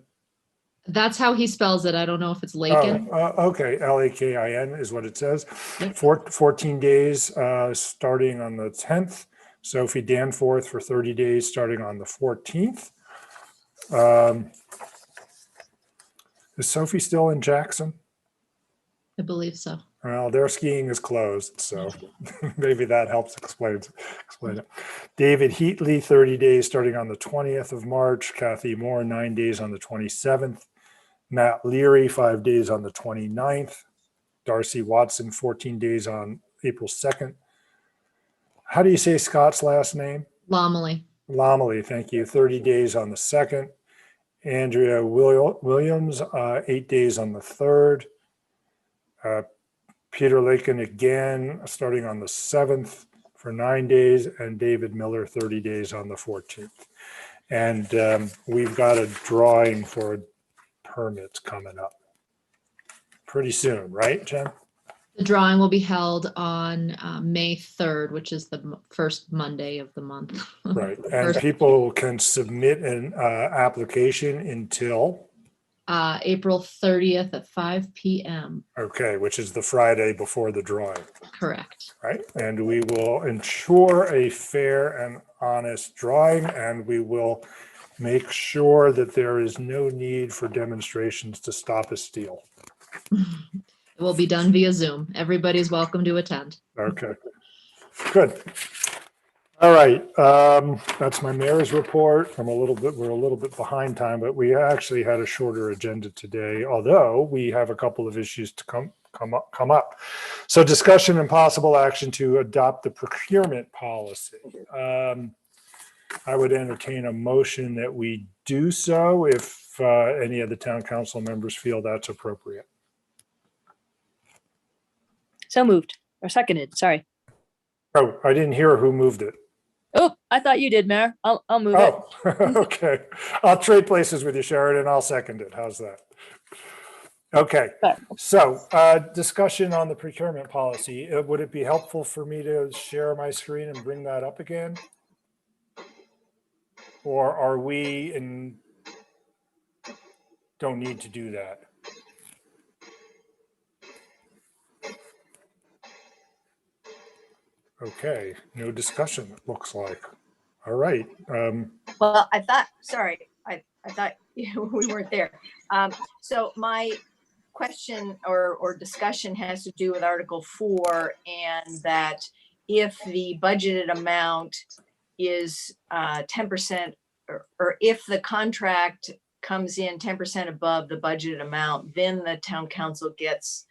That's how he spells it. I don't know if it's Lakin. Okay, Lakin is what it says. 14 days starting on the 10th. Sophie Danforth for 30 days starting on the 14th. Is Sophie still in Jackson? I believe so. Well, their skiing is closed, so maybe that helps explain it. David Heatley, 30 days starting on the 20th of March. Kathy Moore, 9 days on the 27th. Matt Leary, 5 days on the 29th. Darcy Watson, 14 days on April 2nd. How do you say Scott's last name? Lomley. Lomley, thank you. 30 days on the 2nd. Andrea Williams, 8 days on the 3rd. Peter Lakin again, starting on the 7th for 9 days, and David Miller, 30 days on the 14th. And we've got a drawing for permits coming up pretty soon, right, Jen? The drawing will be held on May 3rd, which is the first Monday of the month. Right, and people can submit an application until? April 30th at 5 p.m. Okay, which is the Friday before the drawing. Correct. Right, and we will ensure a fair and honest drawing, and we will make sure that there is no need for demonstrations to stop a steal. It will be done via Zoom. Everybody's welcome to attend. Okay, good. All right, that's my mayor's report. We're a little bit behind time, but we actually had a shorter agenda today, although we have a couple of issues to come up. So discussion and possible action to adopt the procurement policy. I would entertain a motion that we do so if any of the town council members feel that's appropriate. So moved or seconded. Sorry. Oh, I didn't hear who moved it. Oh, I thought you did, Mayor. I'll move it. Oh, okay. I'll trade places with you, Sheridan. I'll second it. How's that? Okay. So discussion on the procurement policy. Would it be helpful for me to share my screen and bring that up again? Or are we don't need to do that? Okay, no discussion, it looks like. All right. Well, I thought we weren't there. So my question or discussion has to do with Article 4, and that if the budgeted amount is 10%, or if the contract comes in 10% above the budgeted amount, then the town council gets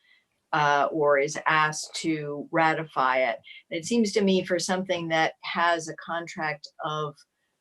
or is asked to ratify it. It seems to me for something that has a contract of,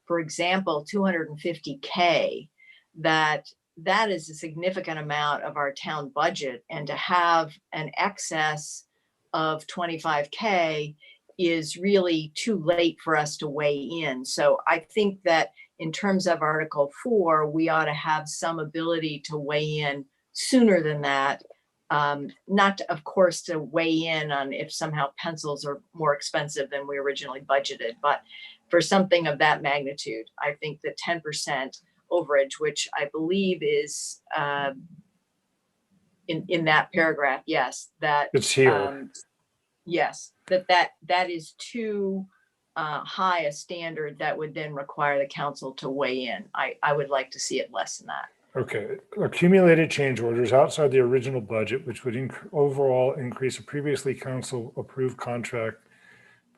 for example, $250K, that is a significant amount of our town budget, and to have an excess of $25K is really too late for us to weigh in. So I think that in terms of Article 4, we ought to have some ability to weigh in sooner than that. Not, of course, to weigh in on if somehow pencils are more expensive than we originally budgeted, but for something of that magnitude. I think the 10% overage, which I believe is in that paragraph, yes, that It's here. yes, that is too high a standard that would then require the council to weigh in. I would like to see it less than that. Okay, accumulated change orders outside the original budget, which would overall increase a previously council approved contract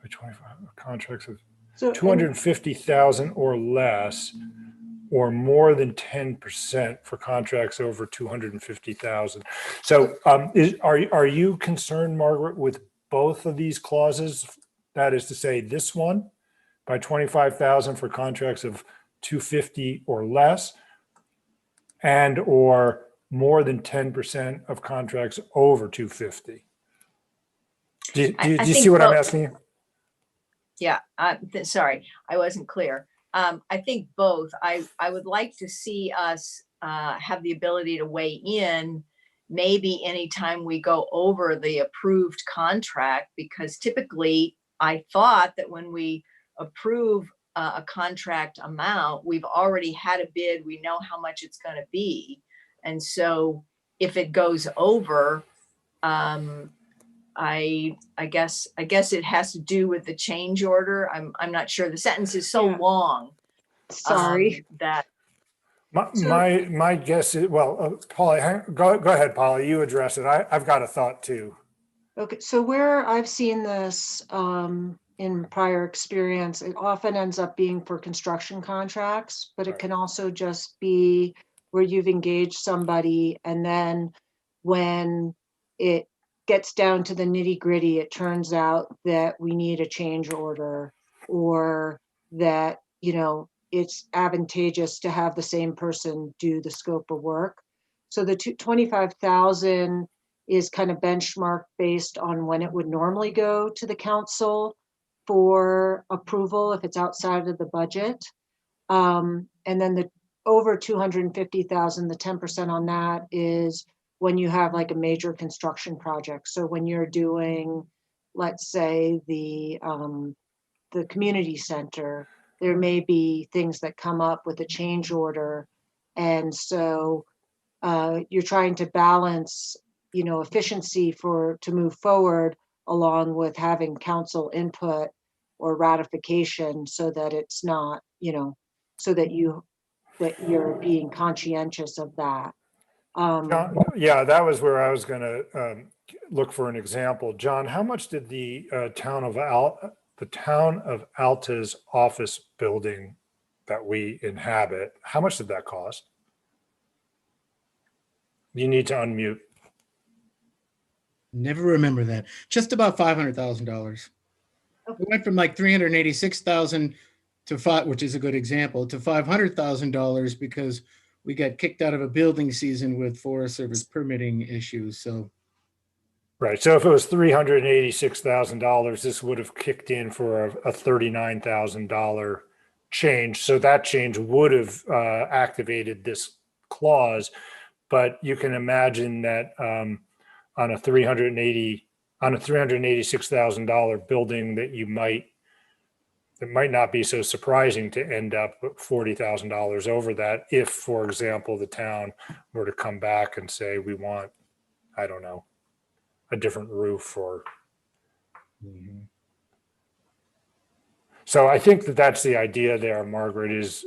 by 25 contracts of So, 250,000 or less, or more than 10% for contracts over 250,000. So are you concerned, Margaret, with both of these clauses? That is to say, this one by 25,000 for contracts of 250 or less, and or more than 10% of contracts over 250. Do you see what I'm asking you? Yeah, sorry, I wasn't clear. I think both. I would like to see us have the ability to weigh in maybe anytime we go over the approved contract, because typically I thought that when we approve a contract amount, we've already had a bid, we know how much it's going to be. And so if it goes over, I guess it has to do with the change order. I'm not sure. The sentence is so long. Sorry. That My guess is, well, Polly, go ahead, Polly, you address it. I've got a thought too. Okay, so where I've seen this in prior experience, it often ends up being for construction contracts, but it can also just be where you've engaged somebody and then when it gets down to the nitty gritty, it turns out that we need a change order, or that, you know, it's advantageous to have the same person do the scope of work. So the 25,000 is kind of benchmarked based on when it would normally go to the council for approval if it's outside of the budget. And then the over 250,000, the 10% on that is when you have like a major construction project. So when you're doing, let's say the community center, there may be things that come up with a change order. And so you're trying to balance, you know, efficiency to move forward along with having council input or ratification so that it's not, you know, so that you're being conscientious of that. John, yeah, that was where I was going to look for an example. John, how much did the town of Alta's office building that we inhabit, how much did that cost? You need to unmute. Never remember that. Just about $500,000. We went from like 386,000 to five, which is a good example, to $500,000 because we got kicked out of a building season with Forest Service permitting issues. So, right. So if it was $386,000, this would have kicked in for a $39,000 change. So that change would have activated this clause. But you can imagine that on a $386,000 building that it might not be so surprising to end up $40,000 over that if, for example, the town were to come back and say, we want, I don't know, a different roof or. So I think that's the idea there, Margaret, is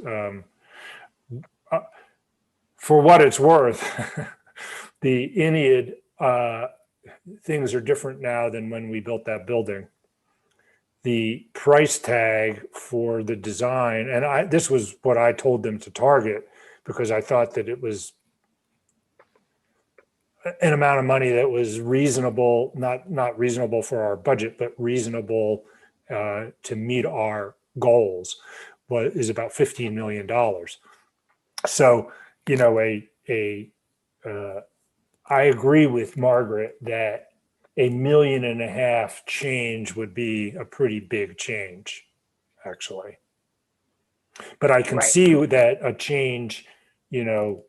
for what it's worth, the Ennead things are different now than when we built that building. The price tag for the design, and this was what I told them to target because I thought that it was an amount of money that was reasonable, not reasonable for our budget, but reasonable to meet our goals, is about $15 million. So, you know, I agree with Margaret that $1.5 million change would be a pretty big change, actually. But I can see that a change, you know,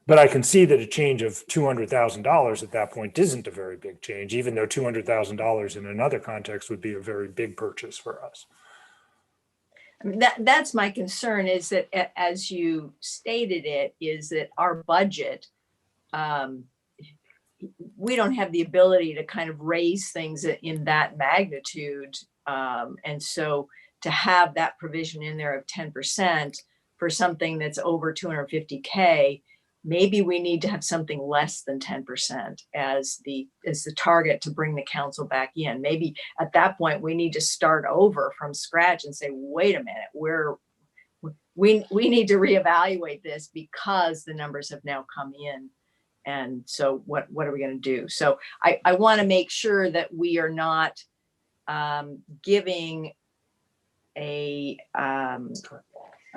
but I can see that a change of $200,000 at that point isn't a very big change, even though $200,000 in another context would be a very big purchase for us. I mean, that's my concern, is that as you stated it, is that our budget, we don't have the ability to kind of raise things in that magnitude. And so to have that provision in there of 10% for something that's over 250K, maybe we need to have something less than 10% as the target to bring the council back in. Maybe at that point we need to start over from scratch and say, wait a minute, we need to reevaluate this because the numbers have now come in. And so what are we going to do? So I want to make sure that we are not giving a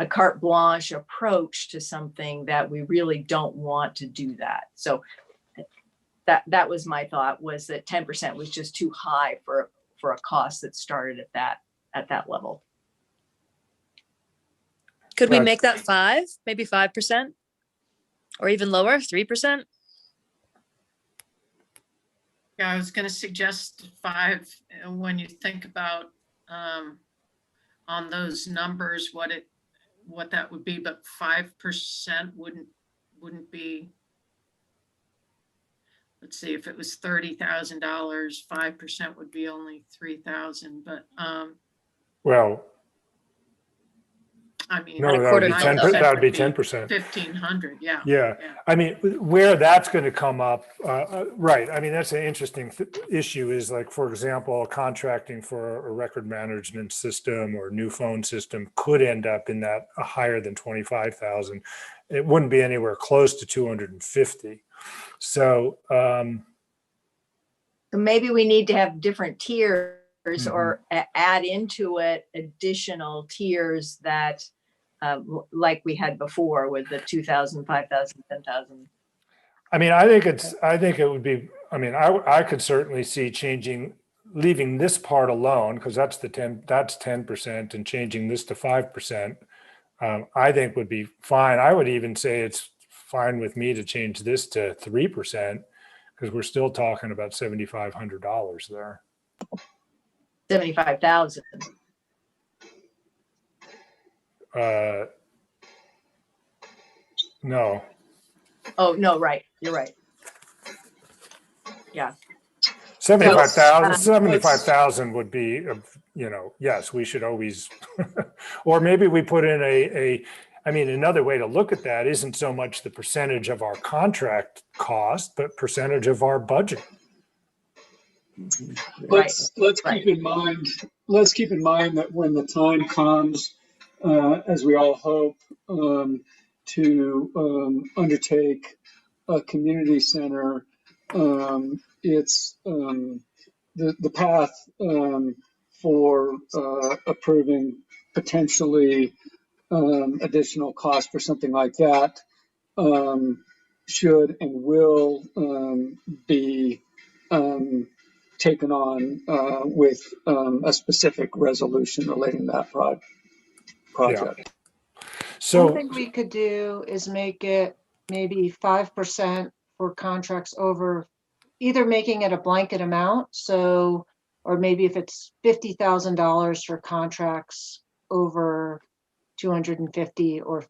carte blanche approach to something that we really don't want to do that. So that was my thought, was that 10% was just too high for a cost that started at that level. Could we make that 5, maybe 5%? Or even lower, 3%? Yeah, I was going to suggest 5 when you think about on those numbers what that would be, but 5% wouldn't be. Let's see, if it was $30,000, 5% would be only 3,000. But well, I mean, no, that would be 10%. That would be 10%. 1,500. Yeah. Yeah. I mean, where that's going to come up, right. I mean, that's an interesting issue is, like, for example, contracting for a record management system or new phone system could end up in that higher than 25,000. It wouldn't be anywhere close to 250. So maybe we need to have different tiers or add into it additional tiers that like we had before with the 2,000, 5,000, 10,000. I mean, I think it would be, I mean, I could certainly see leaving this part alone, because that's 10%, and changing this to 5%, I think would be fine. I would even say it's fine with me to change this to 3%, because we're still talking about $7,500 there. 75,000. No. Oh, no, right. You're right. Yeah. 75,000 would be, yes, we should always, or maybe we put in I mean, another way to look at that isn't so much the percentage of our contract cost, but percentage of our budget. Let's keep in mind that when the time comes, as we all hope, to undertake a community center, it's the path for approving potentially additional cost for something like that should and will be taken on with a specific resolution relating to that project. Yeah. So one thing we could do is make it maybe 5% for contracts over, either making it a blanket amount. So, or maybe if it's $50,000 for contracts over 250 or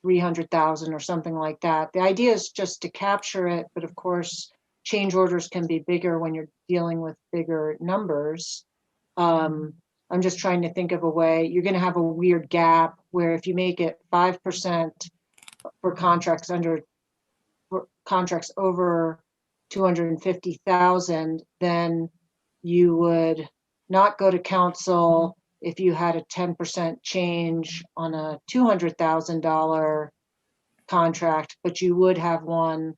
300,000 or something like that. The idea is just to capture it, but of course, change orders can be bigger when you're dealing with bigger numbers. I'm just trying to think of a way. You're going to have a weird gap where if you make it 5% for contracts over 250,000, then you would not go to council if you had a 10% change on a $200,000 contract, but you would have one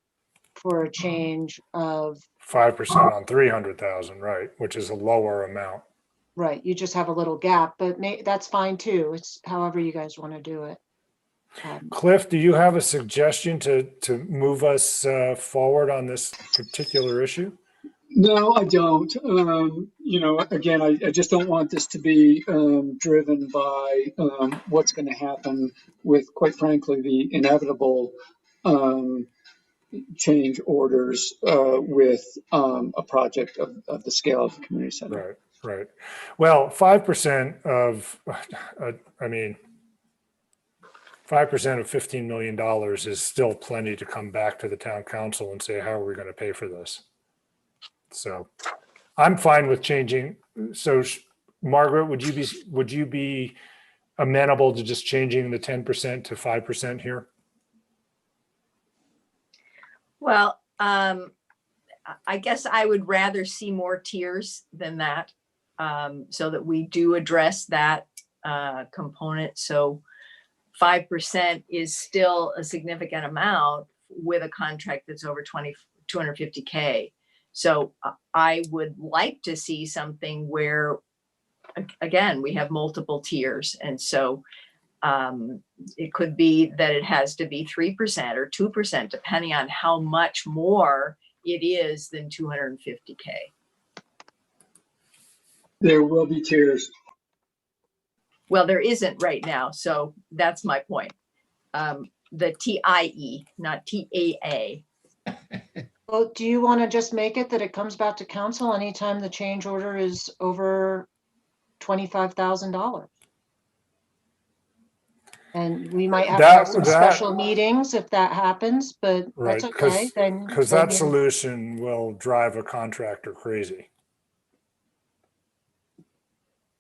for a change of 5% on 300,000, right? Which is a lower amount. Right. You just have a little gap, but that's fine too. It's however you guys want to do it. Cliff, do you have a suggestion to move us forward on this particular issue? No, I don't. Again, I just don't want this to be driven by what's going to happen with, quite frankly, the inevitable change orders with a project of the scale of the community center. Right. Well, 5% of, I mean, 5% of $15 million is still plenty to come back to the town council and say, how are we going to pay for this? So I'm fine with changing. So Margaret, would you be amenable to just changing the 10% to 5% here? Well, I guess I would rather see more tiers than that, so that we do address that component. So 5% is still a significant amount with a contract that's over 250K. So I would like to see something where, again, we have multiple tiers. And so it could be that it has to be 3% or 2%, depending on how much more it is than 250K. There will be tiers. Well, there isn't right now. So that's my point. The TIE, not TAA. Well, do you want to just make it that it comes back to council anytime the change order is over $25,000? And we might have to have some special meetings if that happens, but Right, that's okay. Then because that solution will drive a contractor crazy.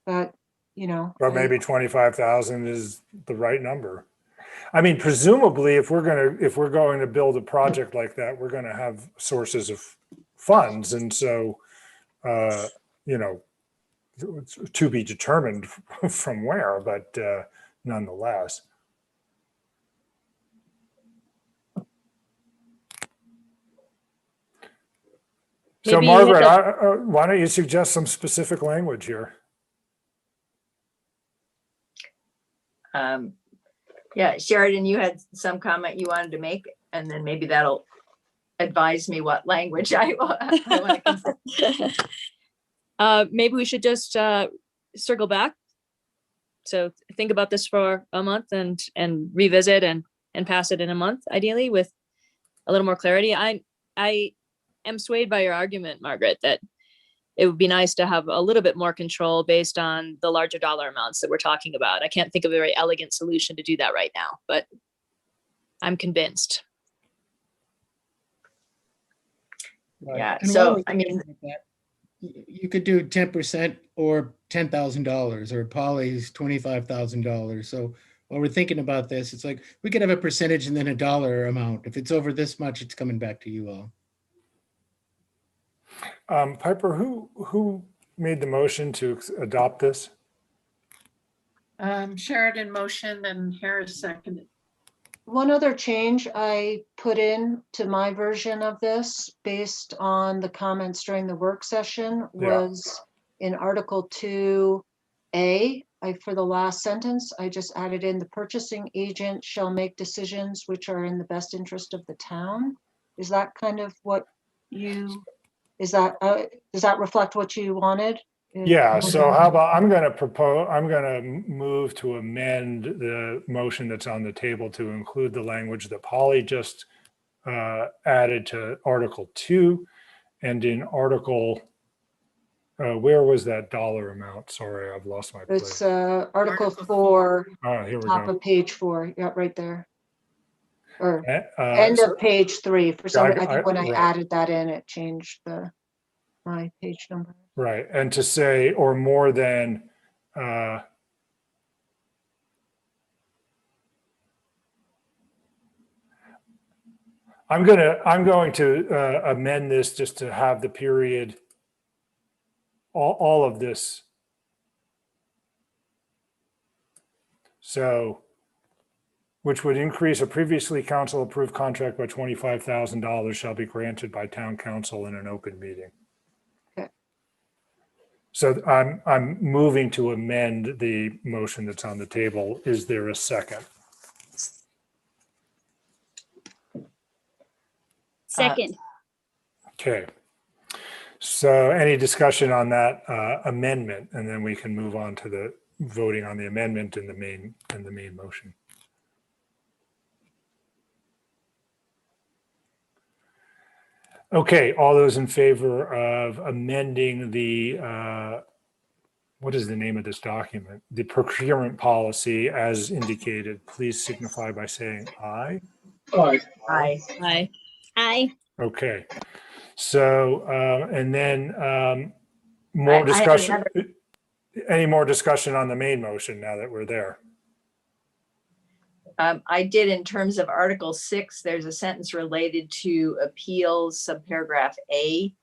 But, you know. But maybe 25,000 is the right number. I mean, presumably, if we're going to build a project like that, we're going to have sources of funds, and so, you know, to be determined from where, but nonetheless. So, Margaret, why don't you suggest some specific language here? Yeah, Sheridan, you had some comment you wanted to make, and then maybe that'll advise me what language I want to consider. Maybe we should just circle back. So think about this for a month and revisit and pass it in a month, ideally, with a little more clarity. I am swayed by your argument, Margaret, that it would be nice to have a little bit more control based on the larger dollar amounts that we're talking about. I can't think of a very elegant solution to do that right now, but I'm convinced. Yeah, And so while we're I mean, thinking about that, you could do 10% or $10,000 or Polly's $25,000. So while we're thinking about this, it's like we could have a percentage and then a dollar amount. If it's over this much, it's coming back to you all. Piper, who made the motion to adopt this? Sheridan motioned and Harris seconded. One other change I put in to my version of this based on the comments during the work session was in Article 2A. For the last sentence, I just added in the purchasing agent shall make decisions which are in the best interest of the town. Is that kind of what you, does that reflect what you wanted? Yeah, so how about, I'm going to move to amend the motion that's on the table to include the language that Polly just added to Article 2. And in Article, where was that dollar amount? Sorry, I've lost my place. It's Article 4, here we top go. of page 4. Yeah, right there. Or end of page 3. For some, I think when I right. added that in, it changed my page number. Right, and to say, or more than, I'm going to amend this just to have the period, all of this. So, which would increase a previously council approved contract by $25,000 shall be granted by town council in an open meeting. So I'm moving to amend the motion that's on the table. Is there a second? Second. Okay. So any discussion on that amendment, and then we can move on to the voting on the amendment in the main motion. Okay, all those in favor of amending the what is the name of this document? The procurement policy as indicated, please signify by saying aye. Aye. Aye. Aye. Aye. Okay. So, and then more I have discussion. Any more discussion on the main motion now that we're there? I did in terms of Article 6, there's a sentence related to appeals, subparagraph A,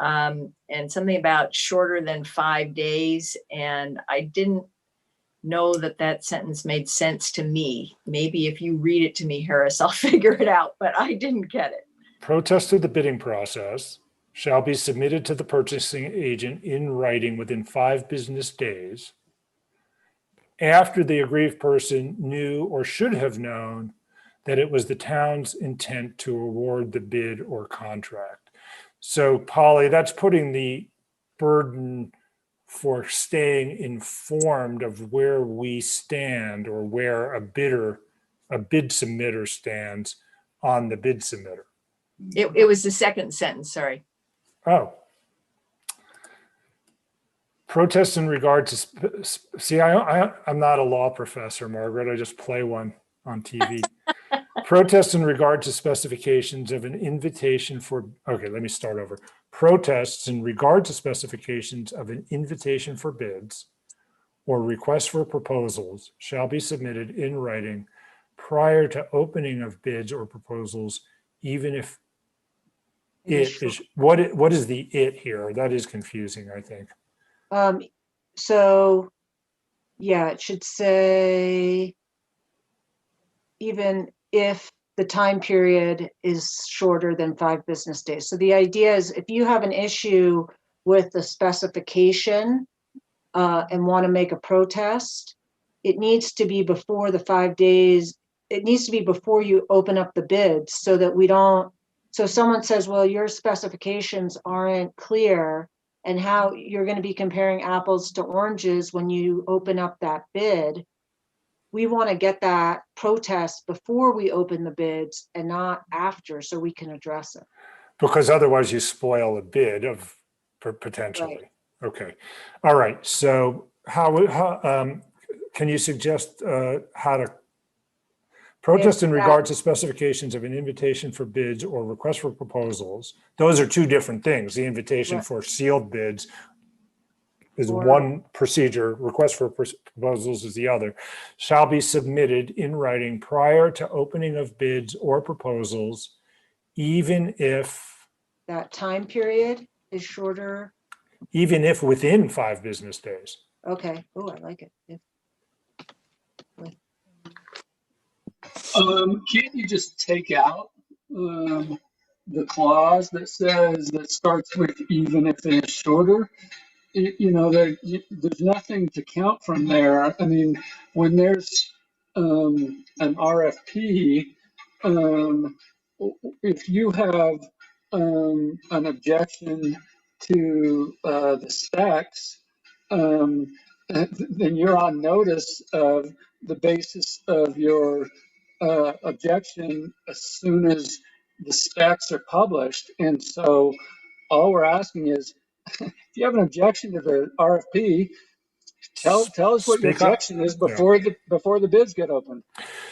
and something about shorter than 5 days. And I didn't know that that sentence made sense to me. Maybe if you read it to me, Harris, I'll figure it out, but I didn't get it. Protest of the bidding process shall be submitted to the purchasing agent in writing within 5 business days after the aggrieved person knew or should have known that it was the town's intent to award the bid or contract. So Polly, that's putting the burden for staying informed of where we stand or where a bid submitter stands on the bid submitter. It was the second sentence, sorry. Oh. Protests in regard to, see, I'm not a law professor, Margaret. I just play one on TV. Protests in regard to specifications of an invitation for, okay, let me start over. Protests in regard to specifications of an invitation for bids or requests for proposals shall be submitted in writing prior to opening of bids or proposals, even if it is, what is the it here? That is confusing, I think. So, yeah, it should say, even if the time period is shorter than 5 business days. So the idea is if you have an issue with the specification and want to make a protest, it needs to be before the 5 days. It needs to be before you open up the bids so that we don't, so someone says, well, your specifications aren't clear, and how you're going to be comparing apples to oranges when you open up that bid. We want to get that protest before we open the bids and not after, so we can address it. Because otherwise you spoil a bid of potentially. Right. Okay. All right. So how can you suggest how to protest in regard to specifications of an invitation for bids or request for proposals? Those are 2 different things. The invitation for sealed bids is one procedure, request for proposals is the other, shall be submitted in writing prior to opening of bids or proposals, even if that time period is shorter. Even if within 5 business days. Okay. Oh, I like it. Yeah. Can't you just take out the clause that says that starts with even if it is shorter? You know, there's nothing to count from there. I mean, when there's an RFP, if you have an objection to the specs, then you're on notice of the basis of your objection as soon as the specs are published. And so all we're asking is, if you have an objection to the RFP, tell us what your objection is before the bids get open.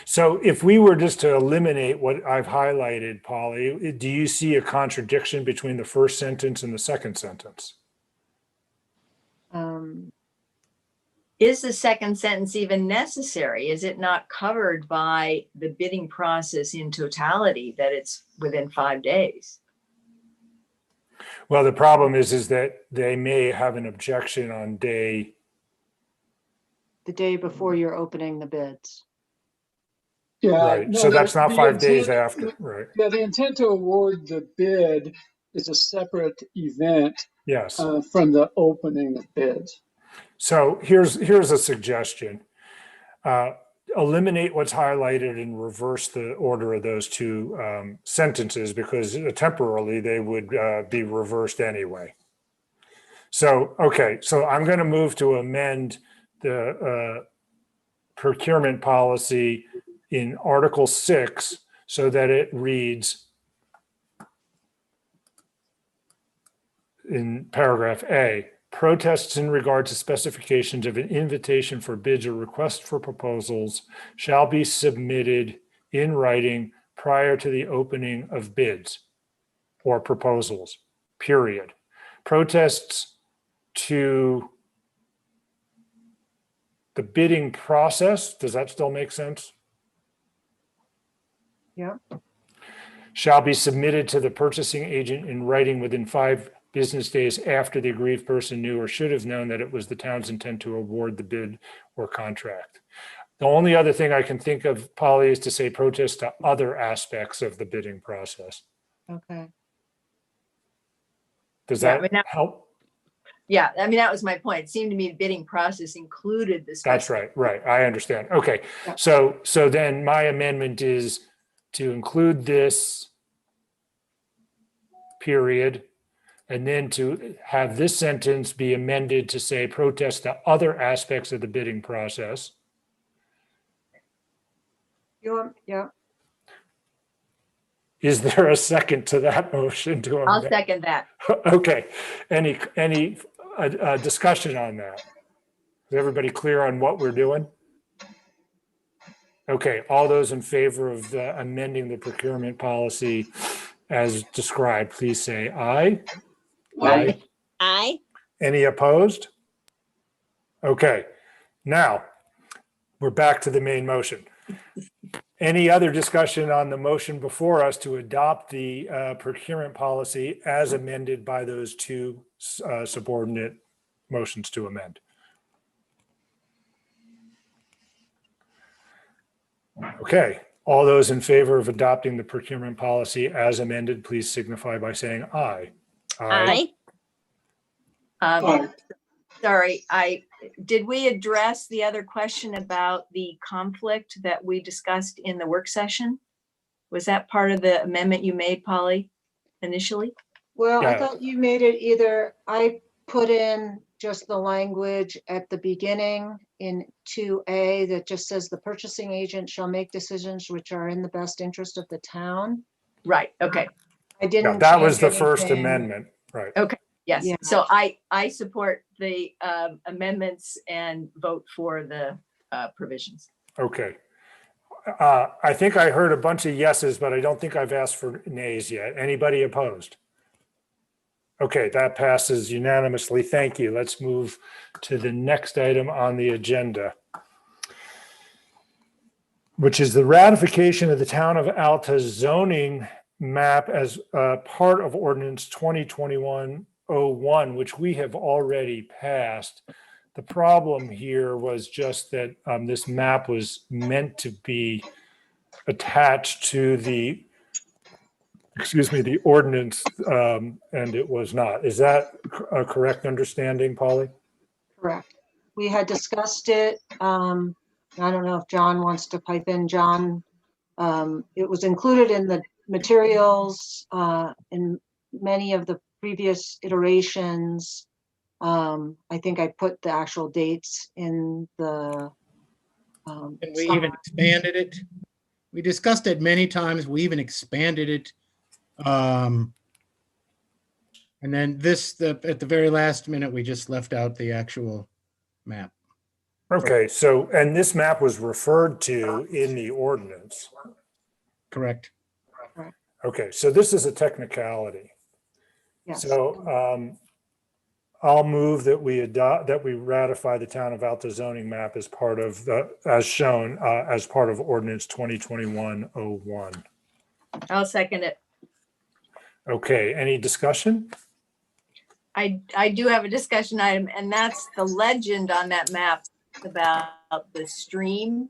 So if we were just to eliminate what I've highlighted, Polly, do you see a contradiction between the first sentence and the second sentence? Is the second sentence even necessary? Is it not covered by the bidding process in totality that it's within 5 days? Well, the problem is that they may have an objection on the day before you're opening the bids. Yeah. Right. No, so that's not 5 days intent, after, right? Yeah, the intent to award the bid is a separate event. Yes. From the opening of bids. So here's a suggestion. Eliminate what's highlighted and reverse the order of those 2 sentences, because temporarily they would be reversed anyway. So, okay, so I'm going to move to amend the procurement policy in Article 6 so that it reads in paragraph A, Protests in regard to specifications of an invitation for bids or request for proposals shall be submitted in writing prior to the opening of bids or proposals, period. Protests to the bidding process, does that still make sense? Yeah. Shall be submitted to the purchasing agent in writing within 5 business days after the aggrieved person knew or should have known that it was the town's intent to award the bid or contract. The only other thing I can think of, Polly, is to say protest to other aspects of the bidding process. Okay. Does Yeah, I that mean, help? Yeah, I mean, that was my point. It seemed to me the bidding process included this. That's right, right. I understand. Okay, so then my amendment is to include this period, and then to have this sentence be amended to say protest to other aspects of the bidding process. Yeah. Is there a second to that motion to I'll amend? second that. Okay, any discussion on that? Is everybody clear on what we're doing? Okay, all those in favor of amending the procurement policy as described, please say aye. Aye. Aye. Any opposed? Okay, now we're back to the main motion. Any other discussion on the motion before us to adopt the procurement policy as amended by those 2 subordinate motions to amend? Okay, all those in favor of adopting the procurement policy as amended, please signify by saying aye. Aye. Sorry, did we address the other question about the conflict that we discussed in the work session? Was that part of the amendment you made, Polly, initially? Well, I Yeah. thought you made it either, I put in just the language at the beginning in 2A that just says the purchasing agent shall make decisions which are in the best interest of the town. Right, okay. I Yeah, didn't. that was change the first anything. amendment, right? Okay, yes. Yeah. So I support the amendments and vote for the provisions. Okay. I think I heard a bunch of yeses, but I don't think I've asked for nays yet. Anybody opposed? Okay, that passes unanimously. Thank you. Let's move to the next item on the agenda, which is the ratification of the Town of Alta zoning map as part of ordinance 2021-01, which we have already passed. The problem here was just that this map was meant to be attached to the ordinance, and it was not. Is that a correct understanding, Polly? Correct. We had discussed it. I don't know if John wants to pipe in. John, it was included in the materials in many of the previous iterations. I think I put the actual dates in the. And we even expanded it. We discussed it many times. We even expanded it. And then at the very last minute, we just left out the actual map. Okay, so, and this map was referred to in the ordinance. Correct. Okay, so this is a technicality. Yes. So I'll move that we ratify the Town of Alta zoning map as part of as shown, as part of ordinance 2021-01. I'll second it. Okay, any discussion? I do have a discussion item, and that's the legend on that map about the stream,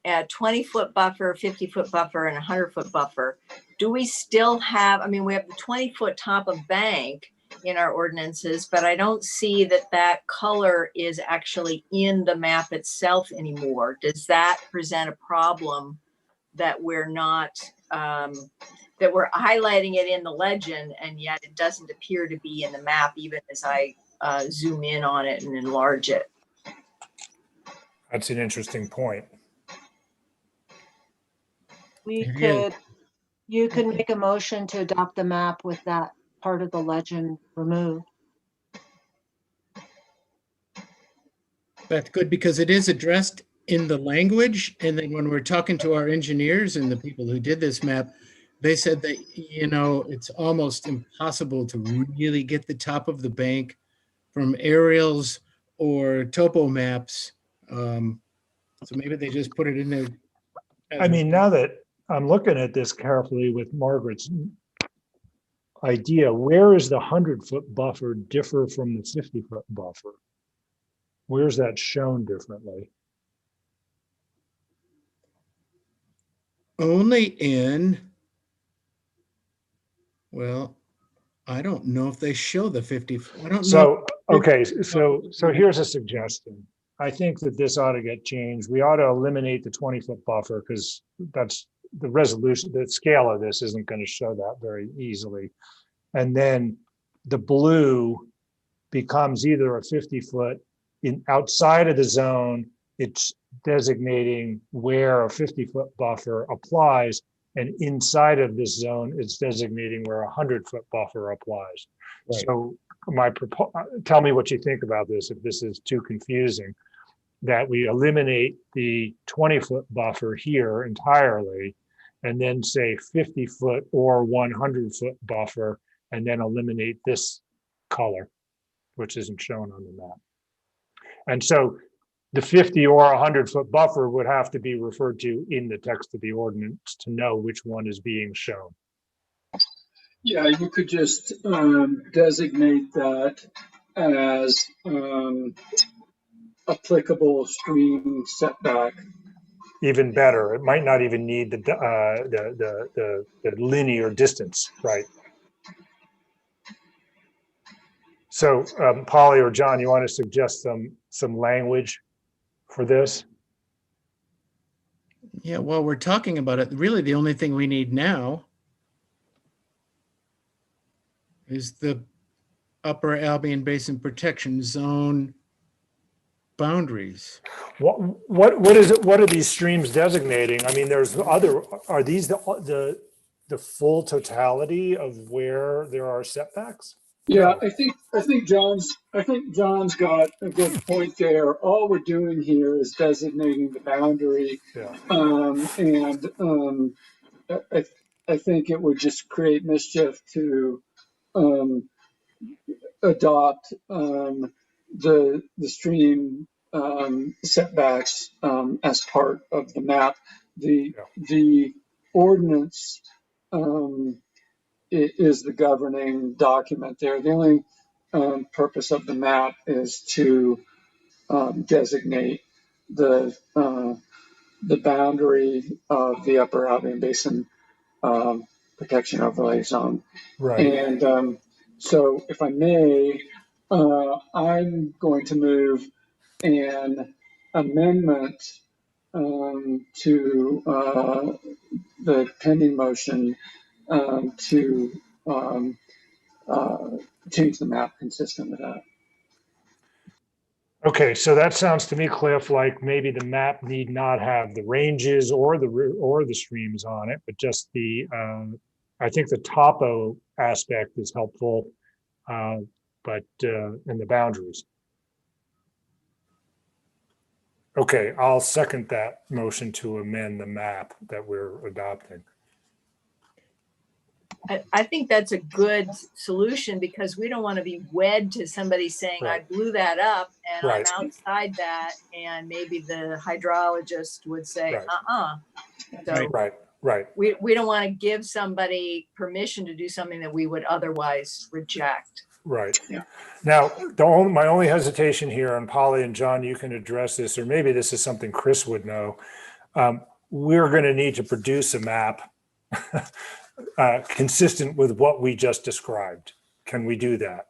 a 20-foot buffer, 50-foot buffer, and 100-foot buffer. Do we still have, I mean, we have the 20-foot top of bank in our ordinances, but I don't see that color is actually in the map itself anymore. Does that present a problem that we're not, that we're highlighting it in the legend, and yet it doesn't appear to be in the map, even as I zoom in on it and enlarge it? That's an interesting point. You could make a motion to adopt the map with that part of the legend removed. That's good because it is addressed in the language. And then when we're talking to our engineers and the people who did this map, they said that, it's almost impossible to really get the top of the bank from aerials or topo maps. So maybe they just put it in there. I mean, now that I'm looking at this carefully with Margaret's idea, where is the 100-foot buffer differ from the 50-foot buffer? Where's that shown differently? Only in, well, I don't know if they show the 50. I don't know. So, okay, so here's a suggestion. I think that this ought to get changed. We ought to eliminate the 20-foot buffer because that's the resolution, the scale of this isn't going to show that very easily. And then the blue becomes either a 50-foot in outside of the zone, it's designating where a 50-foot buffer applies, and inside of this zone, it's designating where a 100-foot buffer applies. Right. So tell me what you think about this, if this is too confusing, that we eliminate the 20-foot buffer here entirely, and then say 50-foot or 100-foot buffer, and then eliminate this color, which isn't shown on the map. And so the 50 or 100-foot buffer would have to be referred to in the text of the ordinance to know which one is being shown. Yeah, you could just designate that as applicable stream setback. Even better, it might not even need the linear distance, right? So, Polly or John, you want to suggest some language for this? Yeah, well, we're talking about it. Really, the only thing we need now is the Upper Albion Basin Protection Zone boundaries. What is it? What are these streams designating? I mean, there's other. Are these the full totality of where there are setbacks? Yeah, I think John's got a good point there. All we're doing here is designating the boundary, yeah. I think it would just create mischief to adopt the stream setbacks as part of the map. The ordinance is the governing document there. The only purpose of the map is to designate the boundary of the Upper Albion Basin Protection Overlay Zone. Right. And so, if I may, I'm going to move an amendment to the pending motion to change the map consistent with that. Okay, so that sounds to me, Cliff, like maybe the map need not have the ranges or the streams on it, but just the I think the topo aspect is helpful, but and the boundaries. Okay, I'll second that motion to amend the map that we're adopting. I think that's a good solution because we don't want to be wed to somebody saying, Right. I blew that up and Right. I'm outside that. And maybe the hydrologist would say, Right. So Right. we don't want to give somebody permission to do something that we would otherwise reject. Right. Yeah. Now, my only hesitation here, and Polly and John, you can address this, or maybe this is something Chris would know. We're going to need to produce a map consistent with what we just described. Can we do that?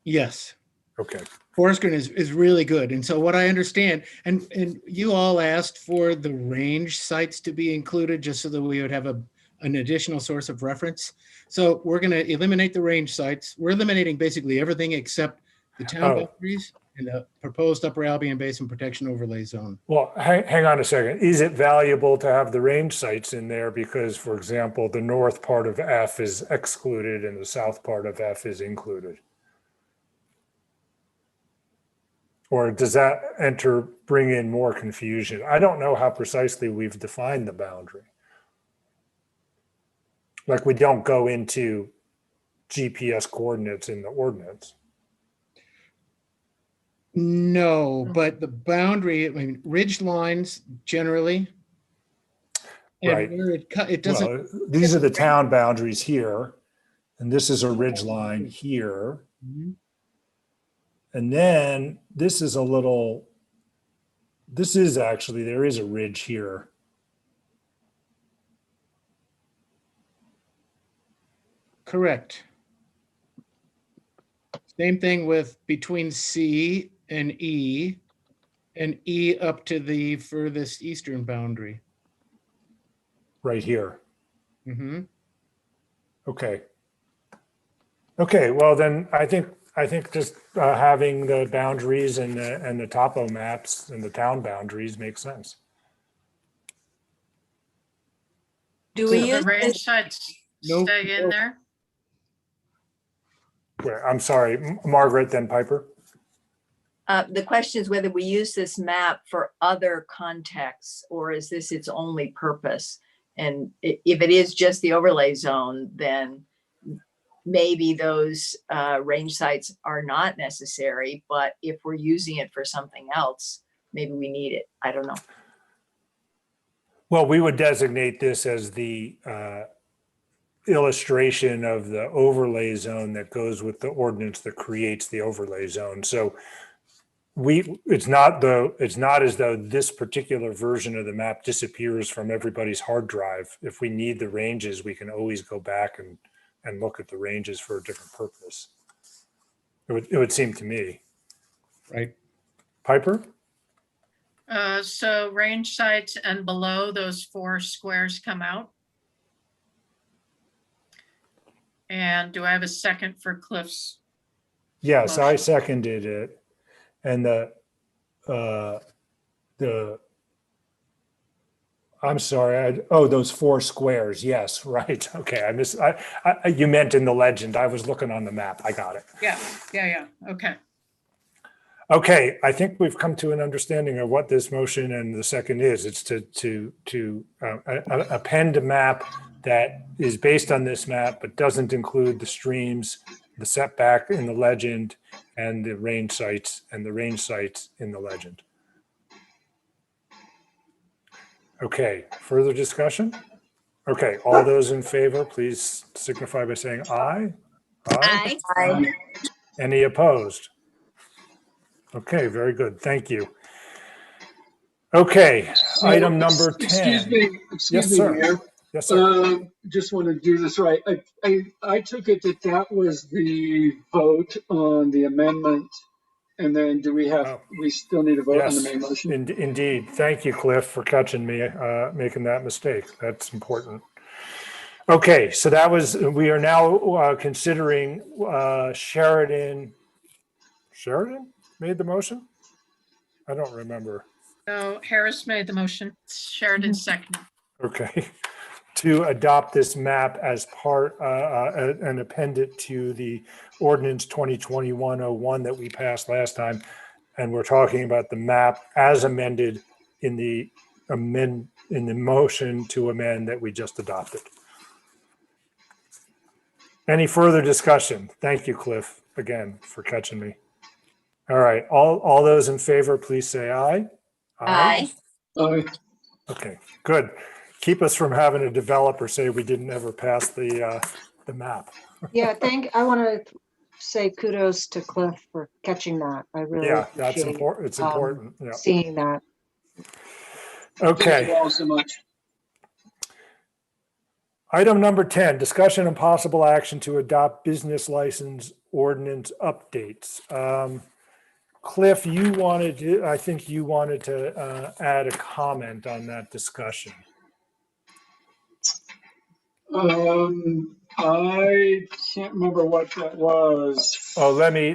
Yes. Okay. Forest Green is really good. And so what I understand, and you all asked for the range sites to be included just so that we would have an additional source of reference. So we're going to eliminate the range sites. We're eliminating basically everything except the town boundaries and the proposed Upper Albion Basin Protection Overlay Zone. Well, hang on a second. Is it valuable to have the range sites in there? Because, for example, the north part of F is excluded and the south part of F is included. Or does that bring in more confusion? I don't know how precisely we've defined the boundary. Like we don't go into GPS coordinates in the ordinance. No, but the boundary, I mean, ridge lines generally. And Right. where it doesn't. Well, these are the town boundaries here, and this is a ridge line here. Mhm. And then this is actually, there is a ridge here. Correct. Same thing with between C and E up to the furthest eastern boundary. Right here. Mm-hmm. Okay. Okay, well then I think just having the boundaries and the topo maps and the town boundaries makes sense. Do So we the use range this? sites Nope. stay in there? I'm sorry, Margaret, then Piper. The question is whether we use this map for other contexts, or is this its only purpose? And if it is just the overlay zone, then maybe those range sites are not necessary. But if we're using it for something else, maybe we need it. I don't know. Well, we would designate this as the illustration of the overlay zone that goes with the ordinance that creates the overlay zone. So it's not as though this particular version of the map disappears from everybody's hard drive. If we need the ranges, we can always go back and look at the ranges for a different purpose. It would seem to me. Right. Piper? So range sites and below those 4 squares come out. And do I have a second for Cliff's? Yes, I Motion. seconded it. And I'm sorry, those 4 squares. Yes, right. Okay, you meant in the legend. I was looking on the map. I got it. Yeah. Okay. Okay, I think we've come to an understanding of what this motion and the second is. It's to append a map that is based on this map, but doesn't include the streams, the setback in the legend, and the range sites in the legend. Okay, further discussion? Okay, all those in favor, please signify by saying aye. Aye. Any opposed? Okay, very good. Thank you. Okay, So, item number 10. Excuse me, Yes, sir. Mayor. Yes, sir. Just want to do this right. I took it that was the vote on the amendment. And then we still need to vote on the Yes, main motion? indeed. Thank you, Cliff, for catching me, making that mistake. That's important. Okay, so we are now considering Sheridan made the motion? I don't remember. No, Harris made the motion. Sheridan seconded. Okay, to adopt this map as part and append it to the ordinance 2021-01 that we passed last time. And we're talking about the map as amended in the motion to amend that we just adopted. Any further discussion? Thank you, Cliff, again, for catching me. All right, all those in favor, please say aye. Aye. Aye. Okay, good. Keep us from having a developer say we didn't ever pass the map. Yeah, I want to say kudos to Cliff for catching that. I really Yeah, that's appreciate important. It's important. Yeah. seeing that. Thank Okay. you all so much. Item number 10, discussion and possible action to adopt business license ordinance updates. Cliff, I think you wanted to add a comment on that discussion. I can't remember what that was. Oh, let me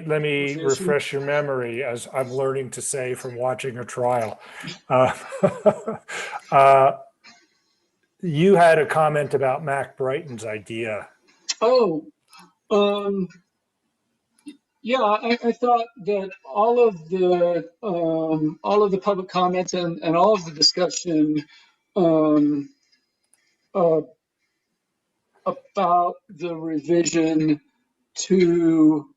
refresh your memory, as I'm learning to say from watching a trial. You had a comment about Mac Brighton's idea. Oh, Yeah, I thought that all of the public comments and all of the discussion um, uh, about the revision to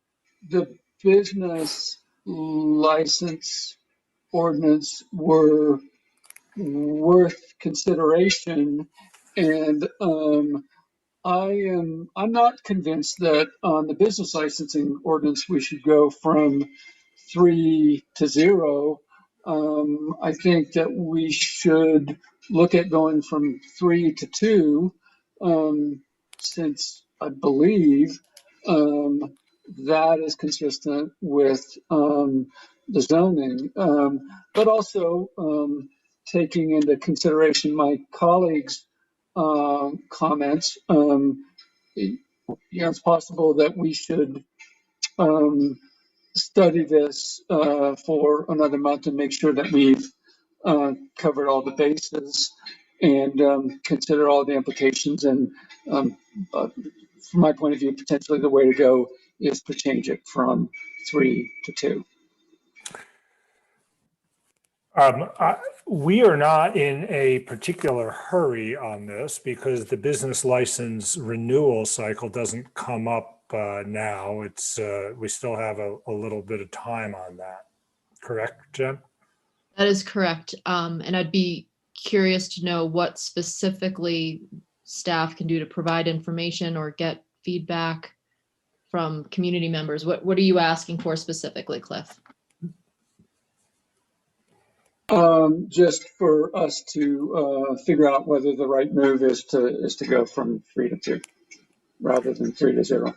the business license ordinance were worth consideration. And I'm not convinced that on the business licensing ordinance we should go from 3 to 0. I think that we should look at going from 3 to 2, since I believe that is consistent with the zoning, but also taking into consideration my colleagues' comments. It's possible that we should study this for another month and make sure that we've covered all the bases and consider all the implications. And from my point of view, potentially the way to go is to change it from 3 to 2. We are not in a particular hurry on this because the business license renewal cycle doesn't come up now. It's we still have a little bit of time on that. Correct, Jen? That is correct. And I'd be curious to know what specifically staff can do to provide information or get feedback from community members. What are you asking for specifically, Cliff? Just for us to figure out whether the right move is to go from 3 to 2 rather than 3 to 0.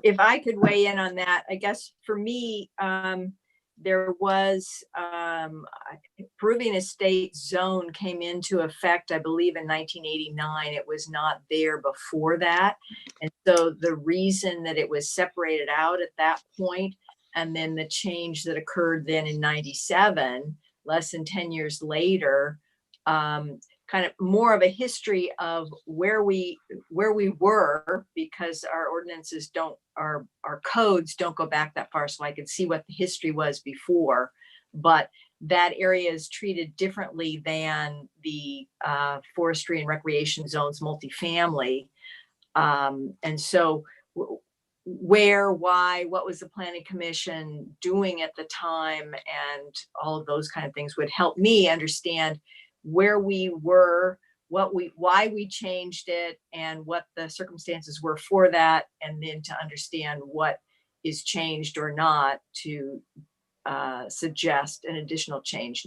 If I could weigh in on that, I guess for me, there was Peruvian Estate Zone came into effect, I believe, in 1989. It was not there before that. And so the reason that it was separated out at that point, and then the change that occurred then in 97, less than 10 years later, kind of more of a history of where we were, because our ordinances don't, our codes don't go back that far. So I could see what the history was before, but that area is treated differently than the forestry and recreation zones multifamily. And so where, why, what was the planning commission doing at the time, and all of those kind of things would help me understand where we were, why we changed it, and what the circumstances were for that, and then to understand what is changed or not to suggest an additional change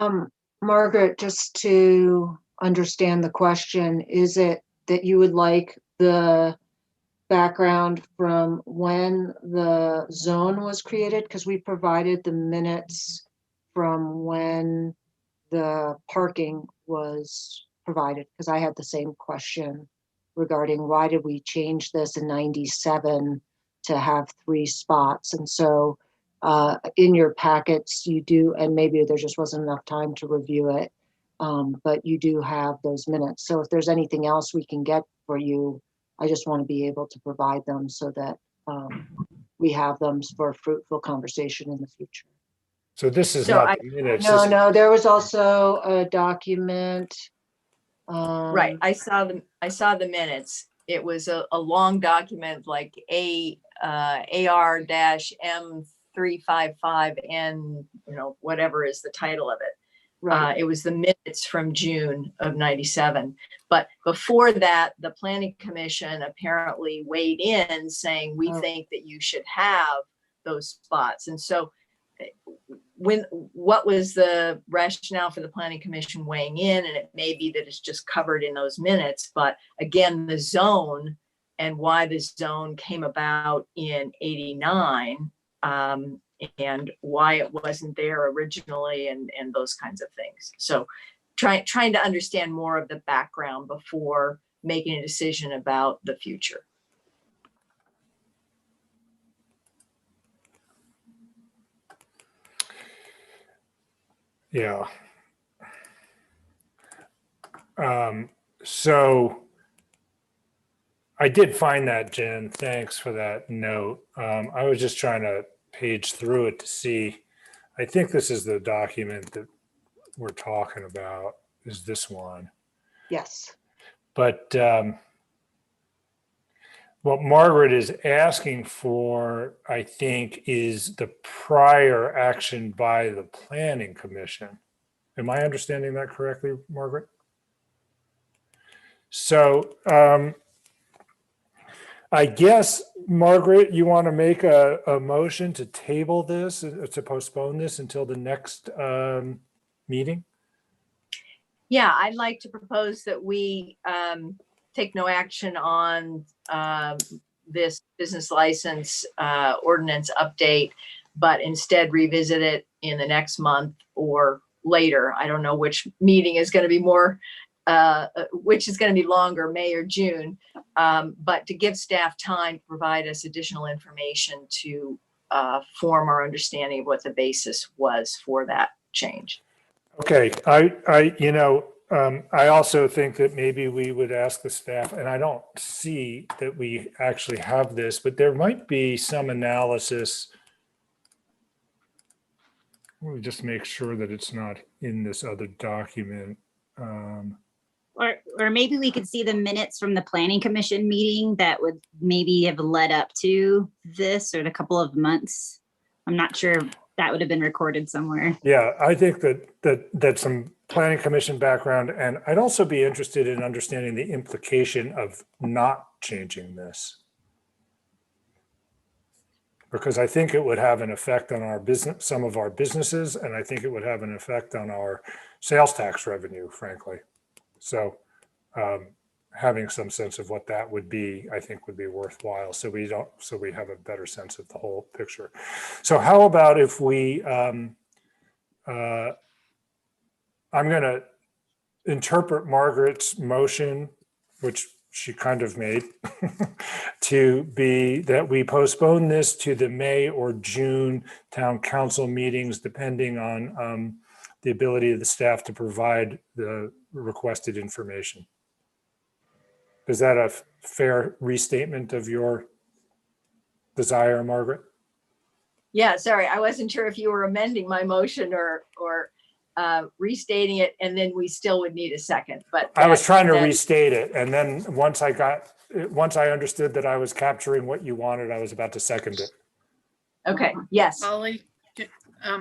now. Margaret, just to understand the question, is it that you would like the background from when the zone was created? Because we provided the minutes from when the parking was provided, because I had the same question regarding why did we change this in 97 to have 3 spots. And so in your packets you do, and maybe there just wasn't enough time to review it, but you do have those minutes. So if there's anything else we can get for you, I just want to be able to provide them so that we have them for a fruitful conversation in the future. So this is not the minutes. No, there was also a document. Right, I saw the minutes. It was a long document, like AR-M355N, whatever is the title of it. Right. It was the minutes from June of 97. But before that, the planning commission apparently weighed in saying, we think that you should have those spots. And so what was the rationale for the planning commission weighing in? And it may be that it's just covered in those minutes, but again, the zone and why the zone came about in 89, and why it wasn't there originally, and those kinds of things. So trying to understand more of the background before making a decision about the future. Yeah. So I did find that, Jen. Thanks for that note. I was just trying to page through it to see. I think this is the document that we're talking about, is this one. Yes. But what Margaret is asking for, I think, is the prior action by the Planning Commission. Am I understanding that correctly, Margaret? So I guess, Margaret, you want to make a motion to table this, to postpone this until the next meeting? Yeah, I'd like to propose that we take no action on this business license ordinance update, but instead revisit it in the next month or later. I don't know which meeting is going to be more, which is going to be longer, May or June, but to give staff time to provide us additional information to form our understanding of what the basis was for that change. Okay, I also think that maybe we would ask the staff, and I don't see that we actually have this, but there might be some analysis. Let me just make sure that it's not in this other document. Or maybe we could see the minutes from the Planning Commission meeting that would maybe have led up to this, or in a couple of months. I'm not sure if that would have been recorded somewhere. Yeah, I think that some Planning Commission background, and I'd also be interested in understanding the implication of not changing this. Because I think it would have an effect on our business, some of our businesses, and I think it would have an effect on our sales tax revenue, frankly. So having some sense of what that would be, I think would be worthwhile. So we have a better sense of the whole picture. So how about if we, I'm going to interpret Margaret's motion, which she kind of made, to be that we postpone this to the May or June town council meetings, depending on the ability of the staff to provide the requested information. Is that a fair restatement of your desire, Margaret? Yeah, sorry, I wasn't sure if you were amending my motion or restating it, and then we still would need a second, but. I was trying to restate it, and then once I understood that I was capturing what you wanted, I was about to second it. Okay, yes. Polly,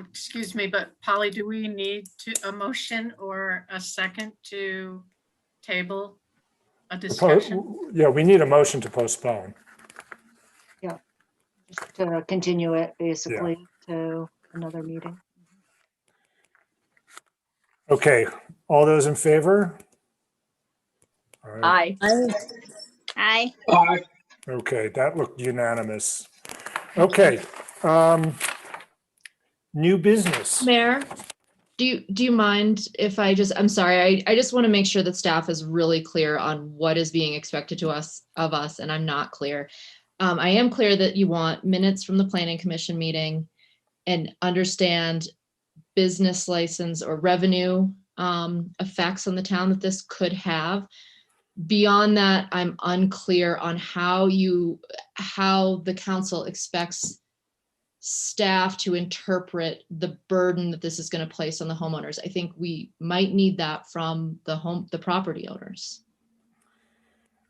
excuse me, but Polly, do we need a motion or a second to table a discussion? Yeah, we need a motion to postpone. Yeah, just to continue it basically to another meeting. Okay, all those in favor? All right. Aye. Aye. Aye. Okay, that looked unanimous. Okay, new business. Mayor, do you mind if I'm sorry, I just want to make sure that staff is really clear on what is being expected of us, and I'm not clear. I am clear that you want minutes from the Planning Commission meeting and understand business license or revenue effects on the town that this could have. Beyond that, I'm unclear on how the council expects staff to interpret the burden that this is going to place on the homeowners. I think we might need that from the property owners.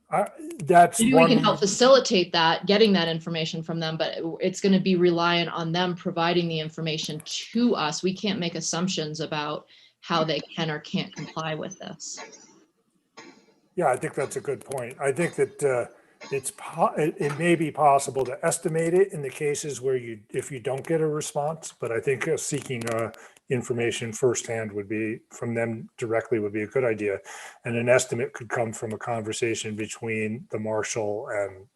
Maybe we can help facilitate that, getting that information from them, but it's going to be reliant on them providing the information to us. We can't make assumptions about how they can or can't comply with this. Yeah, I think that's a good point. I think that it may be possible to estimate it in the cases where if you don't get a response, but I think seeking information firsthand from them directly would be a good idea. And an estimate could come from a conversation between the marshal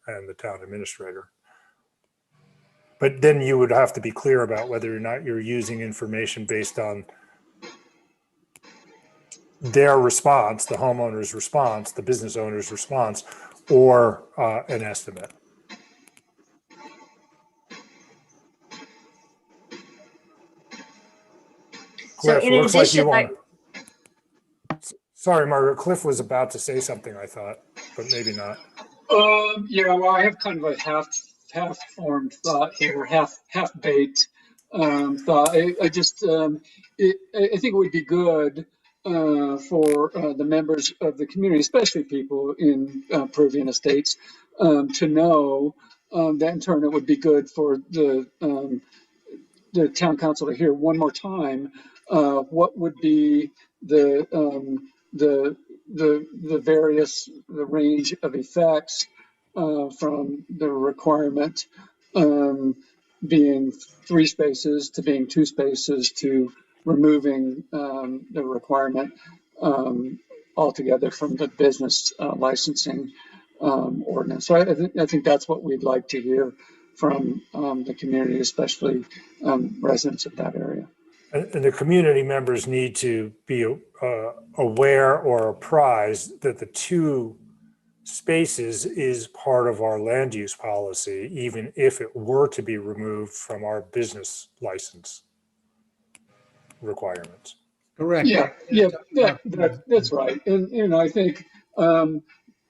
and the town administrator. But then you would have to be clear about whether or not you're using information based on their response, the homeowner's response, the business owner's response, or an estimate. So Cliff, in looks like addition, you want. Sorry, Margaret. Cliff was about to say something, I thought, but maybe not. Yeah, well, I have kind of a half-formed thought here, half-baked thought. I think it would be good for the members of the community, especially people in Peruvian Estates, to know that in turn it would be good for the town council to hear one more time what would be the the range of effects from the requirement being 3 spaces to being 2 spaces to removing the requirement altogether from the business licensing ordinance. So I think that's what we'd like to hear from the community, especially residents of that area. And the community members need to be aware or apprised that the 2 spaces is part of our land use policy, even if it were to be removed from our business license requirements. Correct. That's right. And I think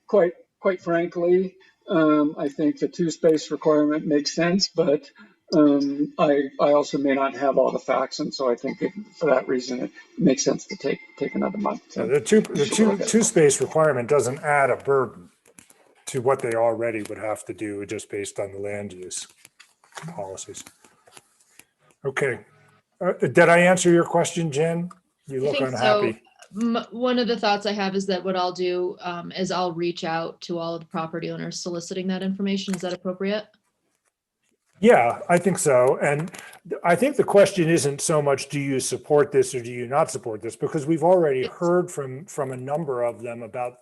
quite frankly, I think the 2-space requirement makes sense, but I also may not have all the facts, and so I think for that reason it makes sense to take another month. The two space requirement doesn't add a burden to what they already would have to do just based on the land use policies. Okay, did I answer your question, Jen? You look unhappy. So. One of the thoughts I have is that what I'll do is I'll reach out to all of the property owners soliciting that information. Is that appropriate? Yeah, I think so. And I think the question isn't so much, do you support this or do you not support this? Because we've already heard from a number of them about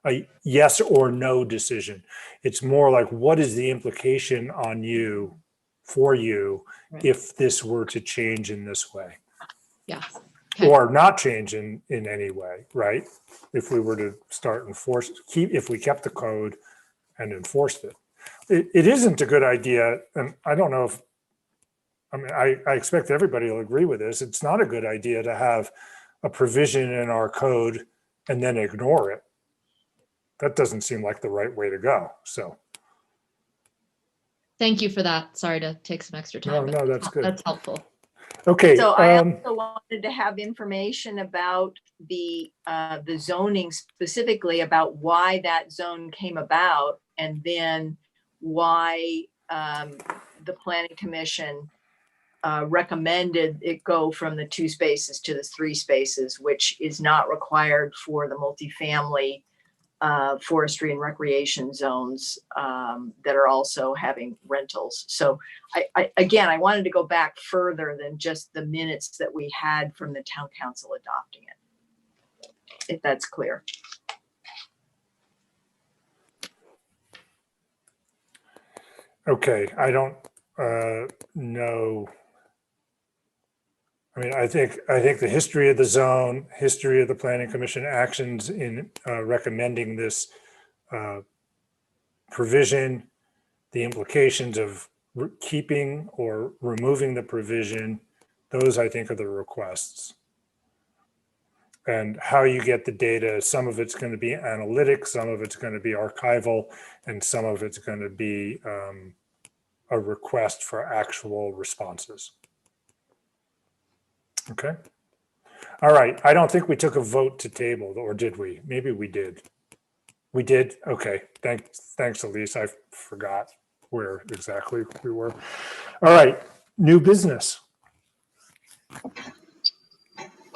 a yes or no decision. It's more like, what is the implication on you, for you, if this were to change in this way? Yes. Or not change in any way, right? If we were to start if we kept the code and enforced it. It isn't a good idea, and I don't know if, I expect everybody will agree with this. It's not a good idea to have a provision in our code and then ignore it. That doesn't seem like the right way to go, so. Thank you for that. Sorry to take some extra time. No, that's good. That's helpful. Okay. So I also wanted to have information about the zoning, specifically about why that zone came about, and then why the planning commission recommended it go from the 2 spaces to the 3 spaces, which is not required for the multifamily forestry and recreation zones that are also having rentals. So again, I wanted to go back further than just the minutes that we had from the town council adopting it, if that's clear. Okay, I don't know. I mean, I think the history of the zone, history of the planning commission actions in recommending this provision, the implications of keeping or removing the provision, those I think are the requests. And how you get the data, some of it's going to be analytic, some of it's going to be archival, and some of it's going to be a request for actual responses. Okay. All right. I don't think we took a vote to table, or did we? Maybe we did. We did. Okay. Thanks, Elise. I forgot where exactly we were. All right. New business.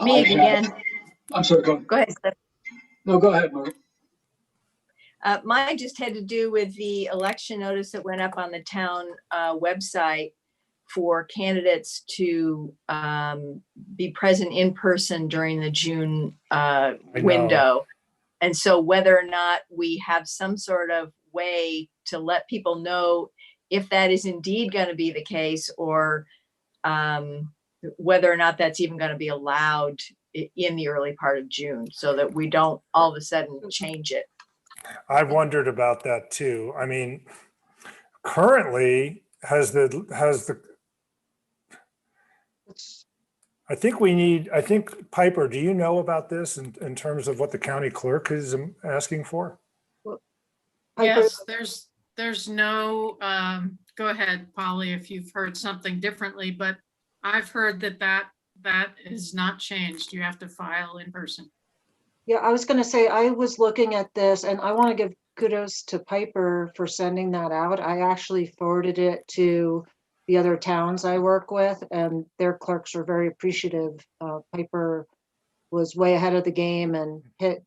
Me again. I'm sorry. Go ahead, Steph. No, go ahead, Mark. Mine just had to do with the election notice that went up on the town website for candidates to be present in person during the June window. And so whether or not we have some sort of way to let people know if that is indeed going to be the case, or whether or not that's even going to be allowed in the early part of June, so that we don't all of a sudden change it. I've wondered about that too. I mean, currently I think Piper, do you know about this in terms of what the county clerk is asking for? Piper, Yes, there's no, go ahead, Polly, if you've heard something differently, but I've heard that is not changed. You have to file in person. yeah, I was gonna say, I was looking at this and I want to give kudos to Piper for sending that out. I actually forwarded it to the other towns I work with and their clerks are very appreciative. Piper was way ahead of the game and hit,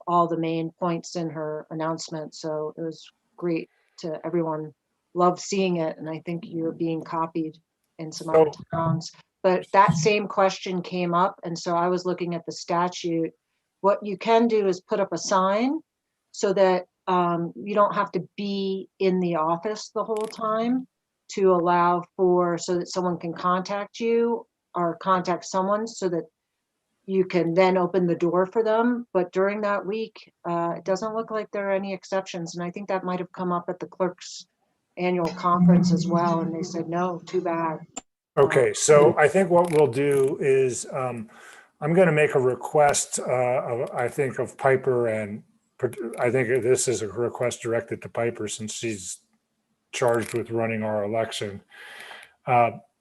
all the main points in her announcement. So it was great to everyone. Loved seeing it. And I think you're being copied in some other towns. But that same question came up. And so I was looking at the statute. What you can do is put up a sign so that you don't have to be in the office the whole time to allow so that someone can contact you or contact someone so that you can then open the door for them. But during that week, it doesn't look like there are any exceptions. And I think that might have come up at the clerk's annual conference as well. And they said, no, too bad. Okay, so I think what we'll do is I'm going to make a request, I think, of Piper, and I think this is a request directed to Piper since she's charged with running our election.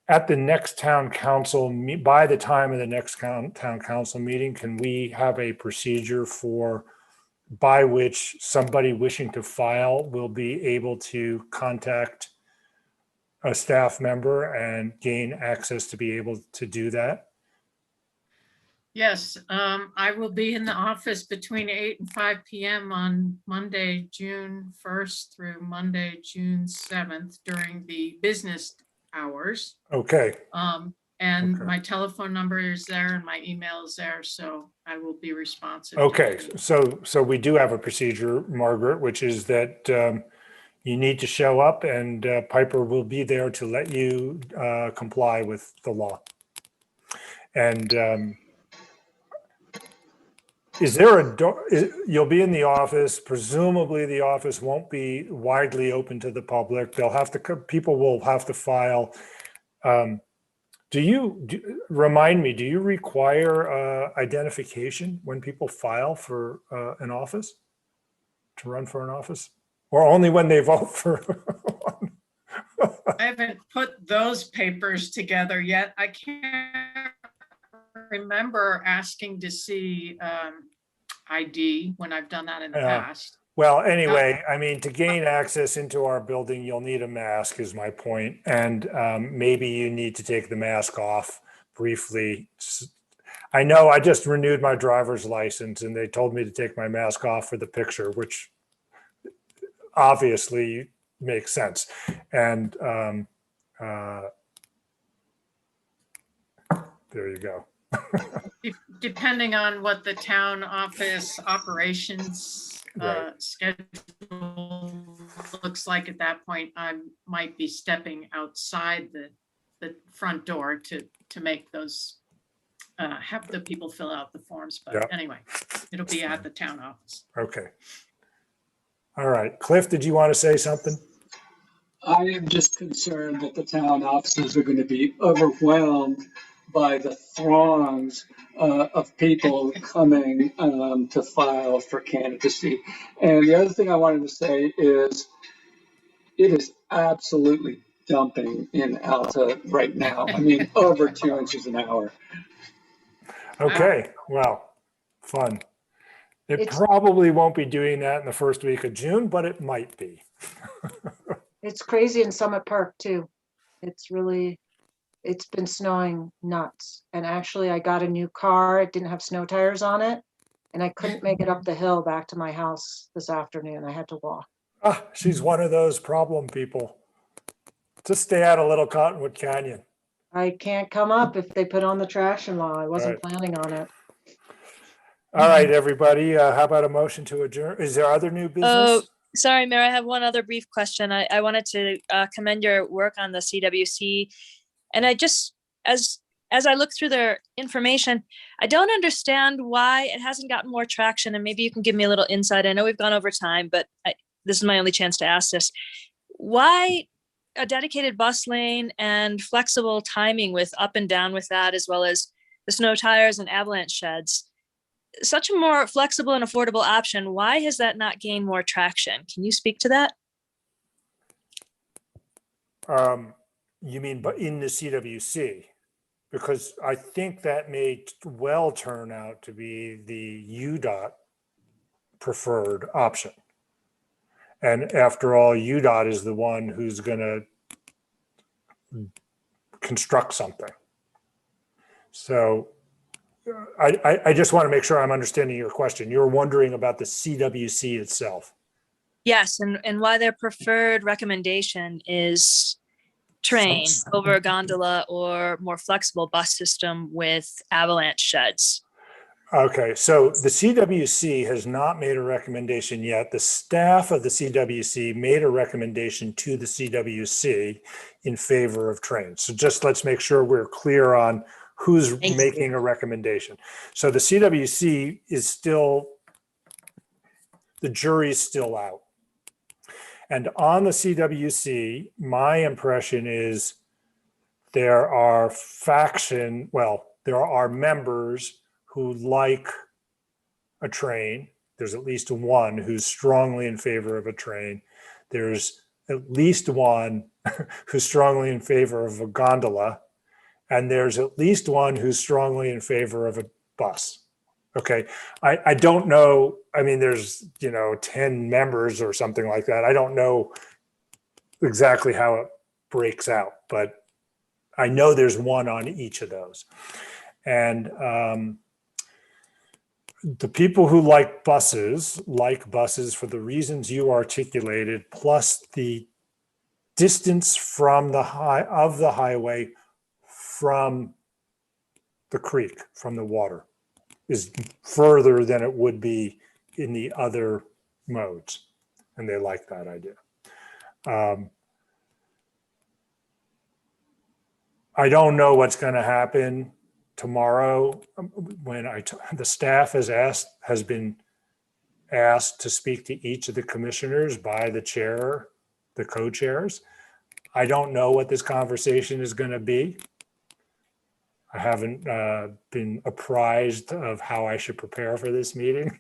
At the next town council, by the time of the next town council meeting, can we have a procedure by which somebody wishing to file will be able to contact a staff member and gain access to be able to do that? Yes, I will be in the office between 8 and 5 p.m. on Monday, June 1st through Monday, June 7th during the business hours. Okay. And my telephone number is there and my email is there, so I will be responsive. Okay, so we do have a procedure, Margaret, which is that you need to show up and Piper will be there to let you comply with the law. And is there a door? You'll be in the office. Presumably the office won't be widely open to the public. People will have to file. Remind me, do you require identification when people file for an office, to run for an office? Or only when they vote for one? I haven't put those papers together yet. I can't remember asking to see ID when I've done that in the past. Well, anyway, I mean, to gain access into our building, you'll need a mask is my point. And maybe you need to take the mask off briefly. I know I just renewed my driver's license and they told me to take my mask off for the picture, which obviously makes sense. And there you go. Depending on what the town office operations schedule looks like at that point, I might be stepping outside the front door to make those, have the people fill out the forms. But anyway, it'll be at the town office. Okay. All right. Cliff, did you want to say something? I am just concerned that the town offices are going to be overwhelmed by the throngs of people coming to file for candidacy. And the other thing I wanted to say is it is absolutely dumping in Alta right now. I mean, over 2 inches an hour. Okay, well, fun. It probably won't be doing that in the first week of June, but it might be. It's crazy in Summit Park too. It's been snowing nuts. And actually I got a new car. It didn't have snow tires on it. And I couldn't make it up the hill back to my house this afternoon. I had to walk. She's one of those problem people. Just stay out of Little Cottonwood Canyon. I can't come up if they put on the traction law. I wasn't planning on it. All right, everybody. How about a motion to adjourn? Is there other new business? Sorry, Mayor, I have one other brief question. I wanted to commend your work on the CWC. And I just, as I look through their information, I don't understand why it hasn't gotten more traction. And maybe you can give me a little insight. I know we've gone over time, but this is my only chance to ask this. Why a dedicated bus lane and flexible timing with up and down with that, as well as the snow tires and avalanche sheds? such a more flexible and affordable option. Why has that not gained more traction? Can you speak to that? You mean, but in the CWC? Because I think that may well turn out to be the UDOT preferred option. And after all, UDOT is the one who's going to construct something. So I just want to make sure I'm understanding your question. You're wondering about the CWC itself. Yes, and why their preferred recommendation is train over gondola or more flexible bus system with avalanche sheds. Okay, so the CWC has not made a recommendation yet. The staff of the CWC made a recommendation to the CWC in favor of trains. So just let's make sure we're clear on who's making a recommendation. So the CWC is still, the jury's still out. And on the CWC, my impression is there are there are members who like a train. There's at least one who's strongly in favor of a train. There's at least one who's strongly in favor of a gondola. And there's at least one who's strongly in favor of a bus. Okay, I don't know. I mean, there's, 10 members or something like that. I don't know exactly how it breaks out, but I know there's one on each of those. And the people who like buses for the reasons you articulated, plus the distance from the highway from the creek, from the water, is further than it would be in the other modes. And they like that idea. I don't know what's going to happen tomorrow when the staff has been asked to speak to each of the commissioners by the chair, the co-chairs. I don't know what this conversation is going to be. I haven't been apprised of how I should prepare for this meeting.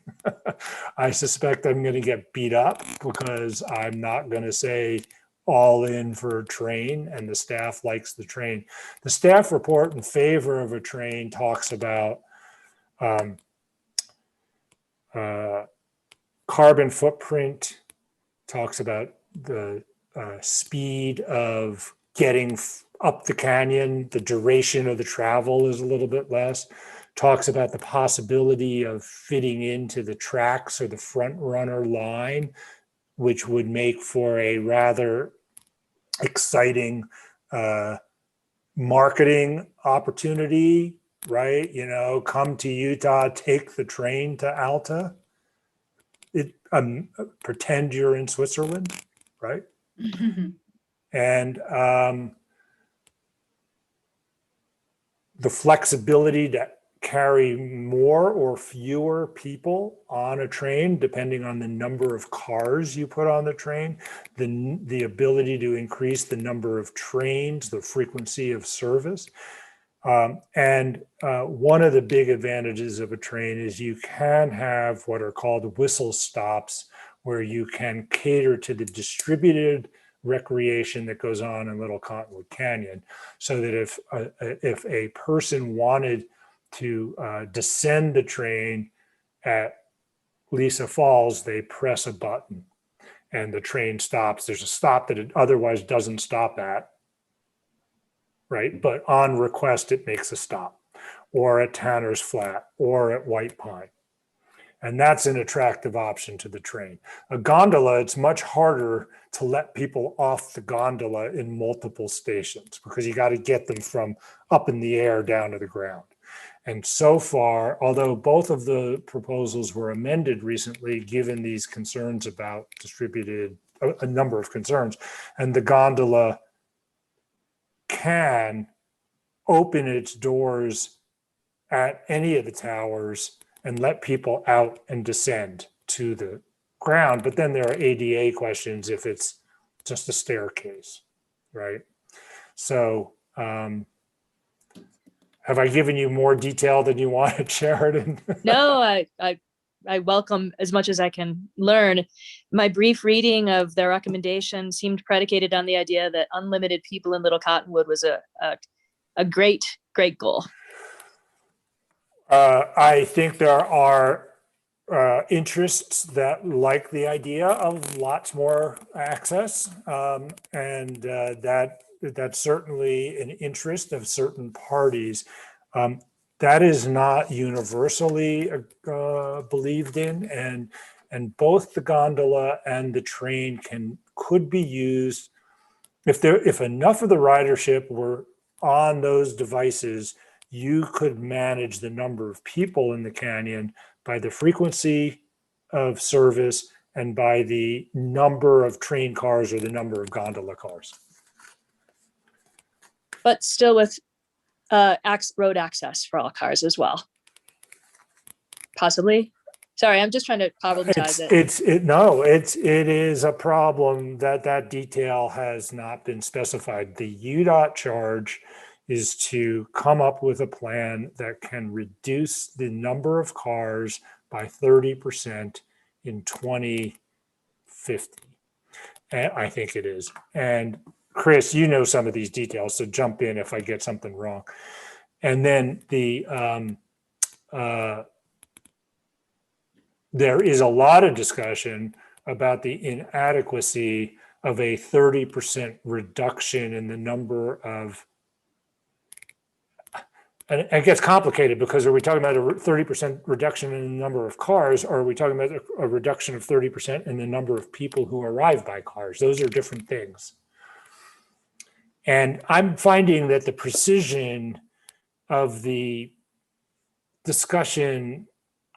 I suspect I'm going to get beat up because I'm not going to say all in for a train, and the staff likes the train. The staff report in favor of a train talks about carbon footprint, talks about the speed of getting up the canyon, the duration of the travel is a little bit less, talks about the possibility of fitting into the tracks or the front runner line, which would make for a rather exciting marketing opportunity, right? Come to Utah, take the train to Alta. Pretend you're in Switzerland, right? And the flexibility to carry more or fewer people on a train, depending on the number of cars you put on the train, the ability to increase the number of trains, the frequency of service. And one of the big advantages of a train is you can have what are called whistle stops, where you can cater to the distributed recreation that goes on in Little Cottonwood Canyon, so that if a person wanted to descend the train at Lisa Falls, they press a button and the train stops. There's a stop that it otherwise doesn't stop at, right? But on request, it makes a stop, or at Tanner's Flat, or at White Pine. And that's an attractive option to the train. A gondola, it's much harder to let people off the gondola in multiple stations because you got to get them from up in the air down to the ground. And so far, although both of the proposals were amended recently, given these concerns about a number of concerns, and the gondola can open its doors at any of the towers and let people out and descend to the ground. But then there are ADA questions if it's just a staircase, right? So Have I given you more detail than you wanted, Sheridan? No, I welcome as much as I can learn. My brief reading of their recommendation seemed predicated on the idea that unlimited people in Little Cottonwood was a great goal. I think there are interests that like the idea of lots more access, and that's certainly an interest of certain parties. That is not universally believed in, and both the gondola and the train could be used if enough of the ridership were on those devices. You could manage the number of people in the canyon by the frequency of service and by the number of train cars or the number of gondola cars. But still with road access for all cars as well. Possibly. Sorry, I'm just trying to problematize it. It is a problem that detail has not been specified. The UDOT charge is to come up with a plan that can reduce the number of cars by 30% in 2050. And I think it is. And Chris, you know some of these details, so jump in if I get something wrong. And then there is a lot of discussion about the inadequacy of a 30% reduction in the number of, and it gets complicated because are we talking about a 30% reduction in the number of cars, or are we talking about a reduction of 30% in the number of people who arrive by cars? Those are different things. And I'm finding that the precision of the discussion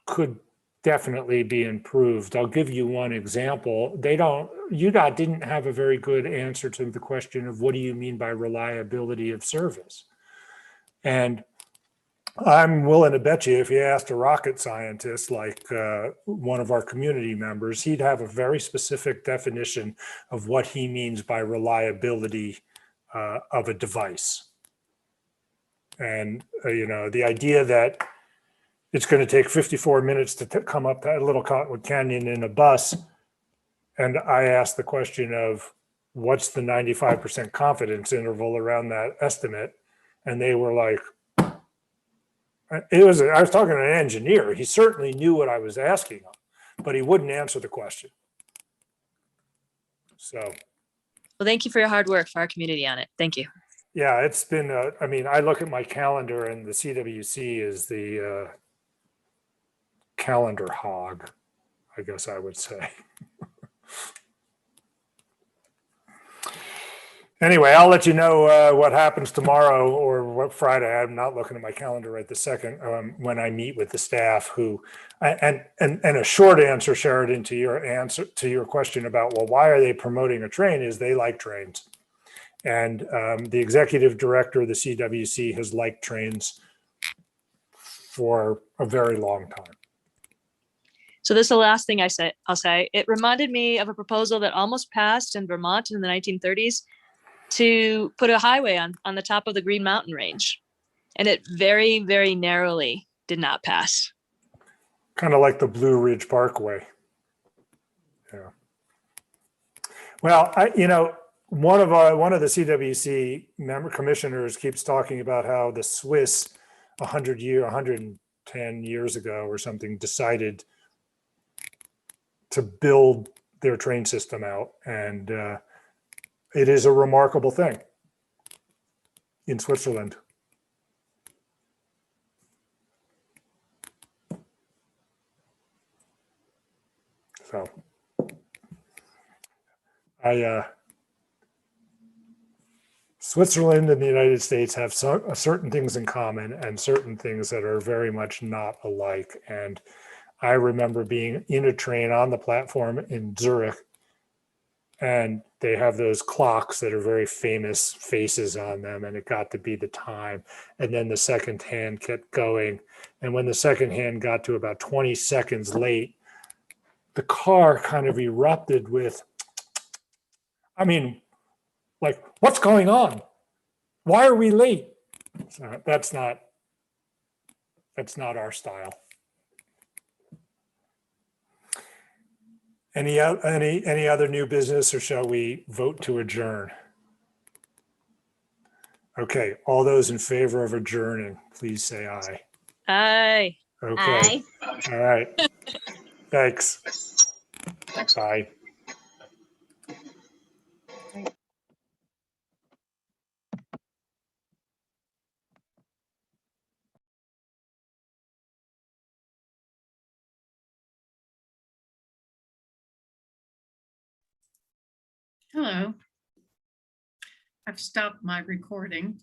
could definitely be improved. I'll give you one example. UDOT didn't have a very good answer to the question of what do you mean by reliability of service? And I'm willing to bet you if you asked a rocket scientist like one of our community members, he'd have a very specific definition of what he means by reliability of a device. And, the idea that it's going to take 54 minutes to come up that Little Cottonwood Canyon in a bus. And I asked the question of what's the 95% confidence interval around that estimate? And they were like, I was talking to an engineer. He certainly knew what I was asking him, but he wouldn't answer the question. So. Well, thank you for your hard work for our community on it. Thank you. Yeah, it's been, I look at my calendar and the CWC is the calendar hog, I guess I would say. Anyway, I'll let you know what happens tomorrow or what Friday. I'm not looking at my calendar right this second when I meet with the staff who, and a short answer, Sheridan, to your question about, well, why are they promoting a train is they like trains. And the executive director of the CWC has liked trains for a very long time. So this is the last thing I'll say. It reminded me of a proposal that almost passed in Vermont in the 1930s to put a highway on the top of the Green Mountain Range. And it very, very narrowly did not pass. Kind of like the Blue Ridge Parkway. Yeah. Well, one of the CWC commissioners keeps talking about how the Swiss 110 years ago or something decided to build their train system out. And it is a remarkable thing in Switzerland. So Switzerland and the United States have certain things in common and certain things that are very much not alike. And I remember being in a train on the platform in Zurich, and they have those clocks that are very famous faces on them, and it got to be the time. And then the second hand kept going. And when the second hand got to about 20 seconds late, the car kind of erupted with, like, what's going on? Why are we late? So that's not That's not our style. Any other new business, or shall we vote to adjourn? Okay, all those in favor of adjourning, please say aye. Aye. Okay, all right. Thanks. Bye. Hello. I've stopped my recording.